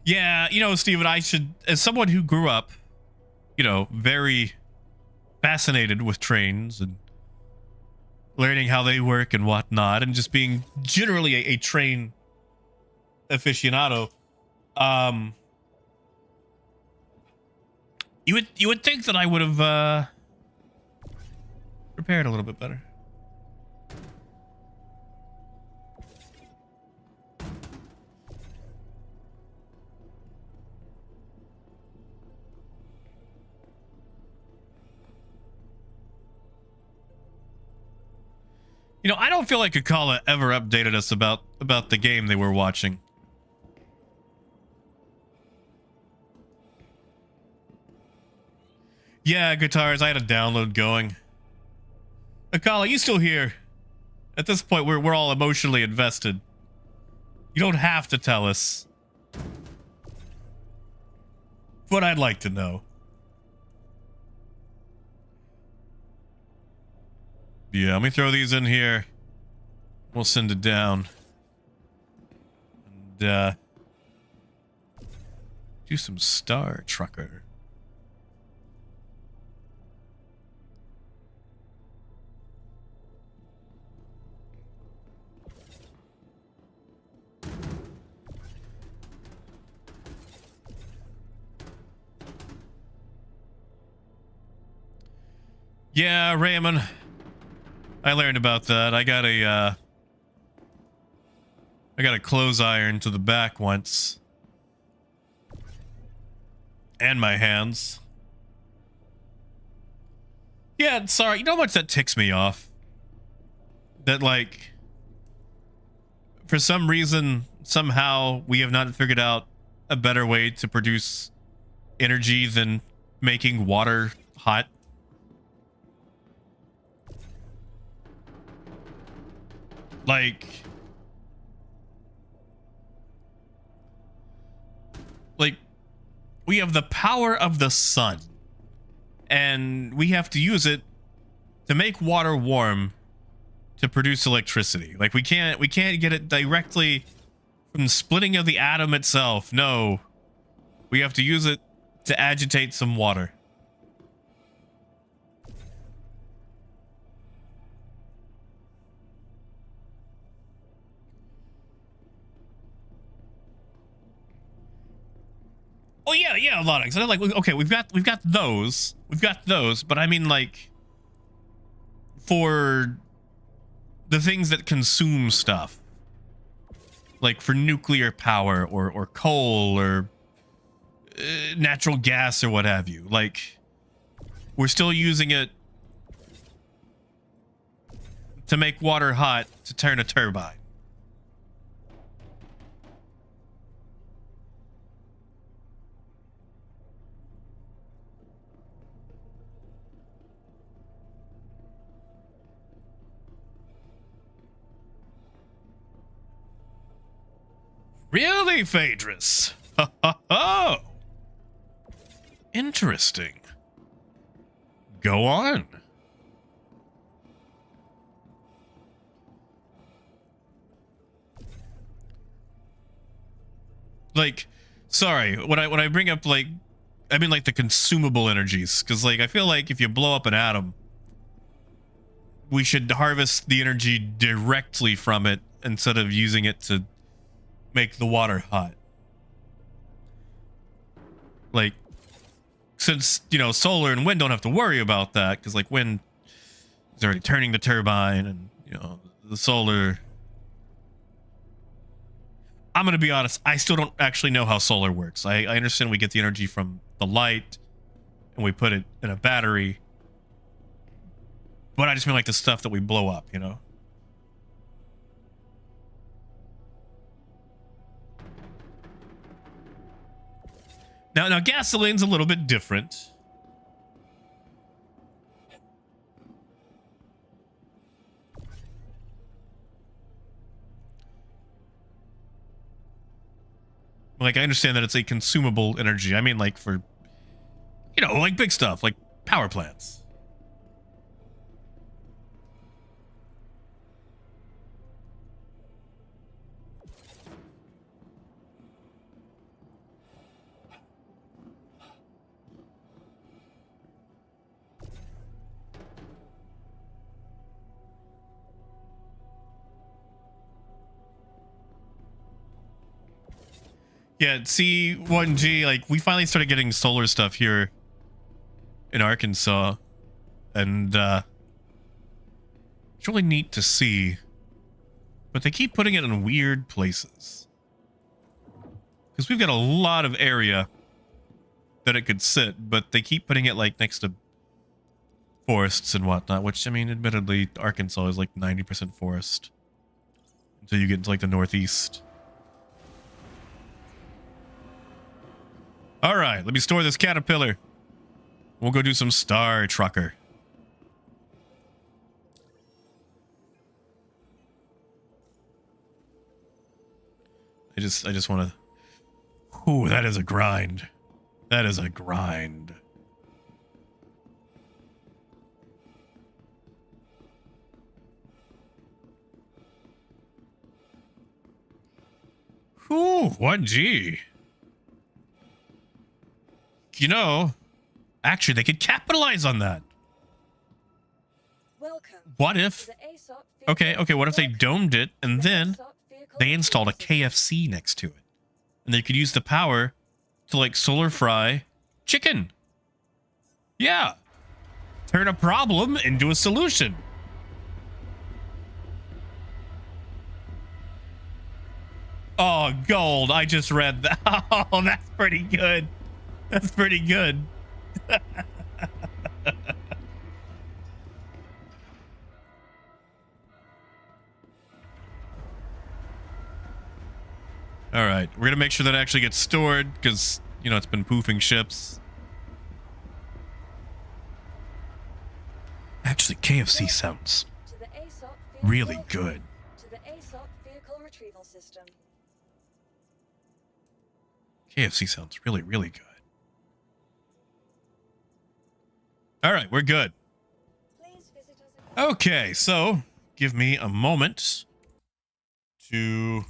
Yeah, you know, Steven, I should, as someone who grew up, you know, very fascinated with trains and learning how they work and whatnot, and just being generally a train aficionado, um, you would think that I would have prepared a little bit better. You know, I don't feel like Akala ever updated us about the game they were watching. Yeah, guitars, I had a download going. Akala, you still here? At this point, we're all emotionally invested. You don't have to tell us. But I'd like to know. Yeah, let me throw these in here. We'll send it down. And, do some Star Trucker. Yeah, Raymond. I learned about that. I got a clothes iron to the back once. And my hands. Yeah, sorry. You know how much that ticks me off? That, like, for some reason, somehow, we have not figured out a better way to produce energy than making water hot. Like, we have the power of the sun, and we have to use it to make water warm to produce electricity. Like, we can't get it directly from the splitting of the atom itself. No, we have to use it to agitate some water. Oh yeah, a lot of. So like, okay, we've got those, but I mean, like, for the things that consume stuff, like for nuclear power or coal or natural gas or what have you, like, we're still using it to make water hot to turn a turbine. Really, Phaedrus? Oh, interesting. Go on. Like, sorry, when I bring up, like, I mean, like, the consumable energies, because, like, I feel like if you blow up an atom, we should harvest the energy directly from it instead of using it to make the water hot. Like, since, you know, solar and wind don't have to worry about that, because, like, wind is already turning the turbine, and, you know, the solar. I'm going to be honest, I still don't actually know how solar works. I understand we get the energy from the light and we put it in a battery, but I just mean, like, the stuff that we blow up, you know? Now gasoline's a little bit different. Like, I understand that it's a consumable energy. I mean, like, for, you know, like, big stuff, like power plants. Yeah, C1G, like, we finally started getting solar stuff here in Arkansas. And, it's really neat to see. But they keep putting it in weird places. Because we've got a lot of area that it could sit, but they keep putting it, like, next to forests and whatnot, which, I mean, admittedly, Arkansas is, like, 90% forest. Until you get into, like, the northeast. All right, let me store this caterpillar. We'll go do some Star Trucker. I just want to... Ooh, that is a grind. That is a grind. Ooh, 1G. You know, actually, they could capitalize on that. Welcome. What if... to the ASOP Okay, what if they Welcome domed it to and the then ASOP vehicle they installed a retrieval system. KFC next to it? And they could use the power to, like, solar fry chicken. Yeah. Turn a problem into a solution. Oh, gold. I just read that. Oh, that's pretty good. That's pretty good. All right. We're going to make sure that actually gets stored because, you know, it's been poofing ships. Actually, KFC sounds To the ASOP vehicle really welcome good. to the ASOP vehicle retrieval system. KFC sounds really, really good. All right, we're good. Please visit us at Okay, so give me a moment to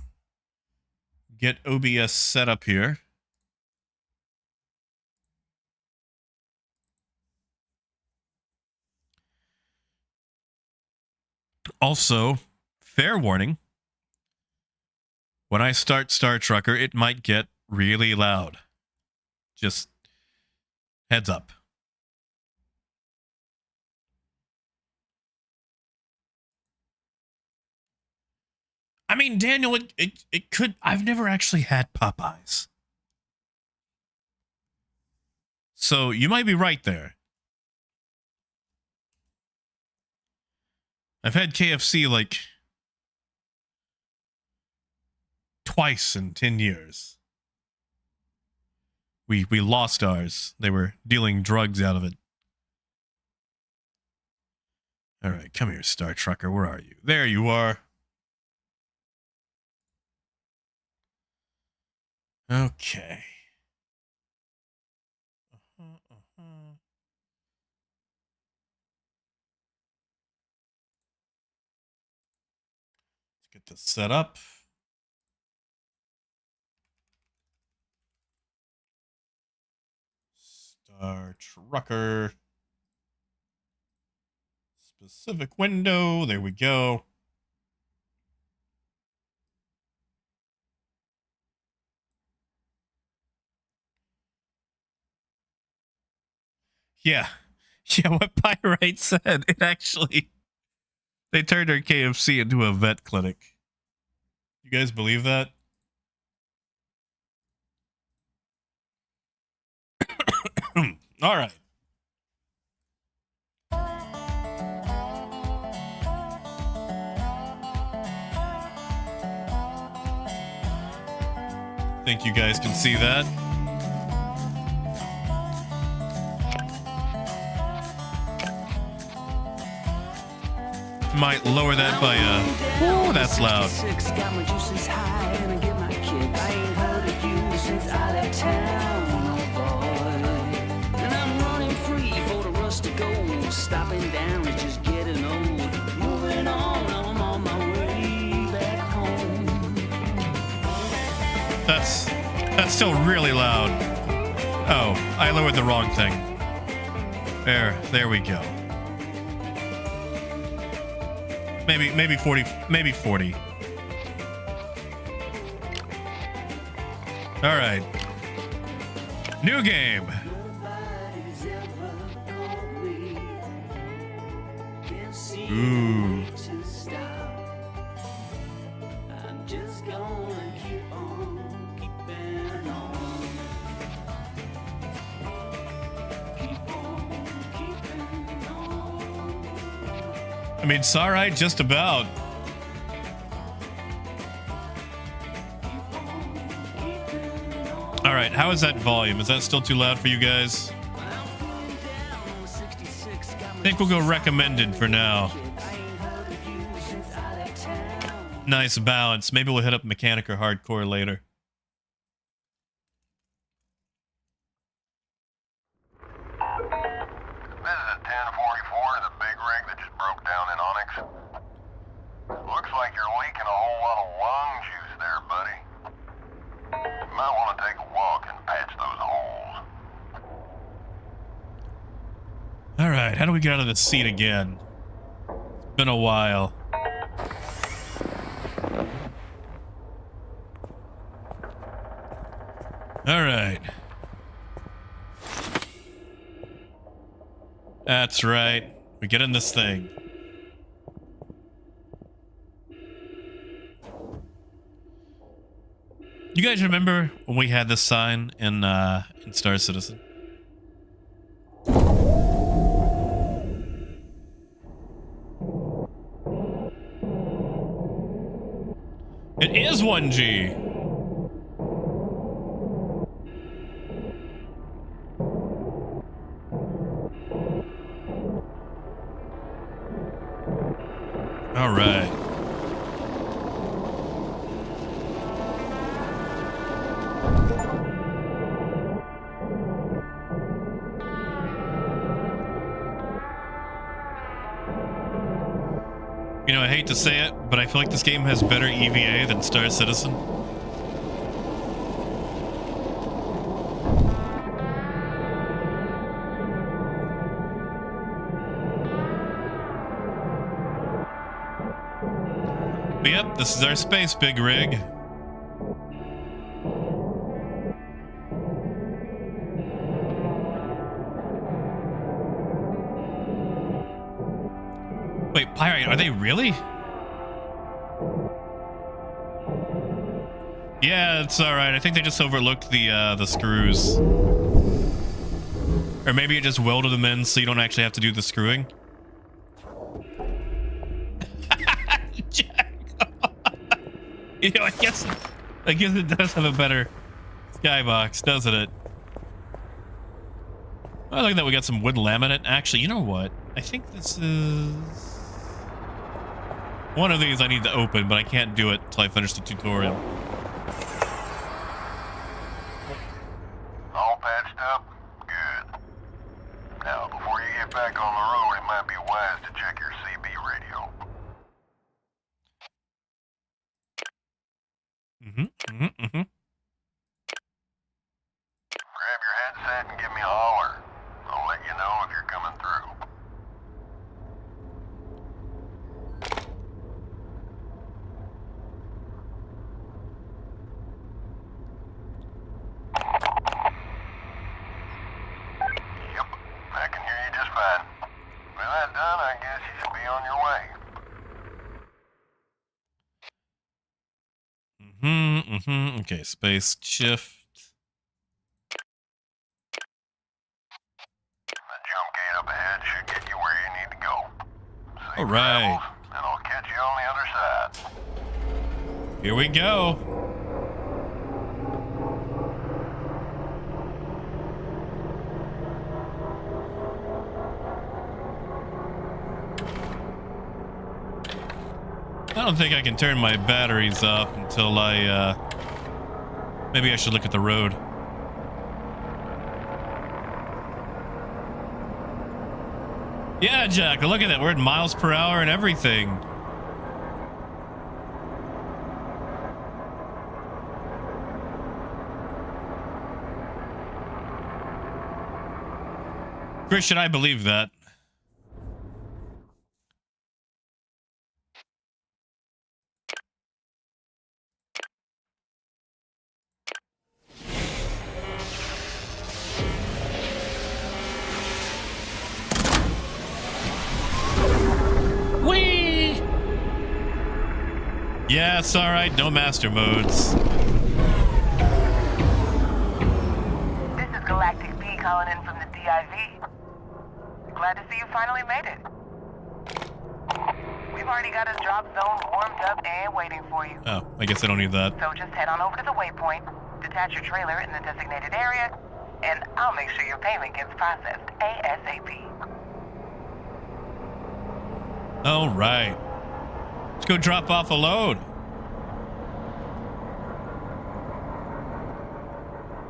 get OBS set up here. Also, fair warning. When I start Star Trucker, it might get really loud. Just heads up. I mean, Daniel, it could... I've never actually had Popeyes. So you might be right there. I've had KFC like twice in 10 years. We lost ours. They were dealing drugs out of it. All right, come here, Star Trucker. Where are you? There you are. Okay. Let's get this set up. Star Trucker. Specific window. There we go. Yeah. Yeah, what Pyrite said. It actually... They turned our KFC into a vet clinic. You guys believe that? All right. Think you guys can see that? Might lower that by oh, that's loud. Got my juices high and I get my kick. I ain't heard of you since I left town, oh boy. And I'm running free for the rusty gold. Stopping down is just getting old. Moving on, I'm on my way back home. That's still really loud. Oh, I lowered the wrong thing. There we go. Maybe 40, maybe 40. All right. New game. Nobody's ever called me. Can't see Ooh. a way to stop. I'm just gonna keep on keeping on. Keep on keeping on. I mean, it's all right, just about. All right, how is that volume? Is that still too loud for you guys? I think we'll go recommended for now. Nice balance. Maybe we'll hit up mechanic or hardcore later. This is a 1044 to the big rig that just broke down in Onyx. Looks like you're leaking a whole lot of lung juice there, buddy. You might want to take a walk and patch those holes. All right, how do we get out of the seat again? It's been a while. All right. That's right. We get in this thing. You guys remember when we had this sign in Star Citizen? It is 1G. All right. You know, I hate to say it, but I feel like this game has better EVA than Star Citizen. But yep, this is our space big rig. Wait, Pirate, are they really? Yeah, it's all right. I think they just overlooked the screws. Or maybe it just welded them in so you don't actually have to do the screwing. You know, I guess it does have a better skybox, doesn't it? I like that we got some wood laminate. Actually, you know what? I think this is one of these I need to open, but I can't do it until I finish the tutorial. All patched up? Good. Now, before you get back on the road, it might be wise to check your CB radio. Grab your headset and give me a holler. I'll let you know if you're coming through. Yep, I can hear you just fine. With that done, I guess you should be on your way. Okay, space shift. The jump gate up ahead should get you where you need to go. Safe All right. travels, and I'll catch you on the other side. Here we go. I don't think I can turn my batteries off until maybe I should look at the road. Yeah, Jack, look at that. We're at miles per hour and everything. Christian, I believe that. Yes, all right, no master modes. This is Galactic B calling in from the DIV. Glad to see you finally made it. We've already got a drop zone warmed up and waiting for you. Oh, I guess I don't need that. So just head on over to the waypoint, detach your trailer in the designated area, and I'll make sure your payment gets processed ASAP. All right. Let's go drop off a load.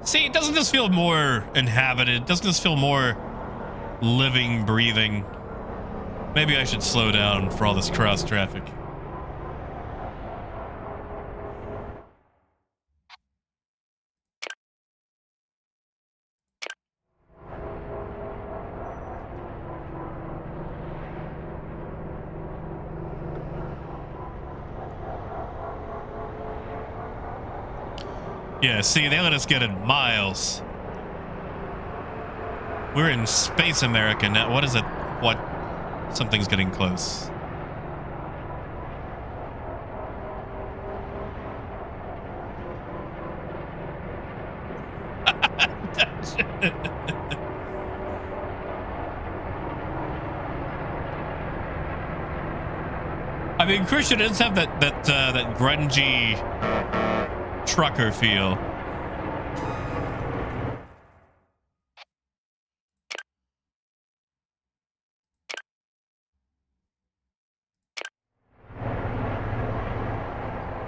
See, doesn't this feel more inhabited? Doesn't this feel more living, breathing? Maybe I should slow down for all this cross traffic. Yeah, see, they let us get in miles. We're in Space America now. What is it? What? Something's getting close. I mean, Christian does have that grungy trucker feel.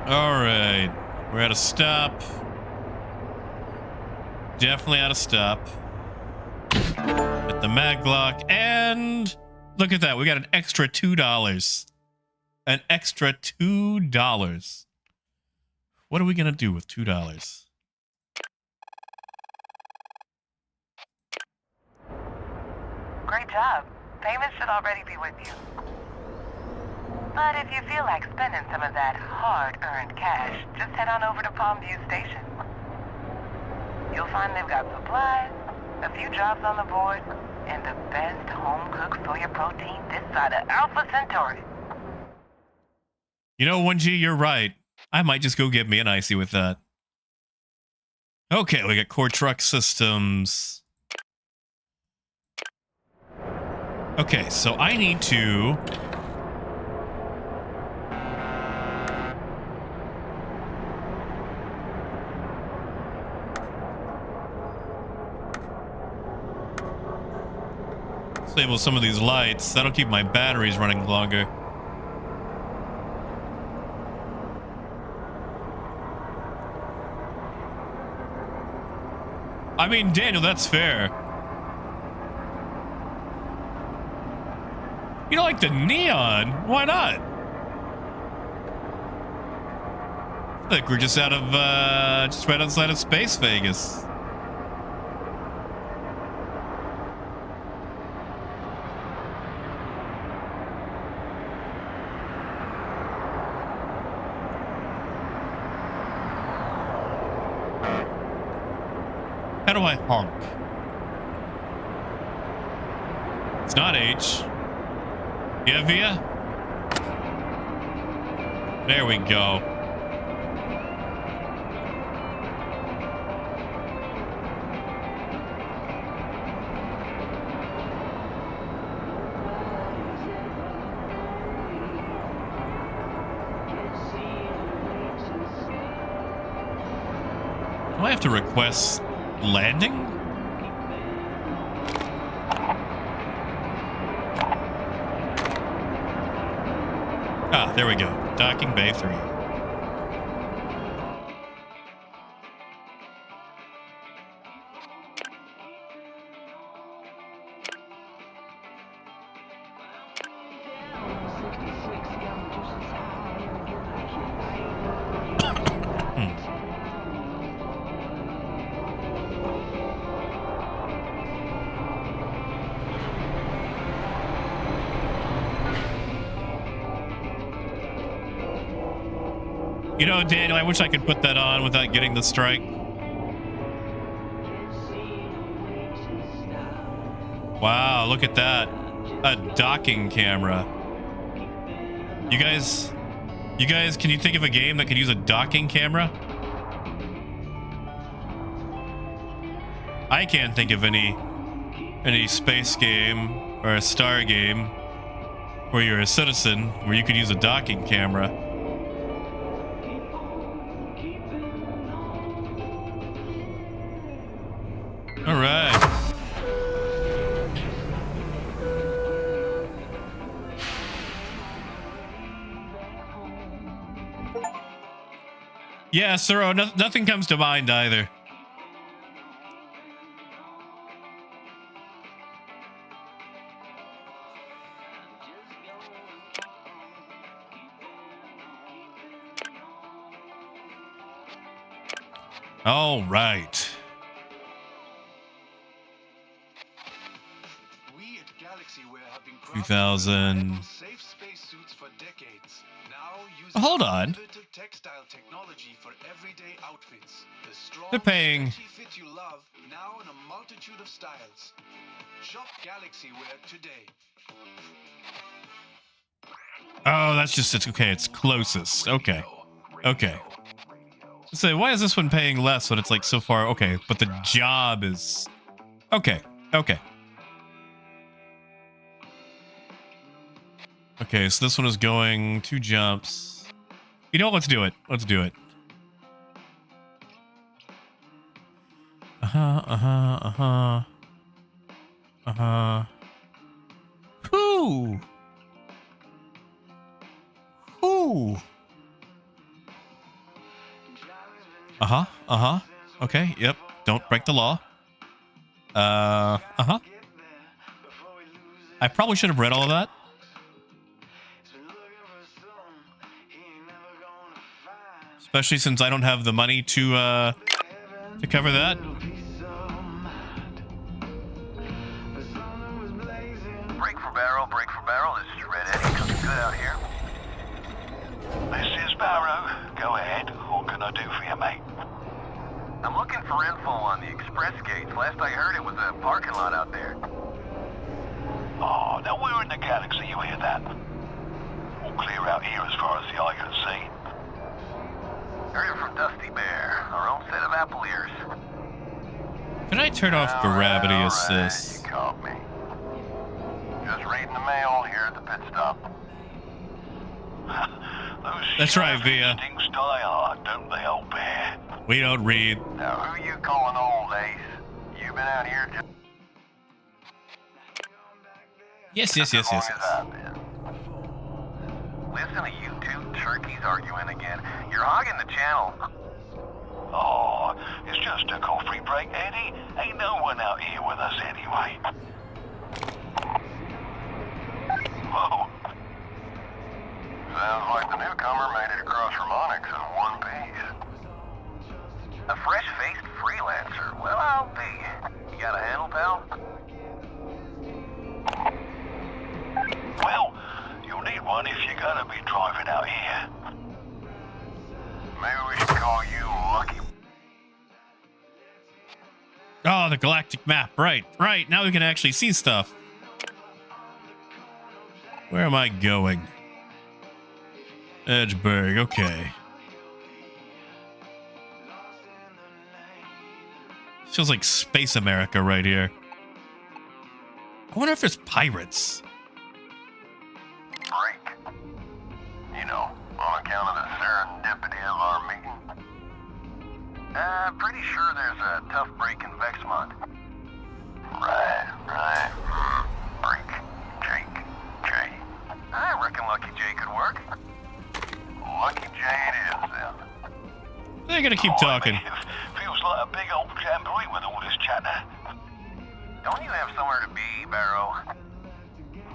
All right, we're at a stop. Definitely at a stop. At the Maglock, and look at that. We got an extra $2. An extra $2. What are we gonna do with $2? Great job. Payment should already be with you. But if you feel like spending some of that hard-earned cash, just head on over to Palmview Station. You'll find they've got supplies, a few jobs on the board, and the best home-cooked soya protein this side of Alpha Centauri. You know, 1G, you're right. I might just go get me an icy with that. Okay, we got core truck systems. Okay, so I need to... disable some of these lights. That'll keep my batteries running longer. I mean, Daniel, that's fair. You don't like the neon? Why not? Look, we're just out of, just right outside of Space Vegas. How do I honk? It's not H. Yeah, Via? There we go. Do I have to request landing? Ah, there we go. Docking Bay 3. You know, Daniel, I wish I could put that on without getting the strike. Wow, look at that. A docking camera. You guys You guys, can you think of a game that could use a docking camera? I can't think of any space game or a star game where you're a citizen where you could use a docking camera. All right. Yeah, Suro, nothing comes to mind either. All right. We at GalaxyWare have been 2000. safe spacesuits for decades. Now using Hold on. innovative textile technology for everyday outfits. The strong, They're paying. stretchy fit you love now in a multitude of styles. Shop GalaxyWare today. Oh, that's just it's okay. It's closest. Okay. Okay. So why is this one paying less when it's like so far? Okay, but the job is okay. Okay. Okay, so this one is going 2 jumps. You know what? Let's do it. Let's do it. Whoo. Whoo. Okay, yep. Don't break the law. I probably should have read all of that. Especially since I don't have the money to cover that. Break for barrel. This is Red Eddie. Cooking good out here. This is Barrow. Go ahead. What can I do for you, mate? I'm looking for info on the express gates. Last I heard, it was a parking lot out there. Oh, now we're in the galaxy, you hear that? All clear out here as far as the eye can see. Heard it from Dusty Bear, our own set of apple ears. Can I turn off gravity All right, assist? you caught me. Just reading the mail here at the pit stop. That's right, Via. Instincts die hard, don't they, old bear? We don't read. Now, who you calling old, Ace? You been out here just Yes. as long as I've been. Listen to you two turkeys arguing again. You're hogging the channel. Oh, it's just a coffee break, Eddie. Ain't no one out here with us anyway. Whoa. Sounds like the newcomer made it across from Onyx in one piece. A fresh-faced freelancer. Well, I'll be. You got a handle, pal? Well, you'll need one if you're gonna be driving out here. Maybe we should call you Lucky. Oh, the galactic map. Right. Now we can actually see stuff. Where am I going? Edgeburg. Okay. Feels like Space America right here. I wonder if there's pirates. Break. You know, on account of the serendipity of our meeting. Pretty sure there's a tough break in Vexmont. Right. Break. Jake. Jay. I reckon Lucky Jay could work. Lucky Jay it is, then. They're gonna keep talking. Feels like a big old jamboree with all this chatter. Don't you have somewhere to be, Barrow?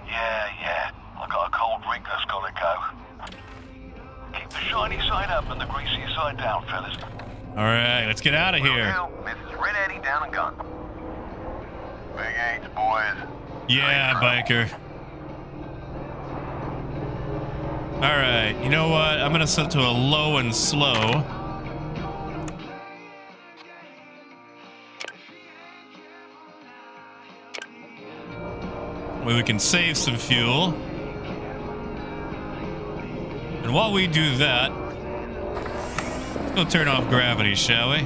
Yeah. I got a cold drink that's gotta go. Keep the shiny side up and the greasy side down, fellas. All right, let's get out of here. Mrs. Red Eddie down and gone. Big H, boys. Yeah, biker. All right, you know what? I'm gonna set it to a low and slow. Where we can save some fuel. And And while we do that, let's go turn off gravity, shall we? We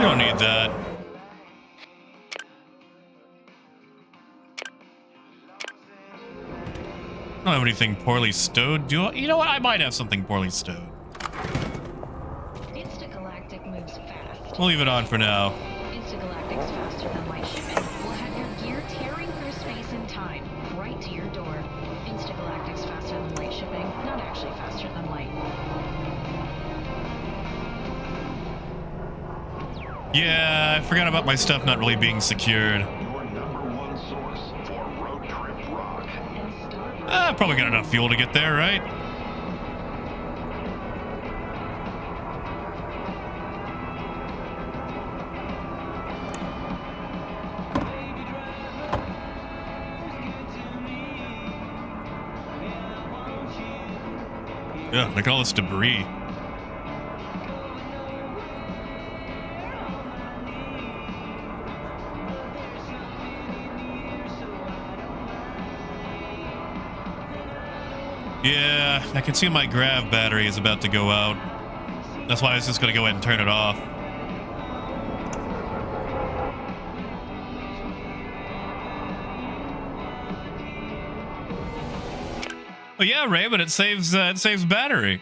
don't need that. I don't have anything poorly stowed. Do I? You know what? I might have something poorly stowed. Instagalactic moves fast. We'll leave it on for now. Instagalactic's faster than light shipping. Will have your gear tearing through space and time, right to your door. Instagalactic's faster than light shipping, not actually faster than light. Yeah, I forgot about my stuff not really being secured. Your #1 source for road trip rock. Probably got enough fuel to get there, right? Yeah, look at all this debris. Yeah, I can see my grav battery is about to go out. That's why I was just going to go ahead and turn it off. Well, yeah, Ray, but it saves battery.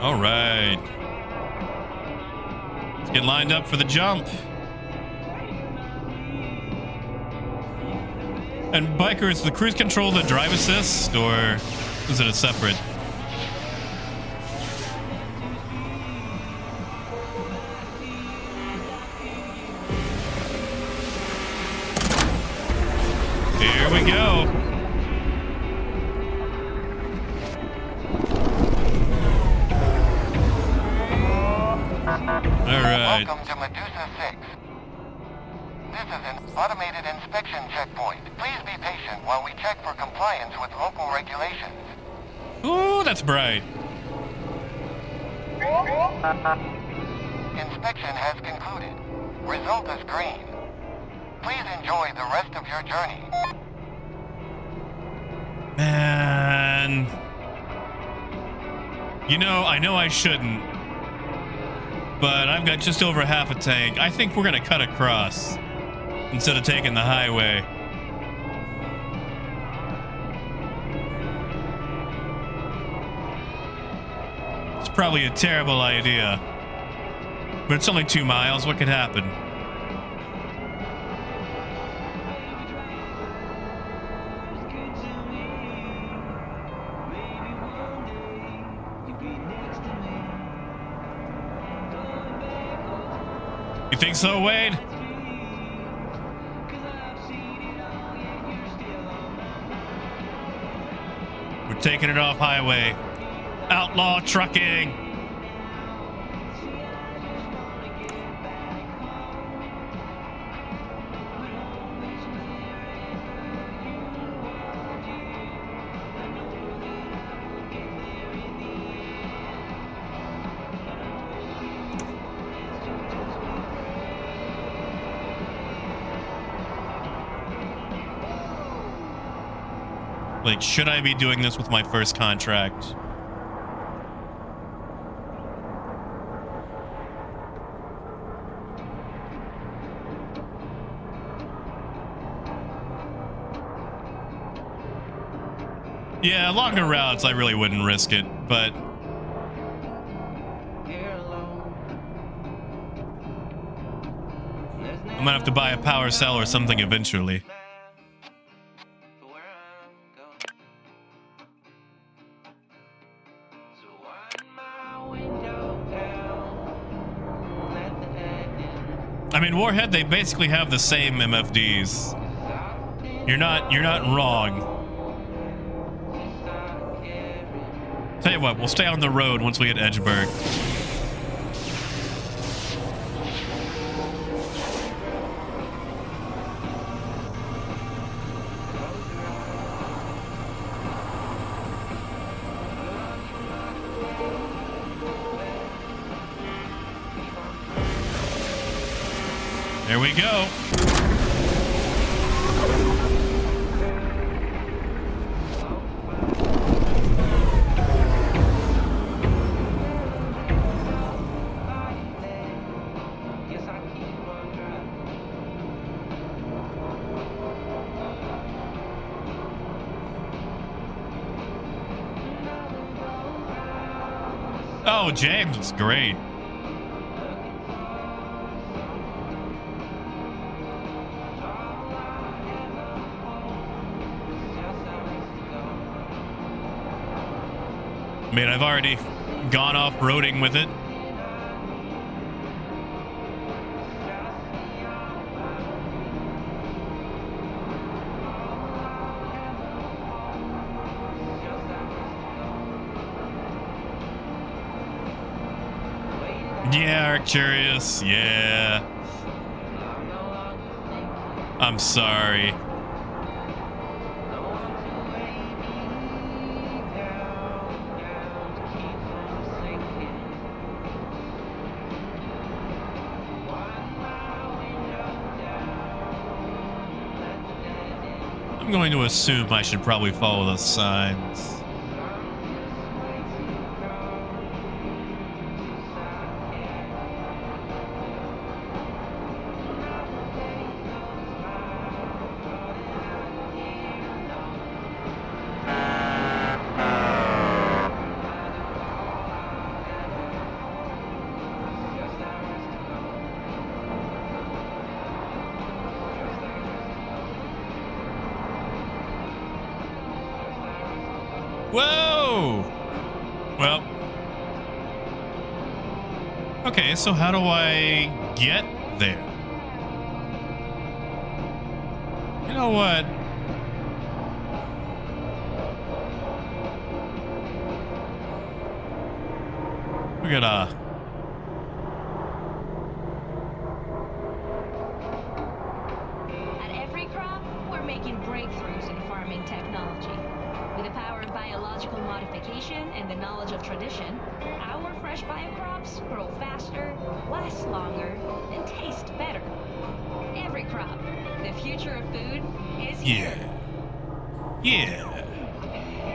All right. Let's get lined up for the jump. And biker, is the cruise control the drive assist, or is it a separate? Here we go. All right. Welcome to Medusa 6. This is an automated inspection checkpoint. Please be patient while we check for compliance with local regulations. Ooh, that's bright. Inspection has concluded. Result is green. Please enjoy the rest of your journey. Man. You know I shouldn't. But I've got just over half a tank. I think we're gonna cut across instead of taking the highway. It's probably a terrible idea. But it's only 2 miles. What could happen? You think so, Wade? We're taking it off highway. Outlaw trucking. Like, should I be doing this with my first contract? Yeah, longer routes, I really wouldn't risk it, but I'm gonna have to buy a power cell or something eventually. I mean, Warhead, they basically have the same MFDs. You're not wrong. Tell you what, we'll stay on the road once we hit Edgeburg. There we go. Oh, James is great. I mean, I've already gone off-roading with it. Yeah, Arcturus, yeah. I'm sorry. I'm going to assume I should probably follow the signs. Whoa! Well. Okay, so how do I get there? You know what? We gotta... At every crop, we're making breakthroughs in farming technology. With the power of biological modification and the knowledge of tradition, our fresh biocrops grow faster, last longer, and taste better. Every crop, the future of food is here. Yeah.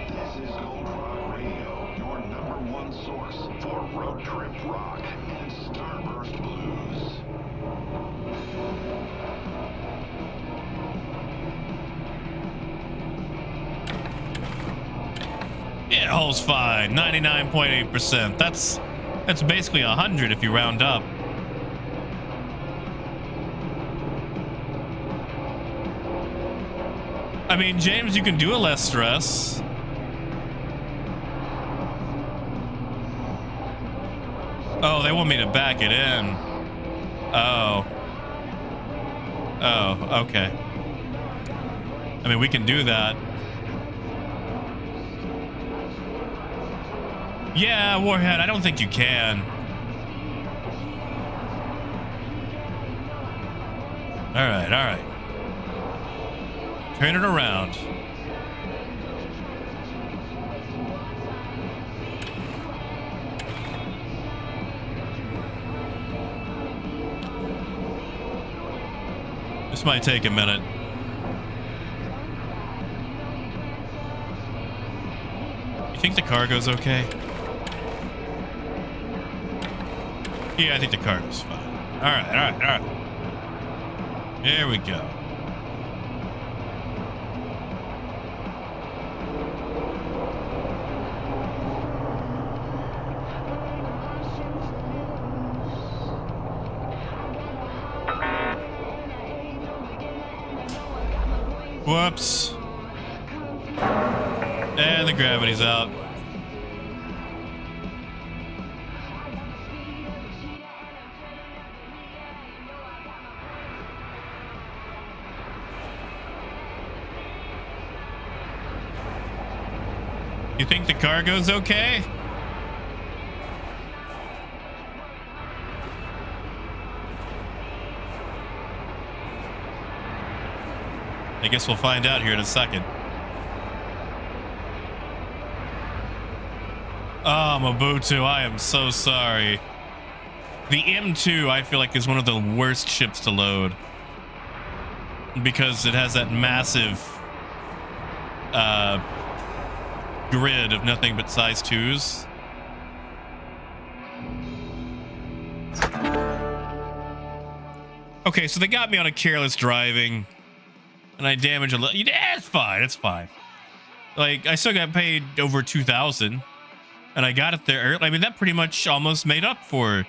This is Gold Rock Radio, your #1 source for road trip rock and starburst blues. Yeah, hull's fine. 99.8%. That's basically 100 if you round up. I mean, James, you can do a less stress. Oh, they want me to back it in. Oh. Oh, okay. I mean, we can do that. Yeah, Warhead, I don't think you can. All right, all right. Turn it around. This might take a minute. You think the cargo's okay? Yeah, I think the cargo's fine. All right, all right, all right. There we go. Whoops. And the gravity's out. You think the cargo's okay? I guess we'll find out here in a second. Oh, Mobutu, I am so sorry. The M2, I feel like, is one of the worst ships to load because it has that massive grid of nothing but size 2s. Okay, so they got me on a careless driving, and I damaged a little. Yeah, it's fine. It's fine. Like, I still got paid over 2,000, and I got it there early. I mean, that pretty much almost made up for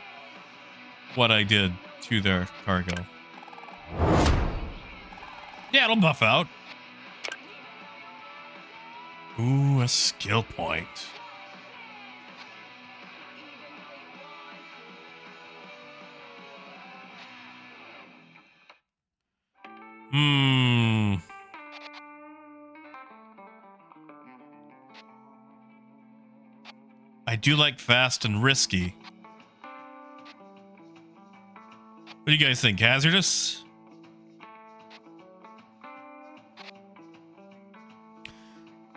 what I did to their cargo. Yeah, it'll buff out. Ooh, a skill point. I do like fast and risky. What do you guys think? Hazardous?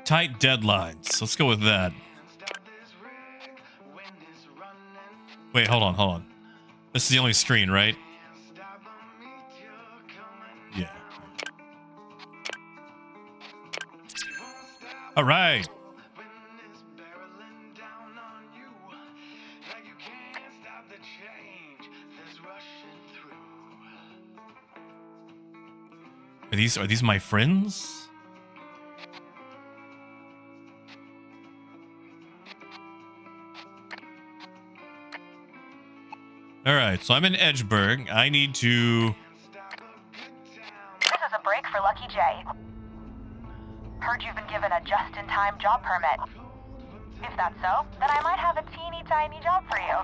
Tight deadlines. Let's go with that. Wait, hold on. This is the only screen, right? Yeah. All right. Are these my friends? All right, so I'm in Edgeburg. I need to. This is a break for Lucky J. Heard you've been given a just-in-time job permit. If that's so, then I might have a teeny tiny job for you.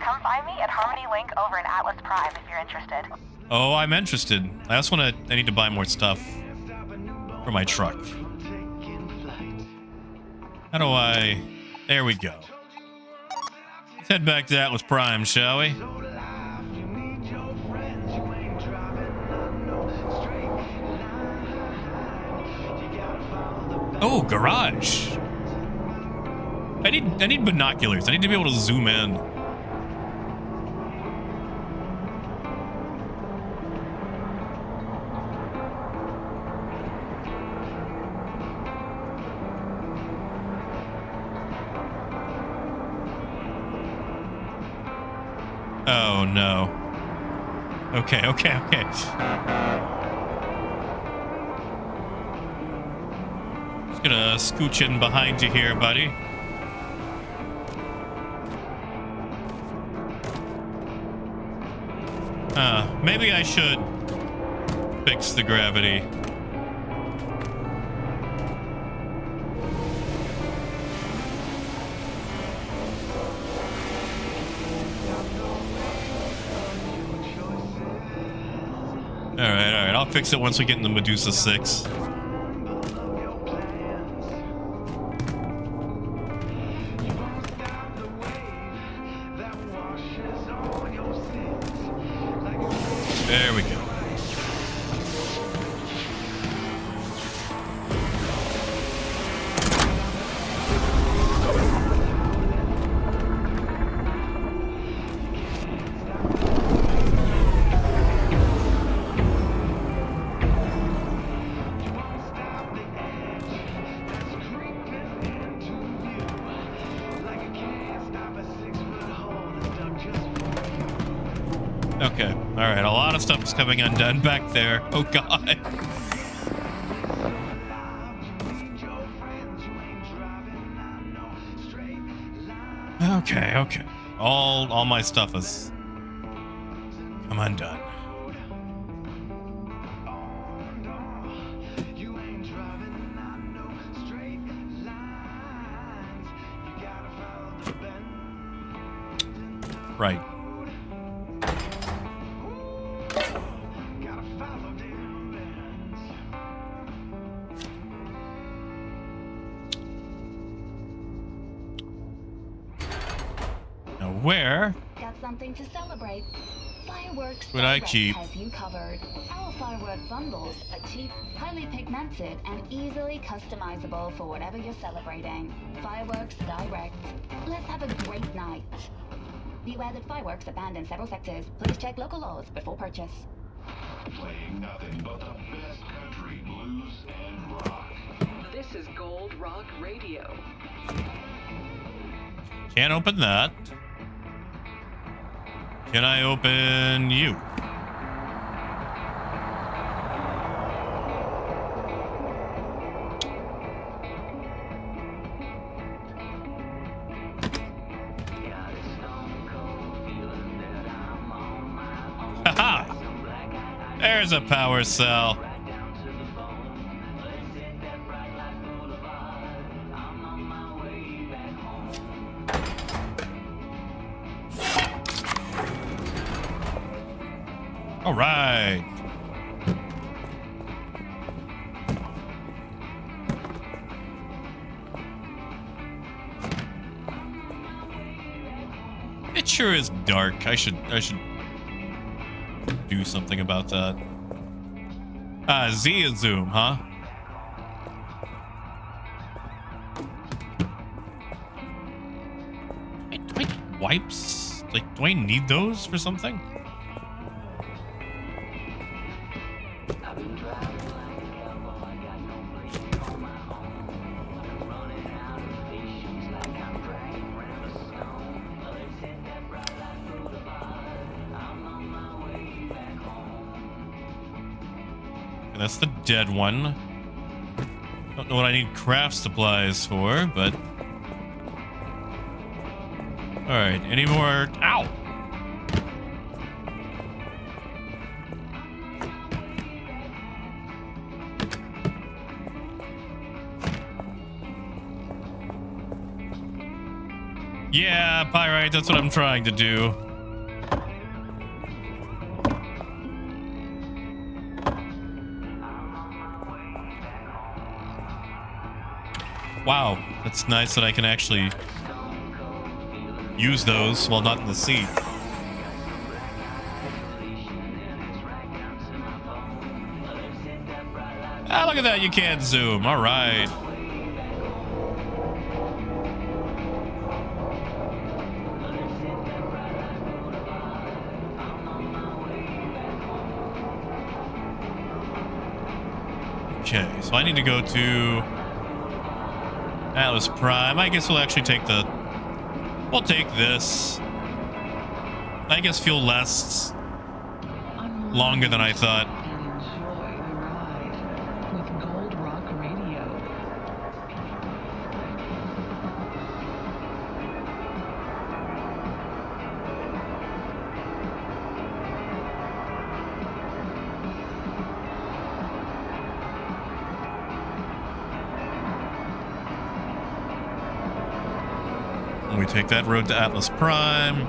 Come find me at Harmony Link over in Atlas Prime if you're interested. Oh, I'm interested. I need to buy more stuff for my truck. How do I... There we go. Let's head back to Atlas Prime, shall we? Oh, garage. I need binoculars. I need to be able to zoom in. Oh no. Okay. Just gonna scooch in behind you here, buddy. Maybe I should fix the gravity. All right. I'll fix it once we get in the Medusa 6. There we go. Okay. All right. A lot of stuff is coming undone back there. Oh, God. Okay. All my stuff is come undone. Right. Where got something to celebrate? Fireworks would I keep? Has you covered. Our firework bundles are cheap, highly pigmented, and easily customizable for whatever you're celebrating. Fireworks Direct. Let's have a great night. Beware that fireworks are banned in several sectors. Please check local laws before purchase. Playing nothing but the best country, blues, and rock. This is Gold Rock Radio. Can't open that. Can I open you? Haha! There's a power cell. All right. It sure is dark. I should do something about that. Z is zoom, huh? Do I need wipes? Like, do I need those for something? That's the dead one. Don't know what I need craft supplies for, but... Alright, any more... Ow! Yeah, pyrite, that's what I'm trying to do. Wow, that's nice that I can actually use those while not in the seat. Ah, look at that, you can't zoom. All right. Okay, so I need to go to ATLS Prime. I guess we'll actually take the... We'll take this. I guess feel less longer than I thought. Enjoy the ride with Gold Rock Radio. We take that road to ATLS Prime.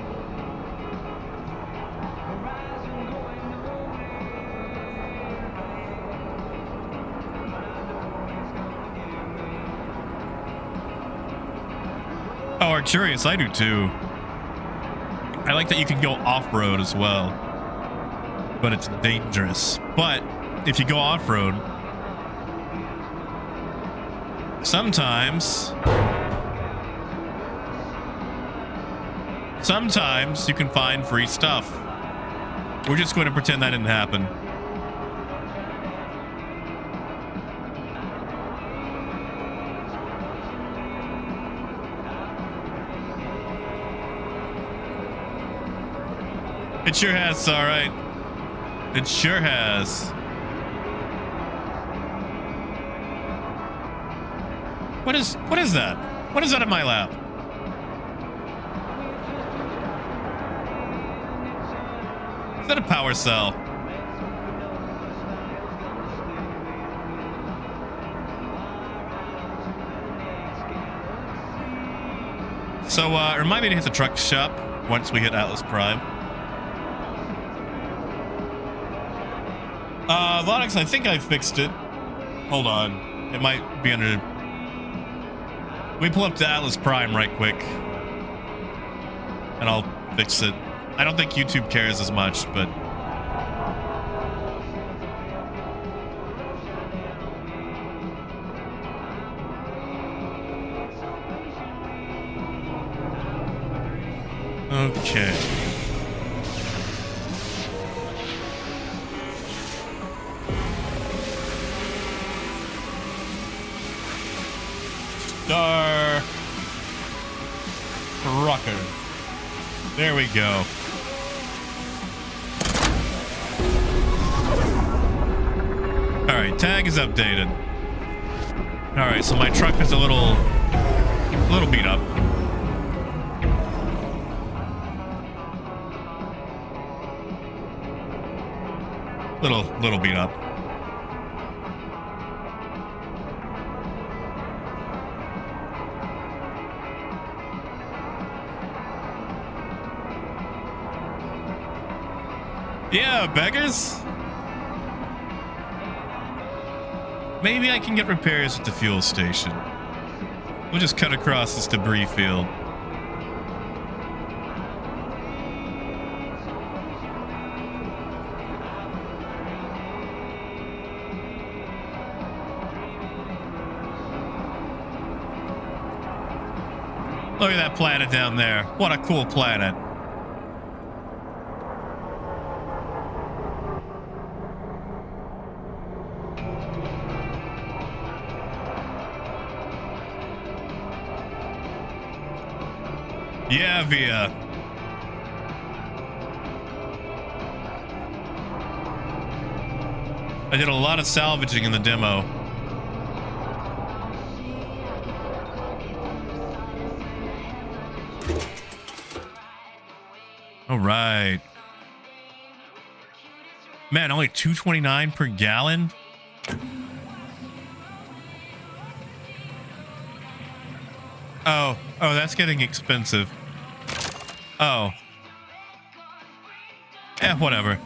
Oh, Arcturus, I do too. I like that you can go off-road as well. But it's dangerous. But if you go off-road, sometimes you can find free stuff. We're just going to pretend that didn't happen. It sure has, all right. It sure has. What is that? What is that in my lap? Is that a power cell? So, remind me to hit the truck shop once we hit ATLS Prime. Lonix, I think I fixed it. Hold on. It might be under... We pull up to ATLS Prime right quick. And I'll fix it. I don't think YouTube cares as much, but... Okay. Star Trucker. There we go. Alright, tag is updated. Alright, so my truck is a little beat up. Little beat up. Yeah, beggars. Maybe I can get repairs at the fuel station. We'll just cut across this debris field. Look at that planet down there. What a cool planet. Yeah, Via. I did a lot of salvaging in the demo. All right. Man, only $2.29 per gallon? Oh, that's getting expensive. Oh. Yeah, whatever.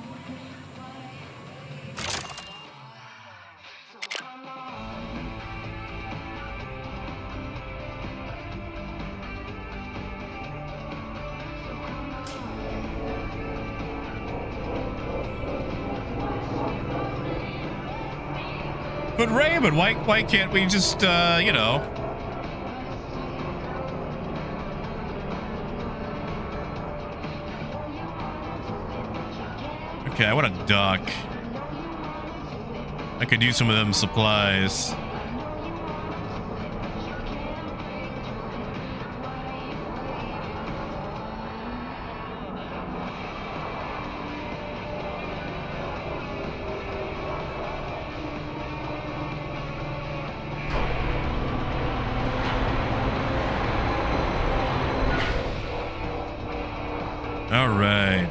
But Raymond, why can't we just, you know... Okay, I want a dock. I could use some of them supplies. All right.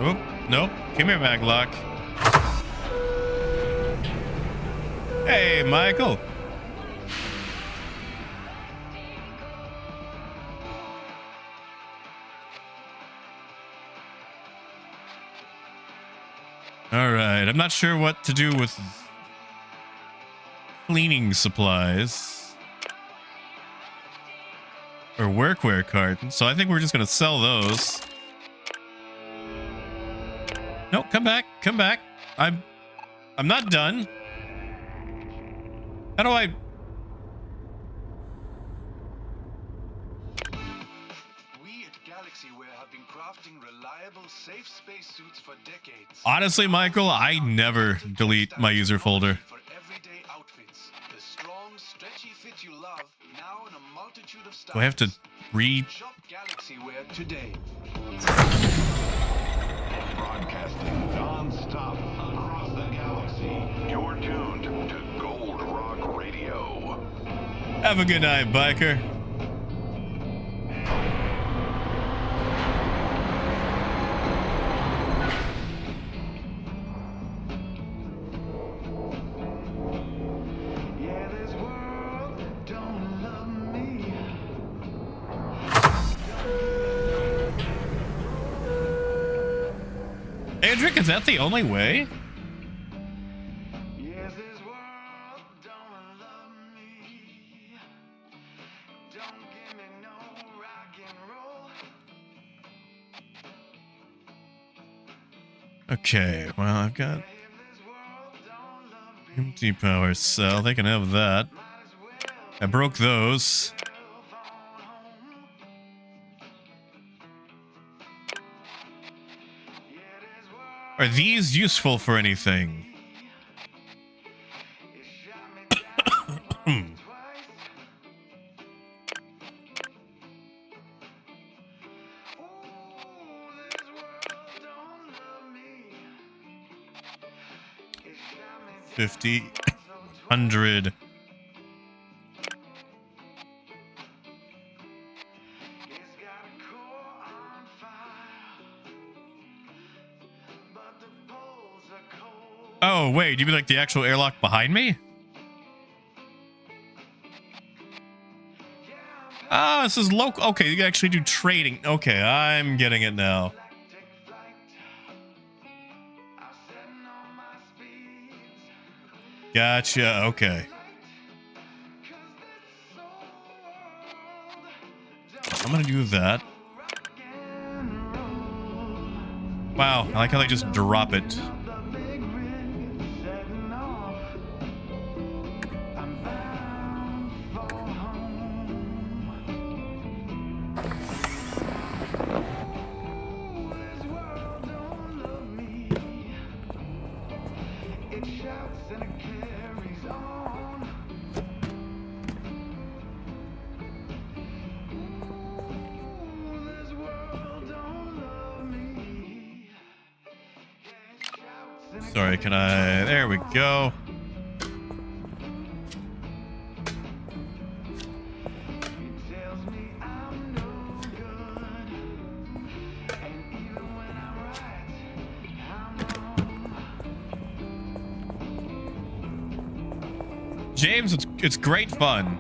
Oh, nope. Come here, Maglock. Hey, Michael. All right. I'm not sure what to do with cleaning supplies or workwear cartons, so I think we're just going to sell those. No, come back. Come back. I'm not done. How do I... We at GalaxyWare have been crafting reliable, safe spacesuits for decades. Honestly, Michael, I never delete my user folder. For everyday outfits, the strong, stretchy fit you love, now in a multitude of styles. Do I have to read? Shop GalaxyWare today. Broadcasting non-stop across the galaxy. You're tuned to Gold Rock Radio. Have a good night, biker. Yeah, this world don't love me. Andrick, is that the only way? Yes, this world don't love me. Okay, well, I've got empty power cell. They can have that. I broke those. Are these useful for anything? $50, $100. Oh, wait, you mean like the actual airlock behind me? Ah, this is local. Okay, you can actually do trading. Okay, I'm getting it now. Gotcha, okay. I'm gonna do that. Wow, I like how they just drop it. Sorry, can I... There we go. James, it's great fun.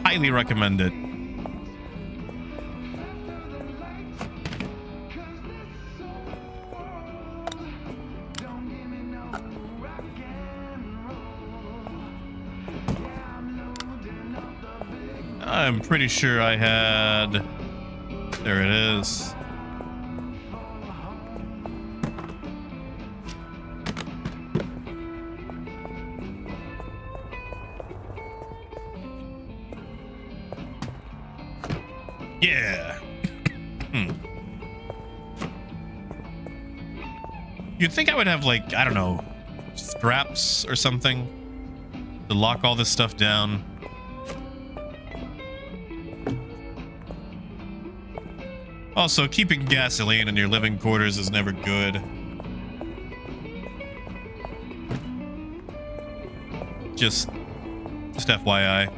Highly recommend it. I'm pretty sure I had... There it is. Yeah. You'd think I would have, like, I don't know, straps or something to lock all this stuff down. Also, keeping gasoline in your living quarters is never good. Just FYI.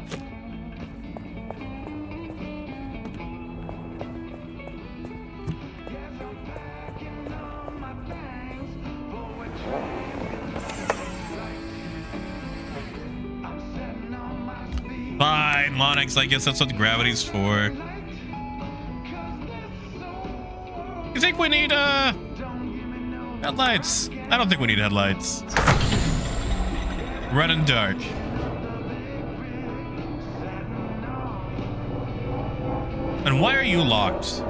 Fine, Lonix, I guess that's what gravity's for. You think we need, headlights? I don't think we need headlights. Running dark. And why are you locked?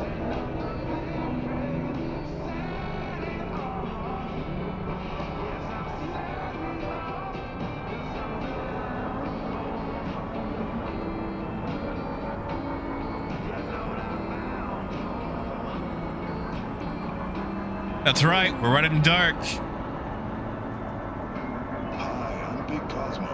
That's right, we're running dark. Hi, I'm Big Cosmo.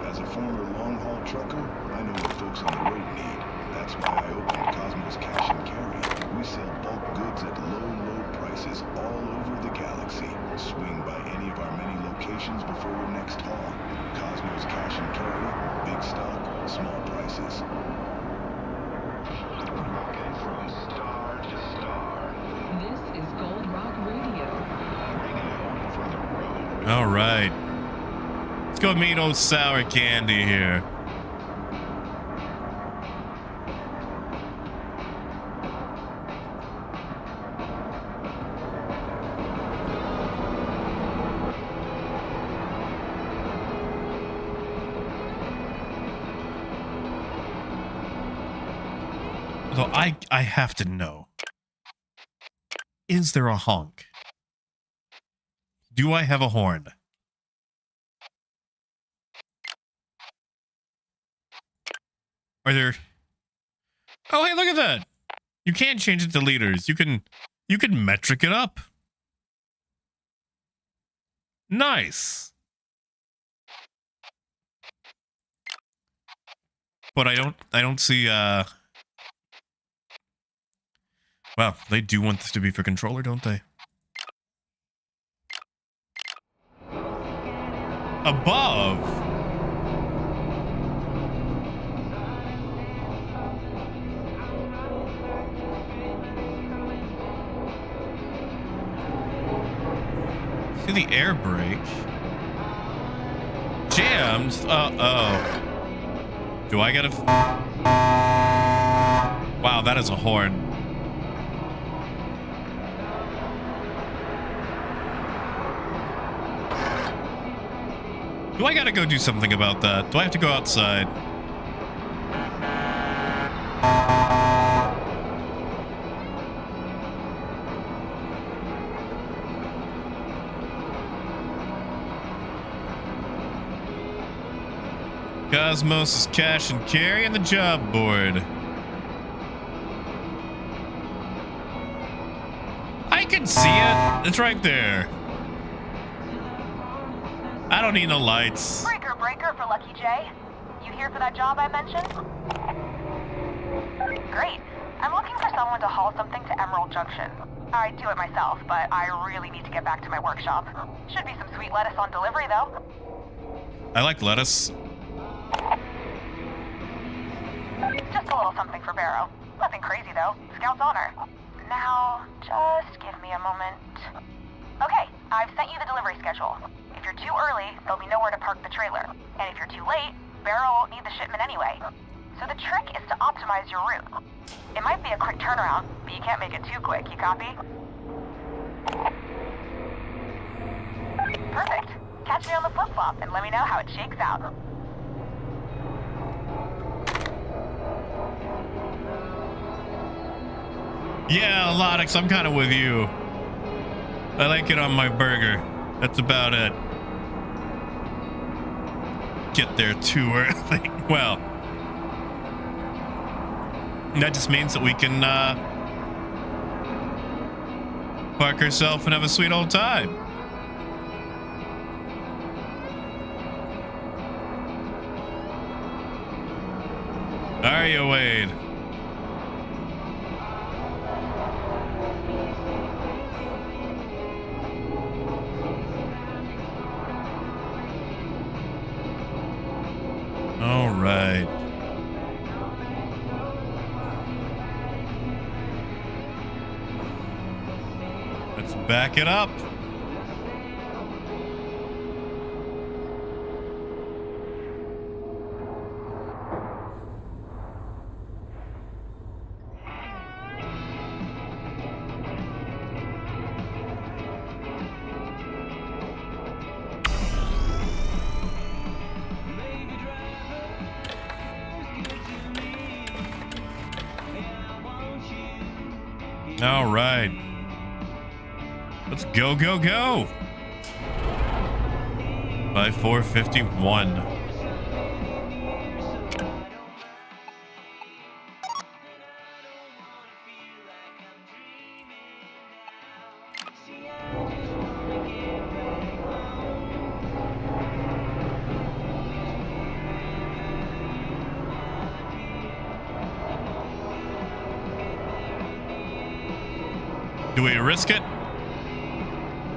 As a former long-haul trucker, I know what folks on the road need. That's why I opened Cosmo's Cash and Carry. We sell bulk goods at low, low prices all over the galaxy. Swing by any of our many locations before your next haul. Cosmo's Cash and Carry, big stock, small prices. Rocking from star to star. This is Gold Rock Radio. Radio for the road. All right. Let's go meet old Sour Candy here. So I have to know. Is there a honk? Do I have a horn? Are there... Oh, hey, look at that. You can't change it to liters. You can metric it up. Nice. But I don't see well, they do want this to be for controller, don't they? Above. See the air brake. Jammed. Uh-oh. Do I get a... Wow, that is a horn. Do I gotta go do something about that? Do I have to go outside? Cosmos is cash and carry on the job board. I can see it. It's right there. I don't need no lights. Breaker for Lucky J. You here for that job I mentioned? Great. I'm looking for someone to haul something to Emerald Junction. I'd do it myself, but I really need to get back to my workshop. Should be some sweet lettuce on delivery, though. I like lettuce. Just a little something for Barrow. Nothing crazy, though. Scout's honor. Now, just give me a moment. Okay, I've sent you the delivery schedule. If you're too early, there'll be nowhere to park the trailer. And if you're too late, Barrow won't need the shipment anyway. So the trick is to optimize your route. It might be a quick turnaround, but you can't make it too quick, you copy? Perfect. Catch me on the flip-flop and let me know how it shakes out. Yeah, Lodix, I'm kind of with you. I like it on my burger. That's about it. Get there too early. Well, that just means that we can park ourselves and have a sweet old time. Are you, Wade? All right. Let's back it up. All right. Let's go, go, go. By 451. Do we risk it?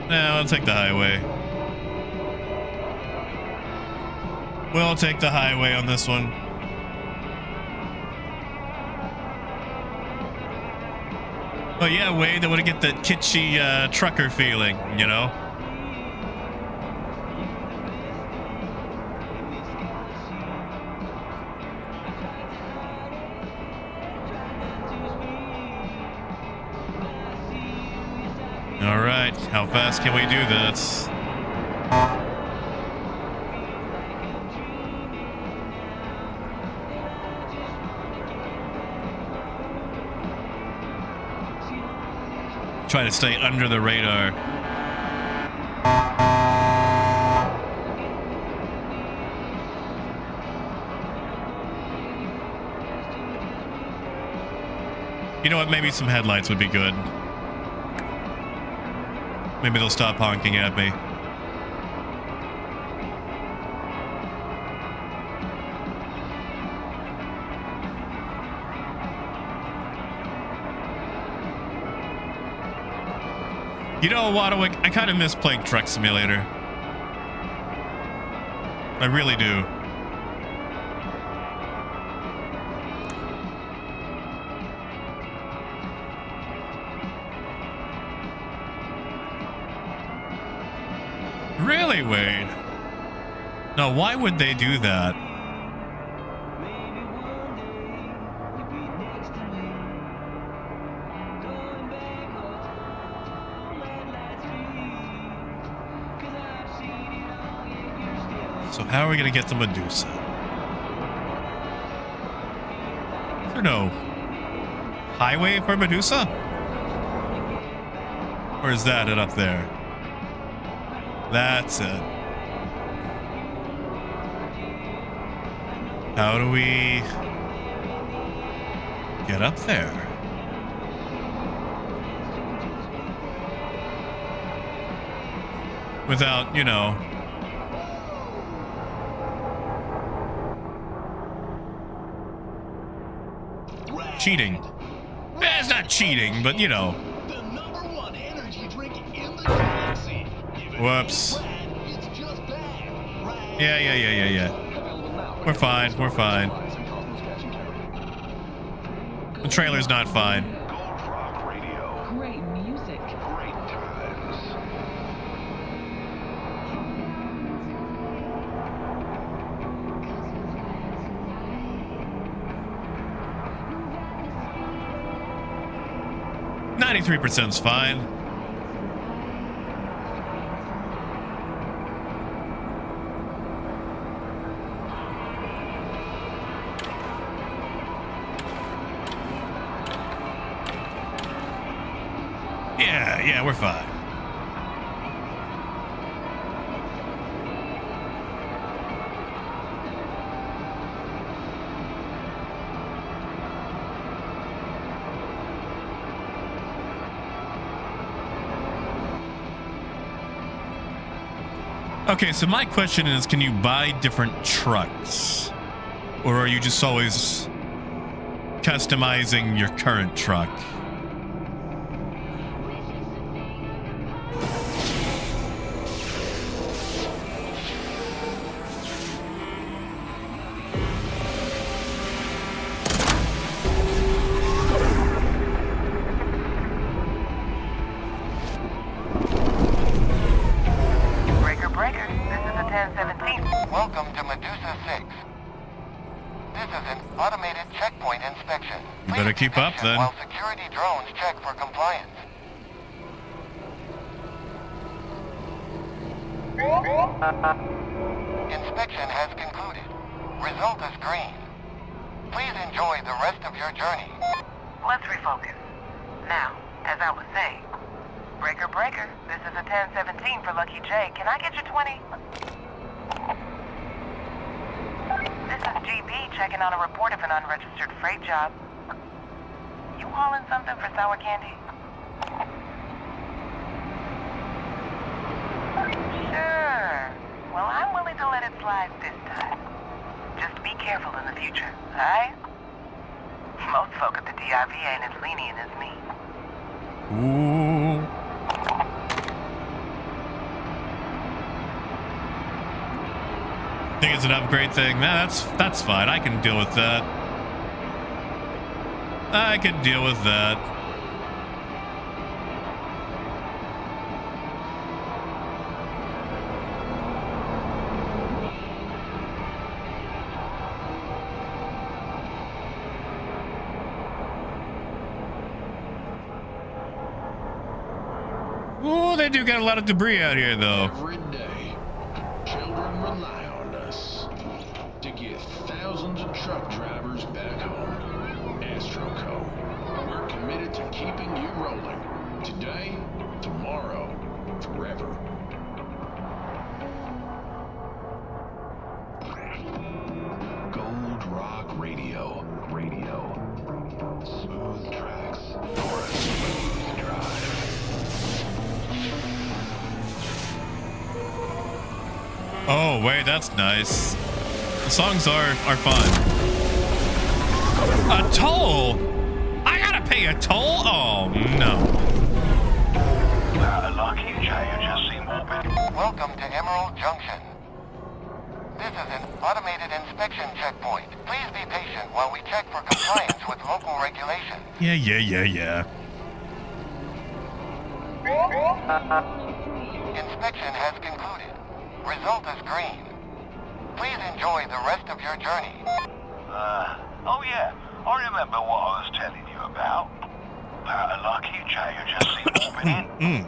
No, I'll take the highway. We'll take the highway on this one. Oh yeah, Wade, I want to get that kitschy trucker feeling, you know? All right, how fast can we do this? Try to stay under the radar. You know what? Maybe some headlights would be good. Maybe they'll stop honking at me. You know, Wadwick, I kind of miss playing Truck Simulator. I really do. Really, Wade? No, why would they do that? So how are we gonna get to Medusa? Is there no highway for Medusa? Or is that it up there? That's it. How do we get up there? Without, you know... cheating. Eh, it's not cheating, but you know. The #1 energy drink in the galaxy. Whoops. Yeah. We're fine. We're fine. The trailer's not fine. Great music. Great times. .93%'s fine. Yeah, we're fine. Okay, so my question is, can you buy different trucks? Or are you just always customizing your current truck? Welcome to Medusa 6. This is an automated checkpoint inspection. You better keep up then. While security drones check for compliance. Inspection has concluded. Result is green. Please enjoy the rest of your journey. Let's refocus. Now, as I was saying, Breaker, this is a 1017 for Lucky J. Can I get your 20? This is GB checking on a report of an unregistered freight job. You hauling something for sour candy? Sure. Well, I'm willing to let it slide this time. Just be careful in the future, alright? Most folk at the DIV ain't as lenient as me. Ooh. Think it's an upgrade thing? Nah, that's fine. I can deal with that. I can deal with that. Ooh, they do get a lot of debris out here, though. Every day, children rely on us to get thousands of truck drivers back home. AstroCo, we're committed to keeping you rolling Today, tomorrow, forever. Gold Rock Radio. Smooth tracks for a smooth drive. Oh, wait, that's nice. The songs are fun. A toll? I gotta pay a toll? Oh, no. Lucky Jay, you just seem morbid. Welcome to Emerald Junction. This is an automated inspection checkpoint. Please be patient while we check for compliance with local regulations. Yeah. Inspection has concluded. Result is green. Please enjoy the rest of your journey. Oh yeah, I remember what I was telling you about. Lucky Jay, you just seem morbid.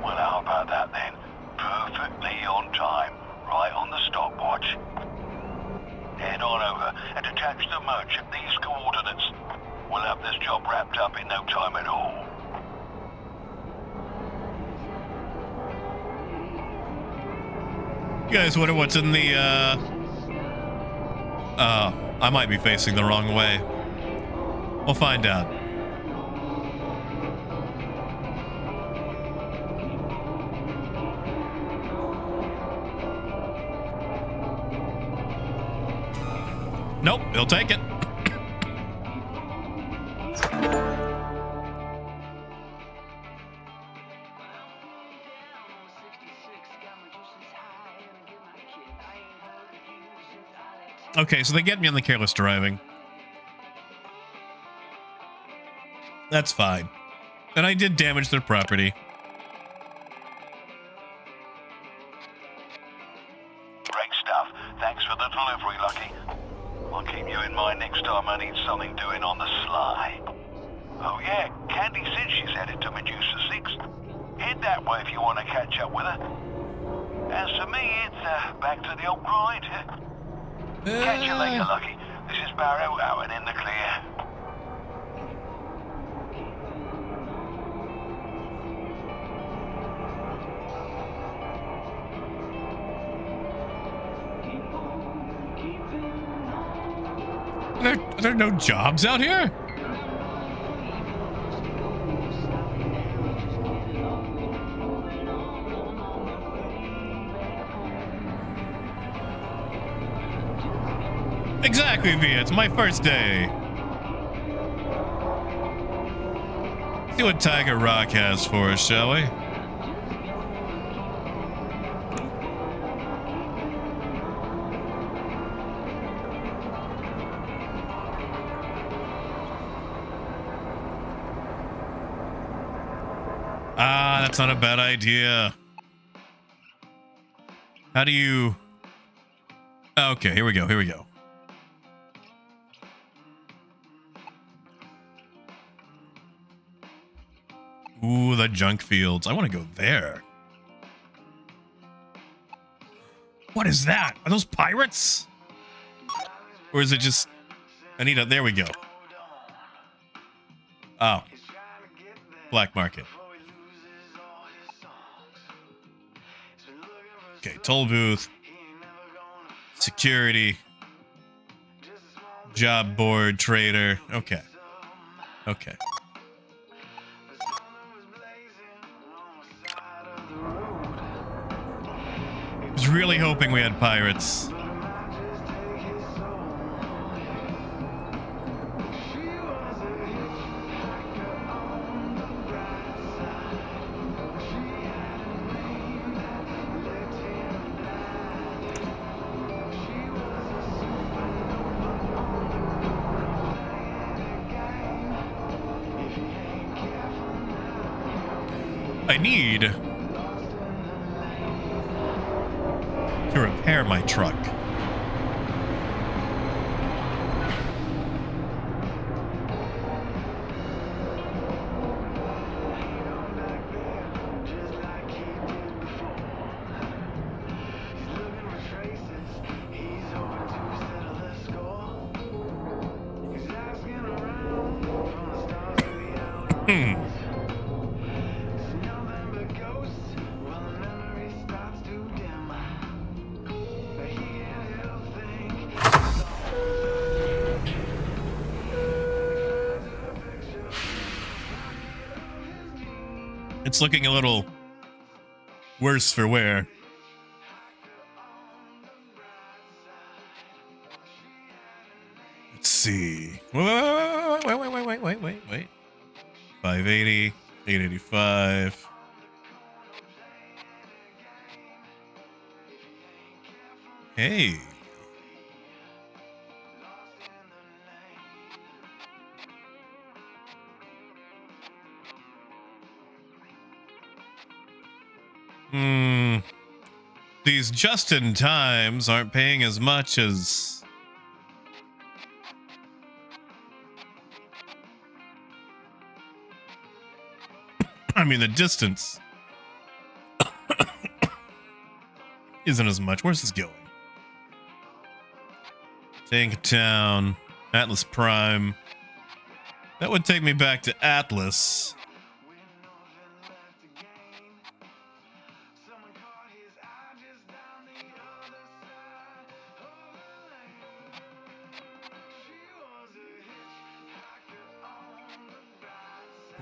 Well, how about that then? Perfectly on time, right on the stopwatch. Head on over and attach the merch at these coordinates. We'll have this job wrapped up in no time at all. You guys wonder what's in the, I might be facing the wrong way. We'll find out. Nope, he'll take it. Okay, so they get me on the careless driving. That's fine. And I did damage their property. Great stuff. Thanks for the delivery, Lucky. I'll keep you in mind next time I need something doing on the sly. Oh yeah, Candy said she's headed to Medusa 6. Head that way if you want to catch up with her. As for me, it's back to the old grind. Catch you later, Lucky. This is Barrow out and in the clear. Are there no jobs out here? Exactly, V. It's my first day. See what Tiger Rock has for us, shall we? That's not a bad idea. How do you... Okay, here we go. Ooh, the junk fields. I want to go there. What is that? Are those pirates? Or is it just... I need a... There we go. Oh. Black market. Okay, toll booth, security, job board, trader. Okay. I was really hoping we had pirates. I need to repair my truck. It's looking a little worse for wear. Let's see. Wait. 580, 885. Hey. These just-in-times aren't paying as much as... I mean, the distance isn't as much. Where's this going? Tank Town, Atlas Prime. That would take me back to Atlas.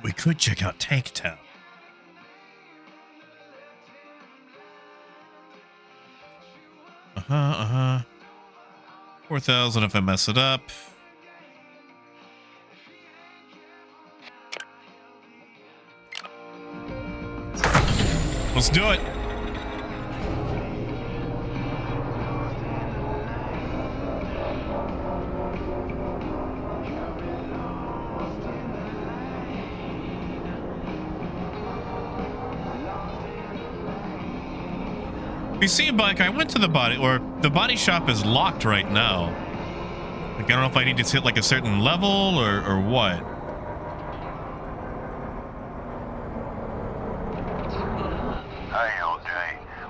We could check out Tank Town. Uh-huh. 4,000 if I mess it up. Let's do it. If you see a bike, I went to the body shop is locked right now. Like, I don't know if I need to hit like a certain level or what. Hey, LJ.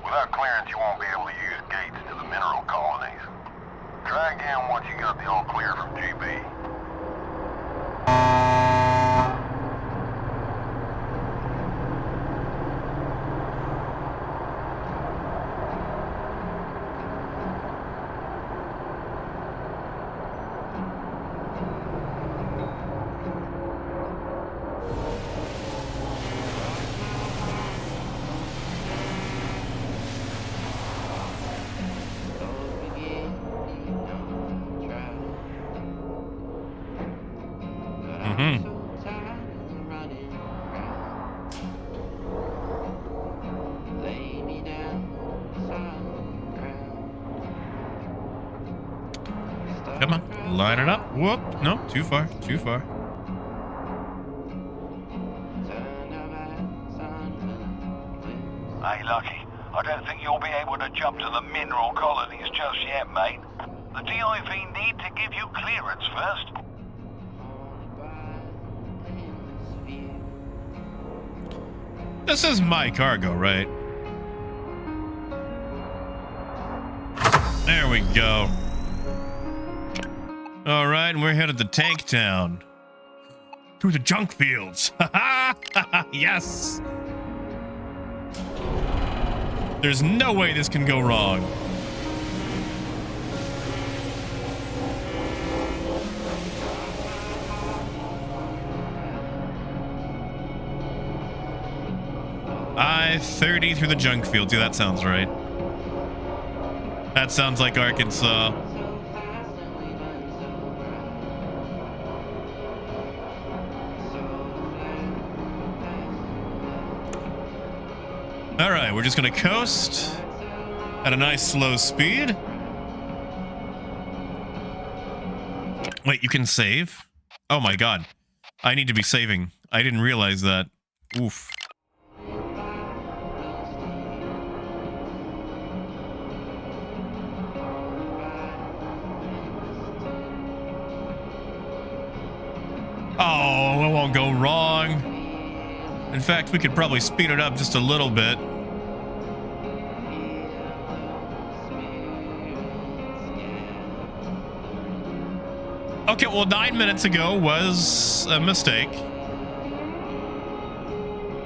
Without clearance, you won't be able to use gates to the mineral colonies. Try again once you got the all clear from GB. Come on, line it up. Whoop, no, too far, too far. Hey, Lucky, I don't think you'll be able to jump to the mineral colonies just yet, mate. The DIV need to give you clearance first. This is my cargo, right? There we go. All right, and we're headed to Tank Town. Through the junk fields. Yes. There's no way this can go wrong. I-30 through the junk fields. Yeah, that sounds right. That sounds like Arkansas. All right, we're just gonna coast at a nice slow speed. Wait, you can save? Oh my god. I need to be saving. I didn't realize that. Oof. Oh, it won't go wrong. In fact, we could probably speed it up just a little bit. Okay, well, 9 minutes ago was a mistake.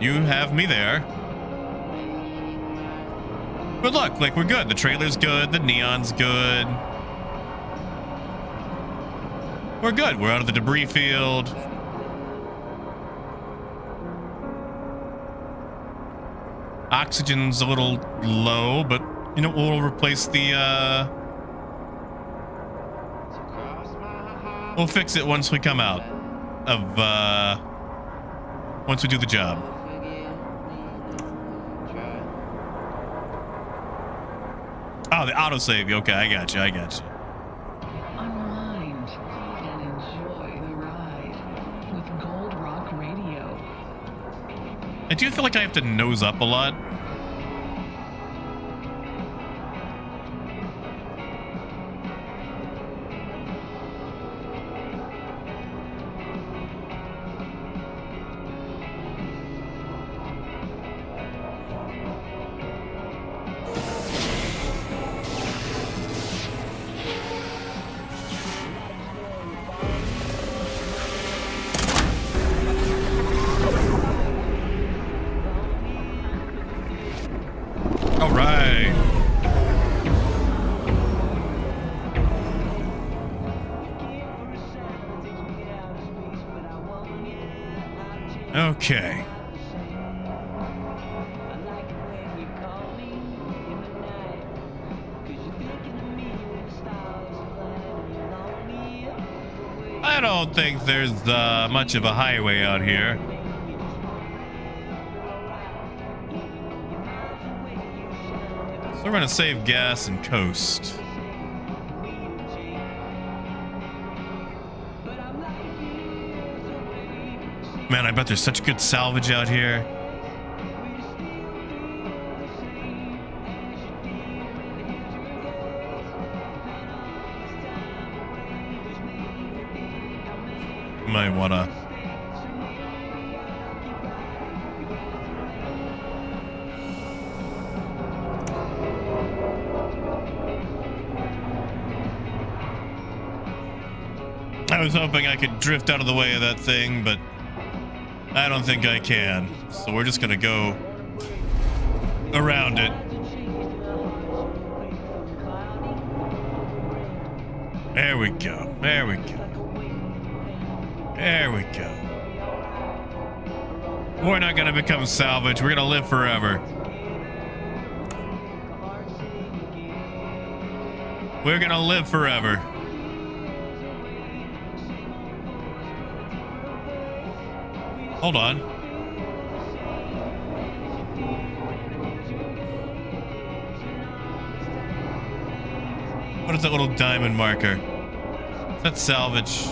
You have me there. But look, like, we're good. The trailer's good. The neon's good. We're good. We're out of the debris field. Oxygen's a little low, but you know, we'll replace the we'll fix it once we come out of once we do the job. Oh, the autosave. Okay, I got you. Unwind and enjoy the ride with Gold Rock Radio. I do feel like I have to nose up a lot. Okay. I don't think there's much of a highway out here. So we're gonna save gas and coast. Man, I bet there's such good salvage out here. Might wanna. I was hoping I could drift out of the way of that thing, but I don't think I can. So we're just gonna go around it. There we go. There we go. There we go. We're not gonna become salvage. We're gonna live forever. We're gonna live forever. Hold on. What is that little diamond marker? Is that salvage?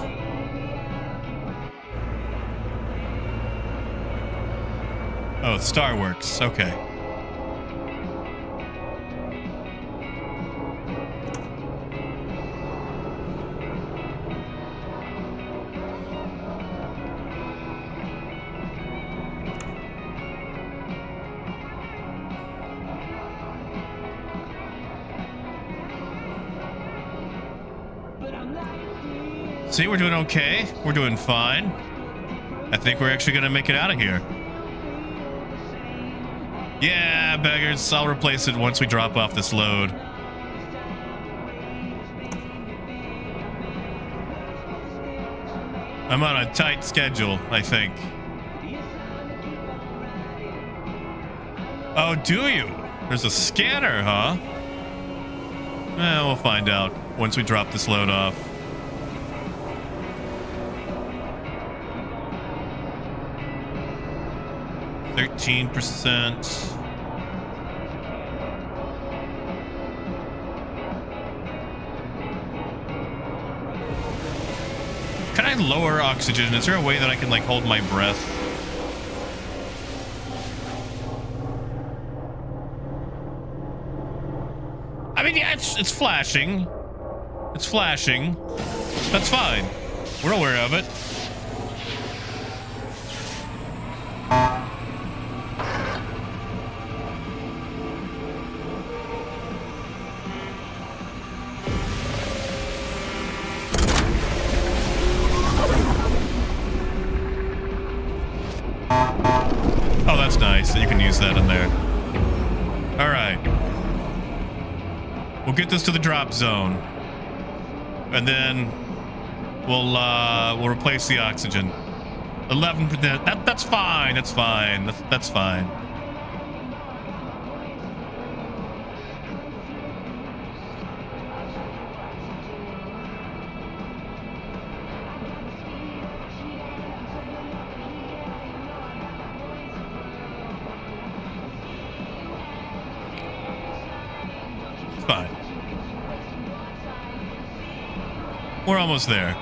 Oh, Starworks. Okay. See, we're doing okay. We're doing fine. I think we're actually gonna make it out of here. Yeah, beggars. I'll replace it once we drop off this load. I'm on a tight schedule, I think. Oh, do you? There's a scanner, huh? We'll find out once we drop this load off. %. Can I lower oxygen? Is there a way that I can like hold my breath? I mean, yeah, it's flashing. It's flashing. That's fine. We're aware of it. Oh, that's nice. You can use that in there. All right. We'll get this to the drop zone, and then we'll replace the oxygen. 11%. That's fine. That's fine. That's fine. It's fine. We're almost there.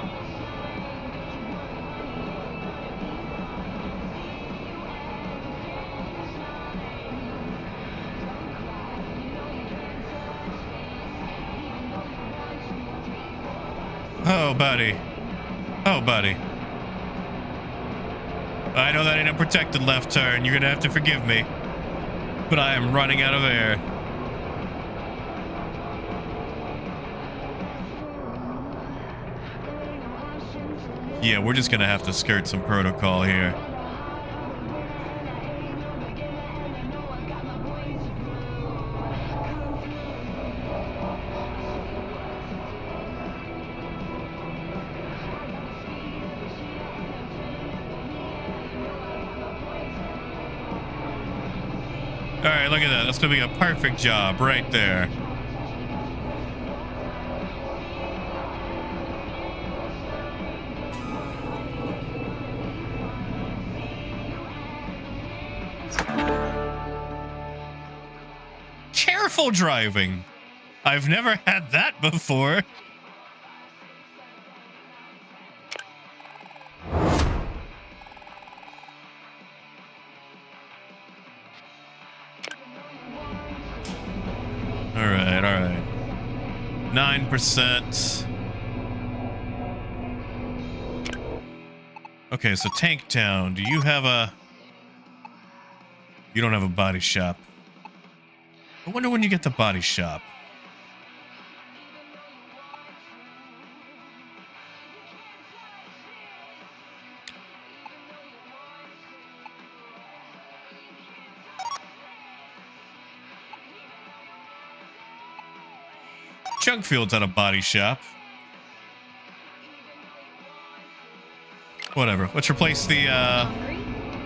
Oh, buddy. Oh, buddy. I know that ain't a protected left turn. You're gonna have to forgive me. But I am running out of air. Yeah, we're just gonna have to skirt some protocol here. All right, look at that. That's gonna be a perfect job right there. Careful driving. I've never had that before. All right. 9%. Okay, so Tank Town, do you have a... You don't have a body shop. I wonder when you get the body shop. Chunkfield's at a body shop. Whatever. Let's replace the, Hungry?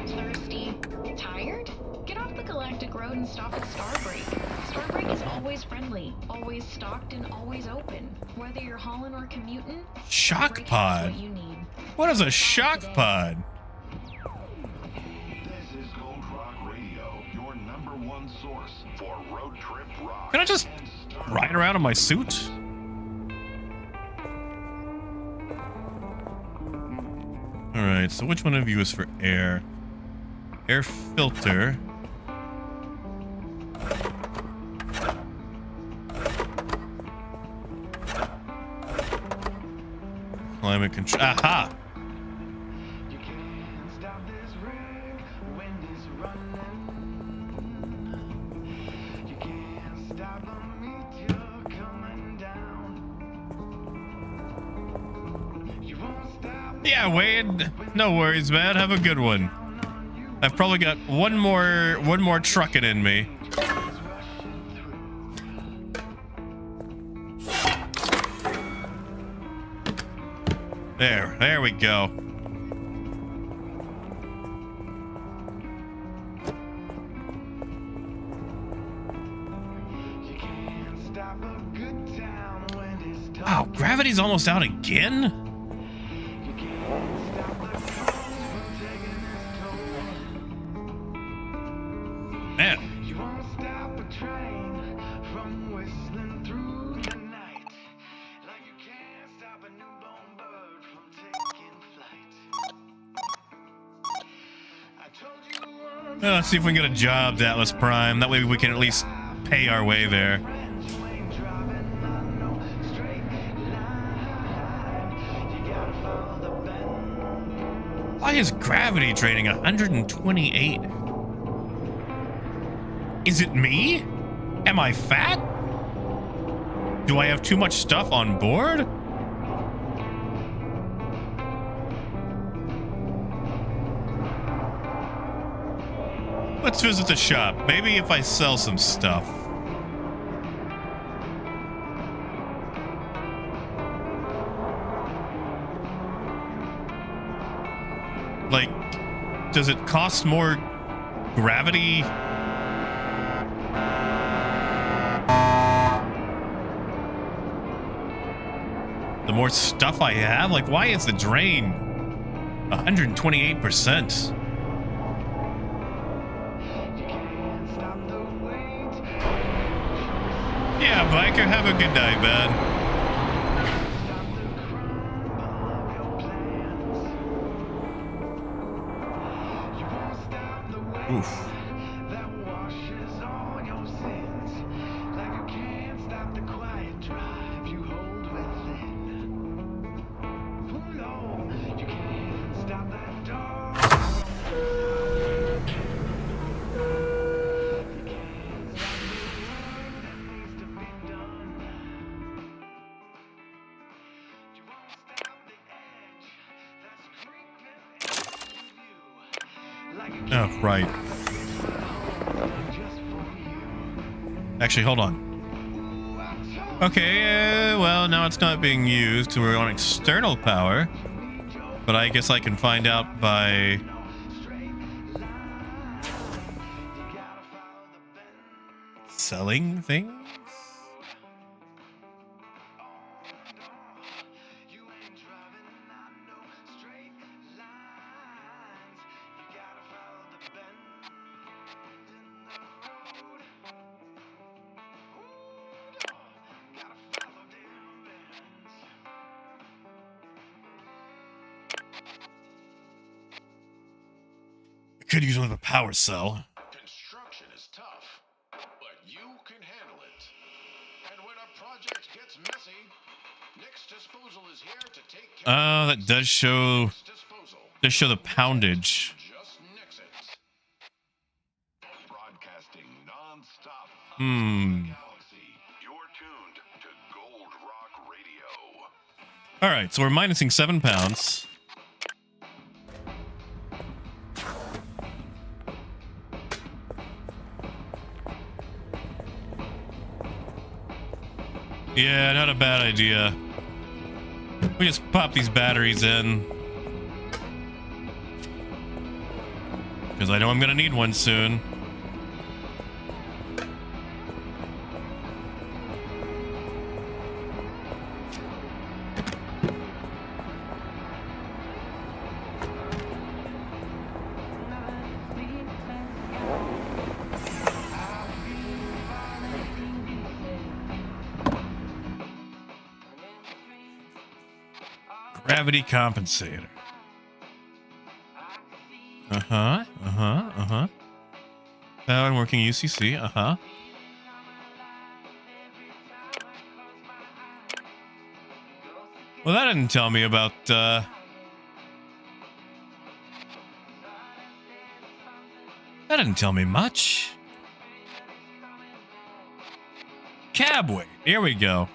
Thirsty? Tired? Get off the Galactic Road and stop at Starbreak. Starbreak is always friendly, always stocked, and always open. Whether you're hauling or commuting, shock Starbreak has pod. what you need. What is a shock pod? This is Gold Rock Radio, your #1 source for road trip rock. Can I just ride around in my suit? All right, so which one of you is for air? Air filter. Climate control. Aha! You can't stop this rig, wind is running. You can't stop the meteor coming down. You won't stop. Yeah, Wade. No worries, man. Have a good one. I've probably got one more trucking in me. There we go. Wow, gravity's almost out again? Man. You won't stop a train from whistling through the night. Like you can't stop a newborn bird from taking flight. I told you once. Well, let's see if we can get a job, Atlas Prime. That way we can at least pay our way there. Why is gravity draining 128? Is it me? Am I fat? Do I have too much stuff on board? Let's visit the shop. Maybe if I sell some stuff. Like, does it cost more gravity? The more stuff I have? Like, why is the drain 128%? Yeah, biker, have a good night, man. Oof. Oh, right. Actually, hold on. Okay, well, now it's not being used because we're on external power. But I guess I can find out by... selling things? Could use another power cell. Construction is tough, but you can handle it. And when a project gets messy, Nick's Disposal is here to take care of That does show the poundage. Just nix it. Broadcasting non-stop. Galaxy. You're tuned to Gold Rock Radio. All right, so we're minusing 7 pounds. Yeah, not a bad idea. We just pop these batteries in. Because I know I'm going to need one soon. Gravity compensator. Power and working UCC. Well, that didn't tell me about, that didn't tell me much. Cab weight. Here we go.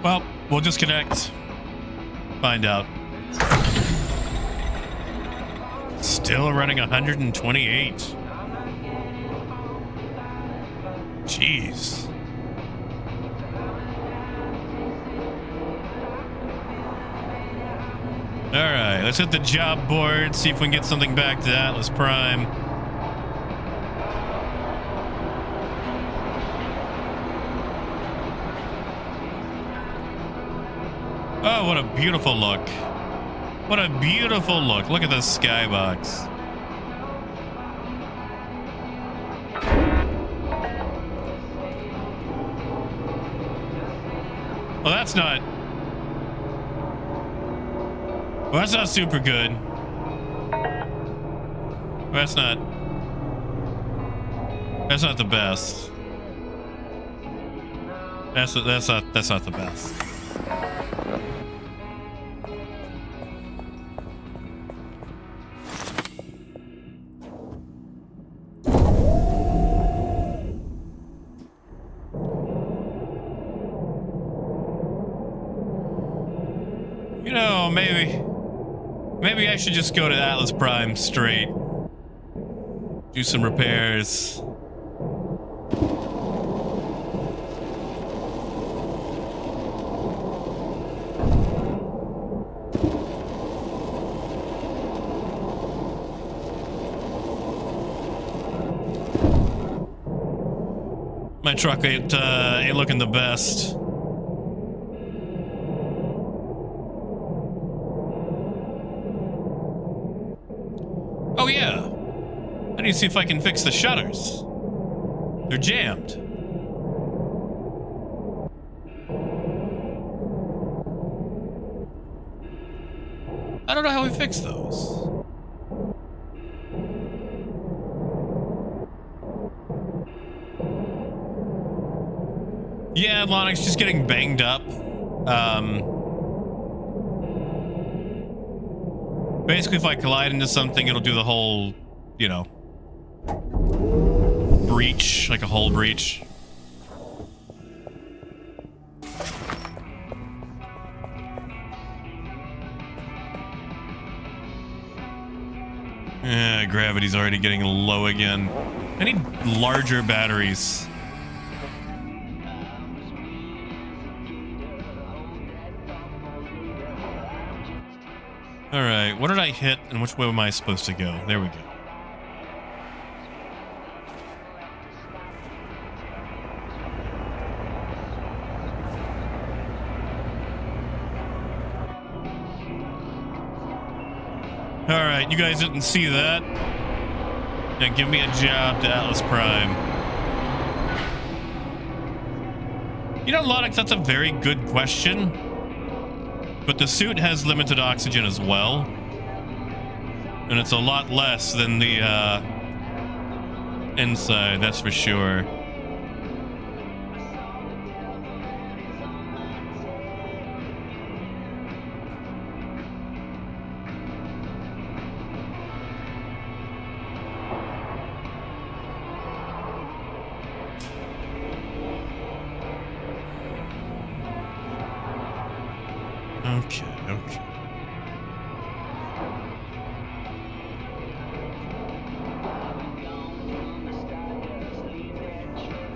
Well, we'll disconnect. Find out. Still running 128. Jeez. All right, let's hit the job board, see if we can get something back to Atlas Prime. Oh, what a beautiful look. What a beautiful look. Look at the skybox. Well, that's not... Well, that's not super good. That's not the best. That's not the best. maybe I should just go to Atlas Prime straight. Do some repairs. My truck ain't looking the best. Oh yeah, I need to see if I can fix the shutters. They're jammed. I don't know how we fix those. Yeah, Lonix just getting banged up. Basically, if I collide into something, it'll do the whole, you know, breach, like a hull breach. Gravity's already getting low again. I need larger batteries. Alright, what did I hit and which way am I supposed to go? There we go. Alright, you guys didn't see that. Now give me a job to Atlas Prime. You know, Lonix, that's a very good question. But the suit has limited oxygen as well. And it's a lot less than the inside, that's for sure. Okay.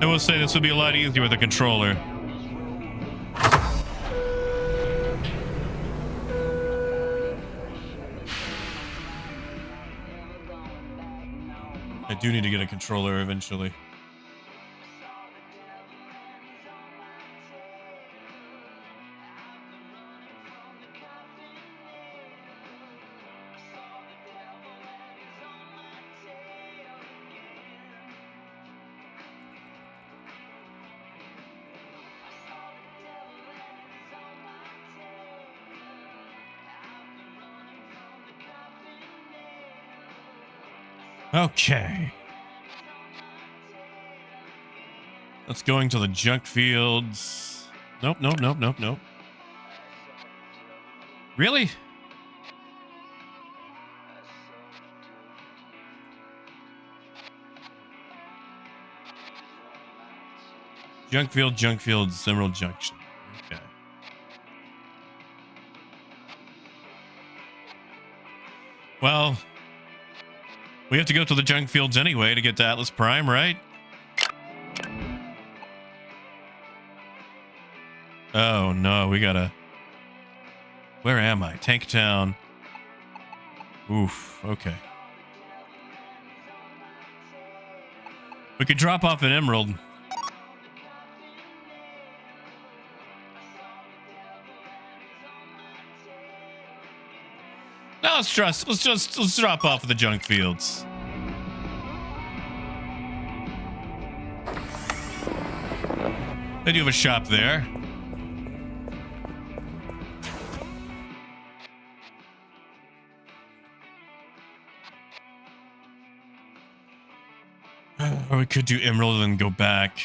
I will say this would be a lot easier with a controller. I do need to get a controller eventually. Okay. Let's going to the junk fields. Nope. Really? Junk fields, Emerald Junction. Okay. Well, we have to go to the junk fields anyway to get to Atlas Prime, right? Oh no, we gotta... Where am I? Tank Town. Oof, okay. We could drop off an Emerald. No, let's drop off at the junk fields. They do have a shop there. Or we could do Emerald and go back.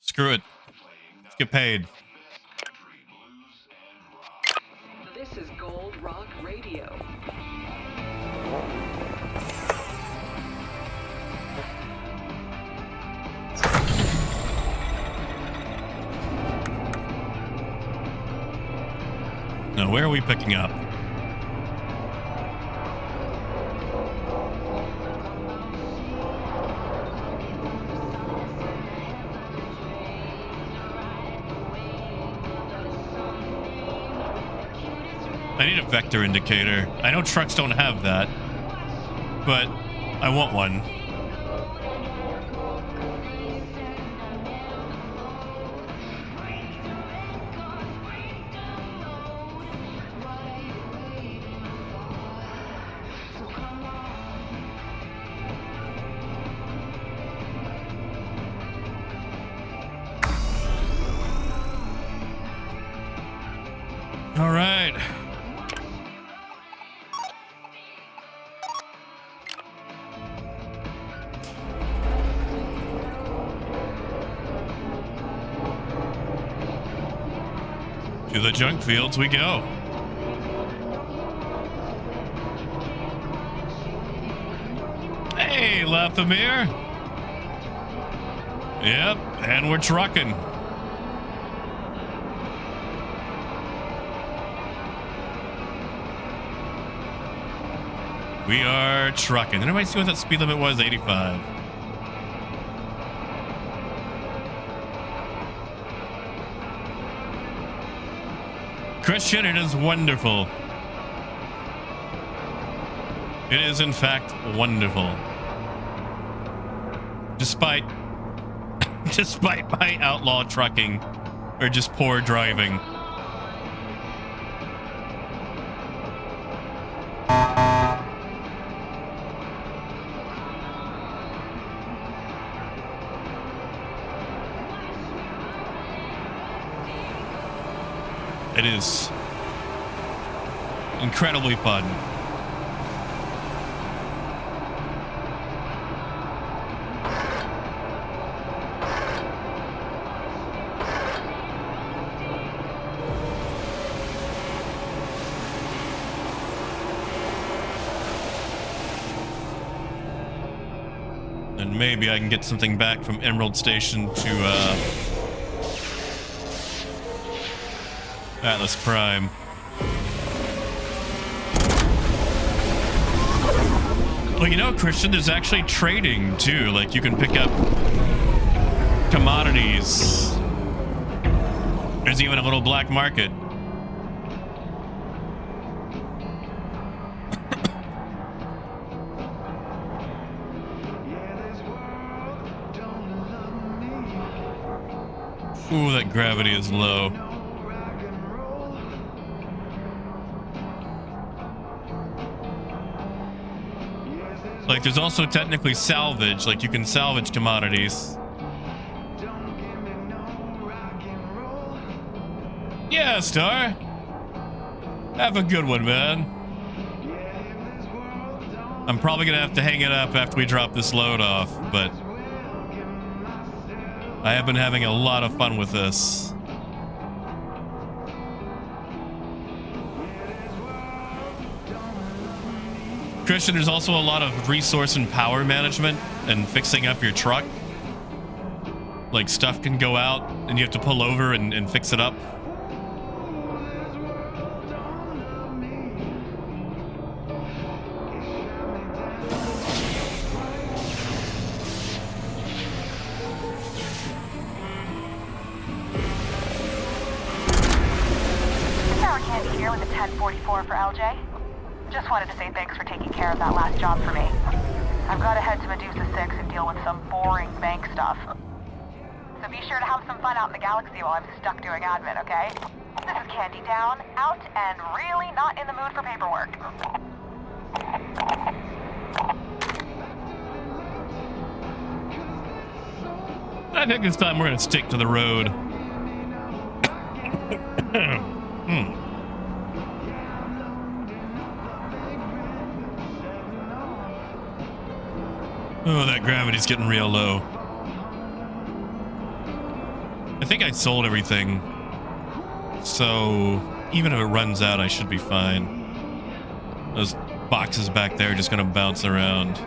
Screw it. Let's get paid. This is Gold Rock Radio. Now, where are we picking up? I need a vector indicator. I know trucks don't have that, but I want one. All right. To the junk fields we go. Hey, Lathamir. Yep, and we're trucking. We are trucking. Did anybody see what that speed limit was? 85. Christian, it is wonderful. It is, in fact, wonderful. Despite my outlaw trucking, or just poor driving. It is incredibly fun. And maybe I can get something back from Emerald Station to Atlas Prime. Well, you know, Christian, there's actually trading too. Like, you can pick up commodities. There's even a little black market. Ooh, that gravity is low. Like, there's also technically salvage. Like, you can salvage commodities. Yeah, Star. Have a good one, man. I'm probably gonna have to hang it up after we drop this load off, but I have been having a lot of fun with this. Christian, there's also a lot of resource and power management and fixing up your truck. Like, stuff can go out and you have to pull over and fix it up. Sour Candy here with a 1044 for LJ. Just wanted to say thanks for taking care of that last job for me. I've got to head to Medusa 6 and deal with some boring bank stuff. So be sure to have some fun out in the galaxy while I'm stuck doing admin, okay? This is Candy Town, out and really not in the mood for paperwork. I think this time we're going to stick to the road. Oh, that gravity's getting real low. I think I sold everything. So Even if it runs out, I should be fine. Those boxes back there are just gonna bounce around.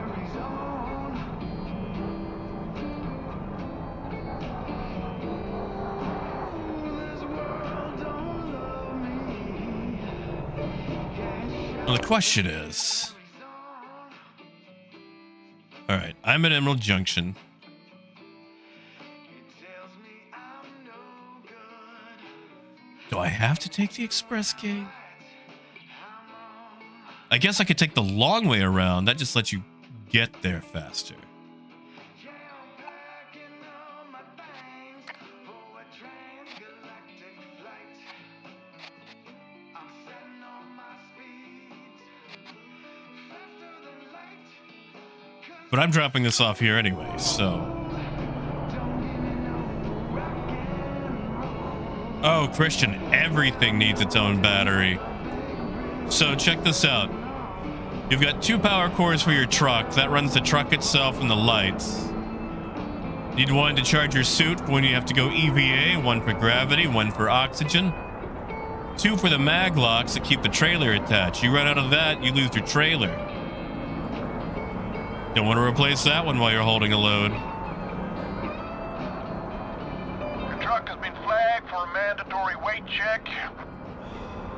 Well, the question is... Alright, I'm at Emerald Junction. Do I have to take the express gate? I guess I could take the long way around. That just lets you get there faster. But I'm dropping this off here anyway, so... Oh, Christian, everything needs its own battery. So check this out. You've got 2 power cores for your truck. That runs the truck itself and the lights. Need one to charge your suit when you have to go EVA, 1 for gravity, 1 for oxygen. 2 for the mag locks that keep the trailer attached. You run out of that, you lose your trailer. Don't want to replace that one while you're holding a load. For a mandatory weight check.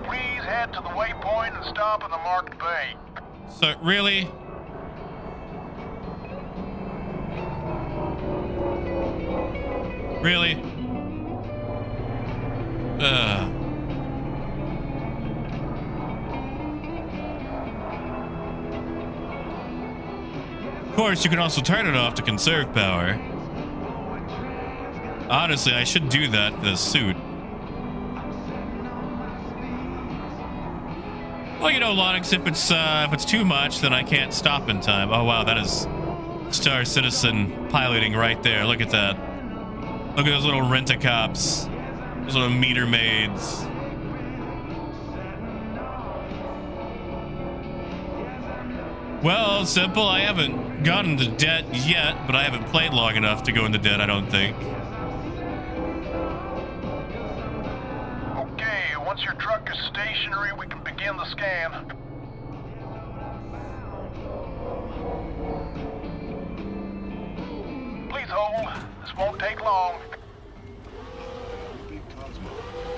Please head to the waypoint and stop in the marked bay. So, really? Really? Of course, you can also turn it off to conserve power. Honestly, I should do that for the suit. Well, you know, Lonix, if it's too much, then I can't stop in time. Oh wow, that is Star Citizen piloting right there. Look at that. Look at those little rent-a-cops. Those little meter maids. Well, simple. I haven't gotten into debt yet, but I haven't played long enough to go into debt, I don't think. Once your truck is stationary, we can begin the scan. Please hold. This won't take long. Big Cosmo.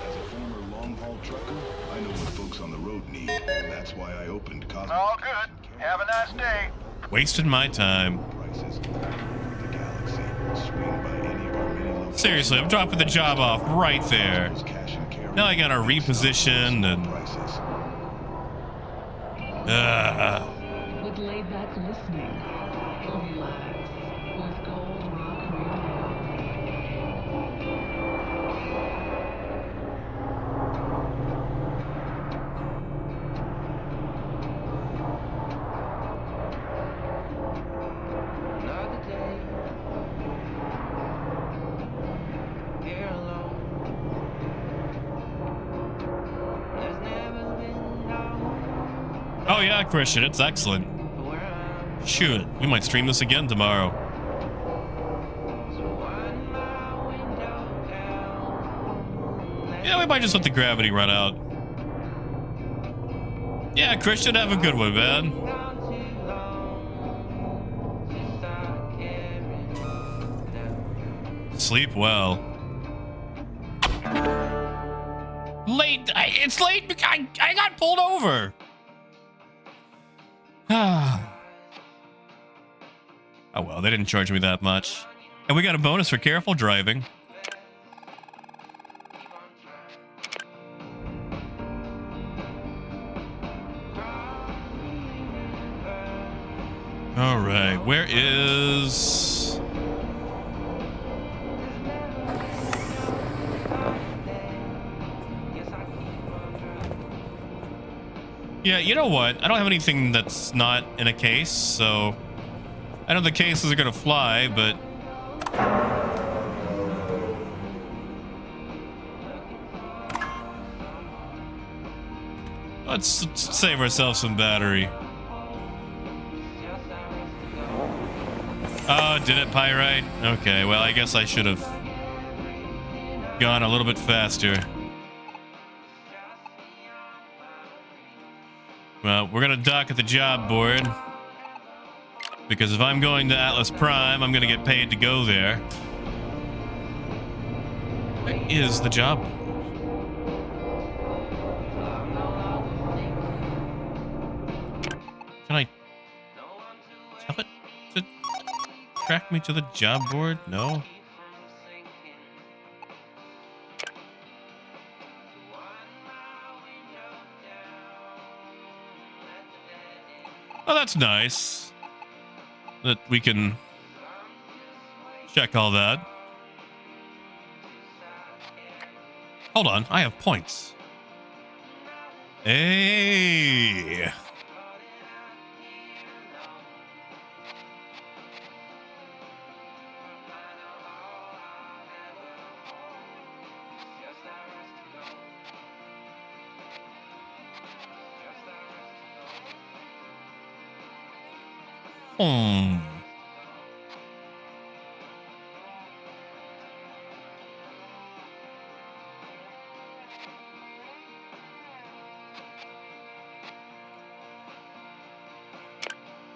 As a former long-haul trucker, I know what folks on the road need. That's why I opened Cosmo. All good. Have a nice day. Wasted my time. Seriously, I'm dropping the job off right there. Now I gotta reposition and... With laid back listening, relax with Gold Rock Another day. Here alone. There's never been no. Oh yeah, Christian, it's excellent. Shoot, we might stream this again tomorrow. Yeah, we might just let the gravity run out. Yeah, Christian, have a good one, man. Sleep well. Late. It's late. I got pulled over. Oh well, they didn't charge me that much. And we got a bonus for careful driving. All right, where is... Yeah, you know what? I don't have anything that's not in a case, so... I know the cases are gonna fly, but... Let's save ourselves some battery. Oh, did it pyrite? Okay, well, I guess I should have gone a little bit faster. Well, we're gonna dock at the job board. Because if I'm going to Atlas Prime, I'm gonna get paid to go there. Where is the job board? Can I tell it to track me to the job board? No. Oh, that's nice. That we can check all that. Hold on, I have points. Hey.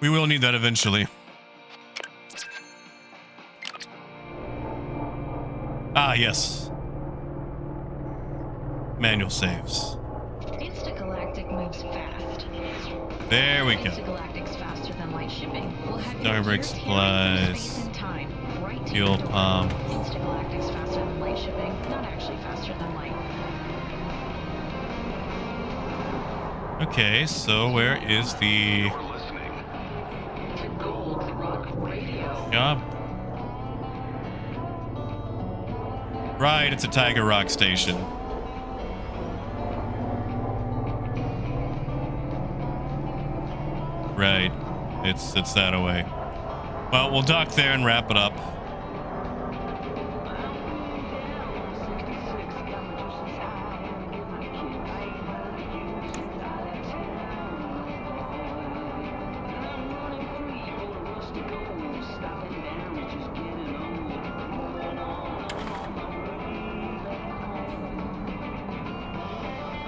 We will need that eventually. Ah, yes. Manual saves. Intergalactic moves fast. There we go. Intergalactic's faster than light shipping. We'll have Starbreak supplies. Fuel pump. Intergalactic's faster than light shipping, not actually faster than light. Okay, so where is the job? Right, it's a Tiger Rock station. Right, it's that away. Well, we'll dock there and wrap it up.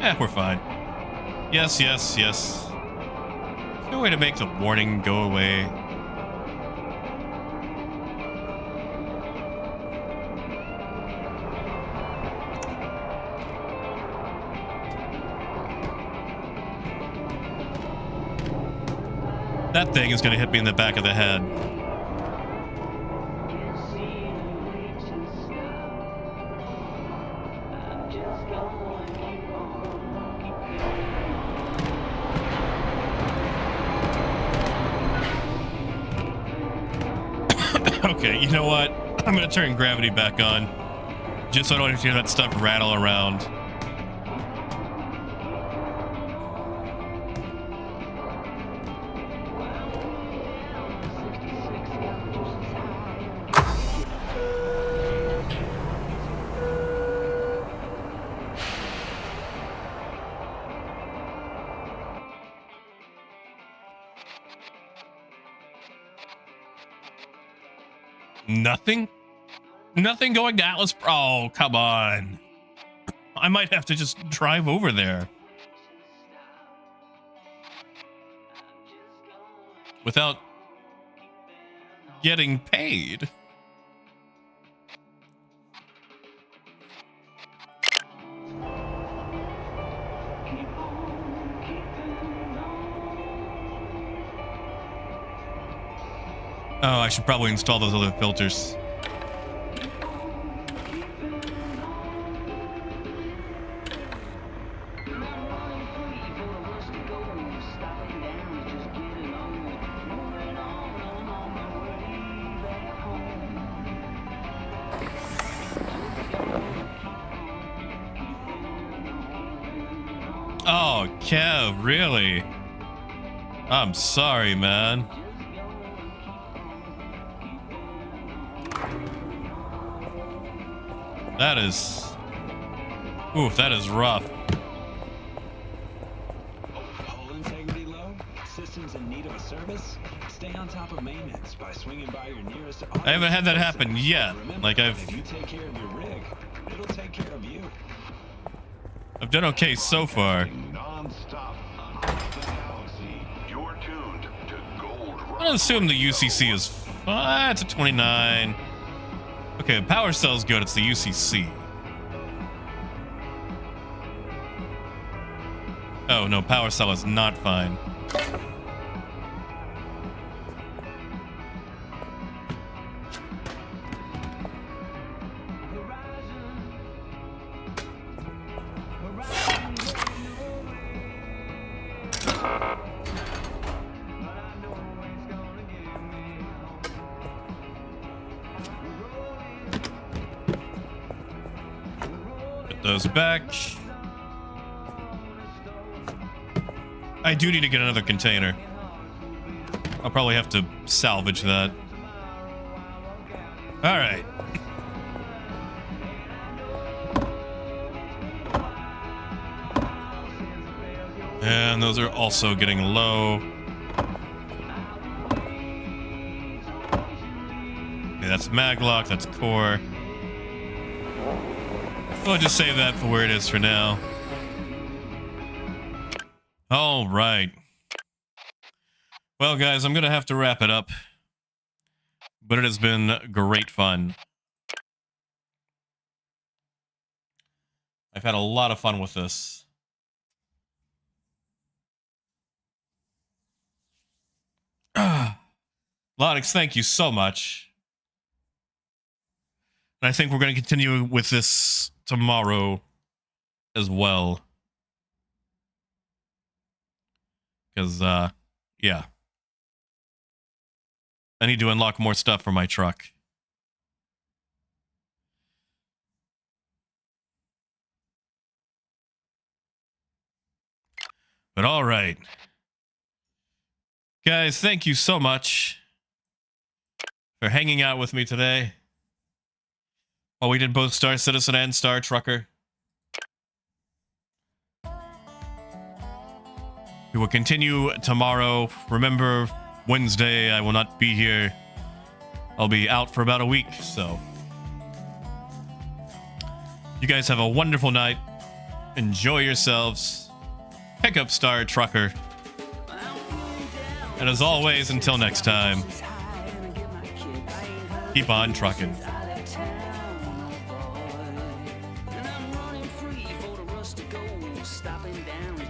Yeah, we're fine. Yes, yes, yes. Is there a way to make the warning go away? That thing is going to hit me in the back of the head. Okay, you know what? I'm going to turn gravity back on. Just so I don't have to hear that stuff rattle around. Nothing? Nothing going to Atlas? Oh, come on. I might have to just drive over there. Without getting paid. Oh, I should probably install those other filters. Oh, Kev, really? I'm sorry, man. That is... Oof, that is rough. Hull integrity low? Systems in need of a service? Stay on top of maintenance by swinging by your nearest... I haven't had that happen yet. Remember, Like, if you take care of your rig, it'll take care of you. I've done okay so far. Non-stop. gonna assume the UCC is it's a 29. Okay, power cell's good. It's the UCC. Oh no, power cell is not fine. Put those back. I do need to get another container. I'll probably have to salvage that. All right. And those are also getting low. Okay, that's maglock, that's core. We'll just save that for where it is for now. All right. Well, guys, I'm going to have to wrap it up. But it has been great fun. I've had a lot of fun with this. Lonix, thank you so much. And I think we're going to continue with this tomorrow as well. Because, yeah. I need to unlock more stuff for my truck. But all right. Guys, thank you so much for hanging out with me today. While we did both Star Citizen and Star Trucker. We will continue tomorrow. Remember, Wednesday, I will not be here. I'll be out for about a week, so. You guys have a wonderful night. Enjoy yourselves. Pick up Star Trucker. And as always, until next time, keep on trucking. Stopping down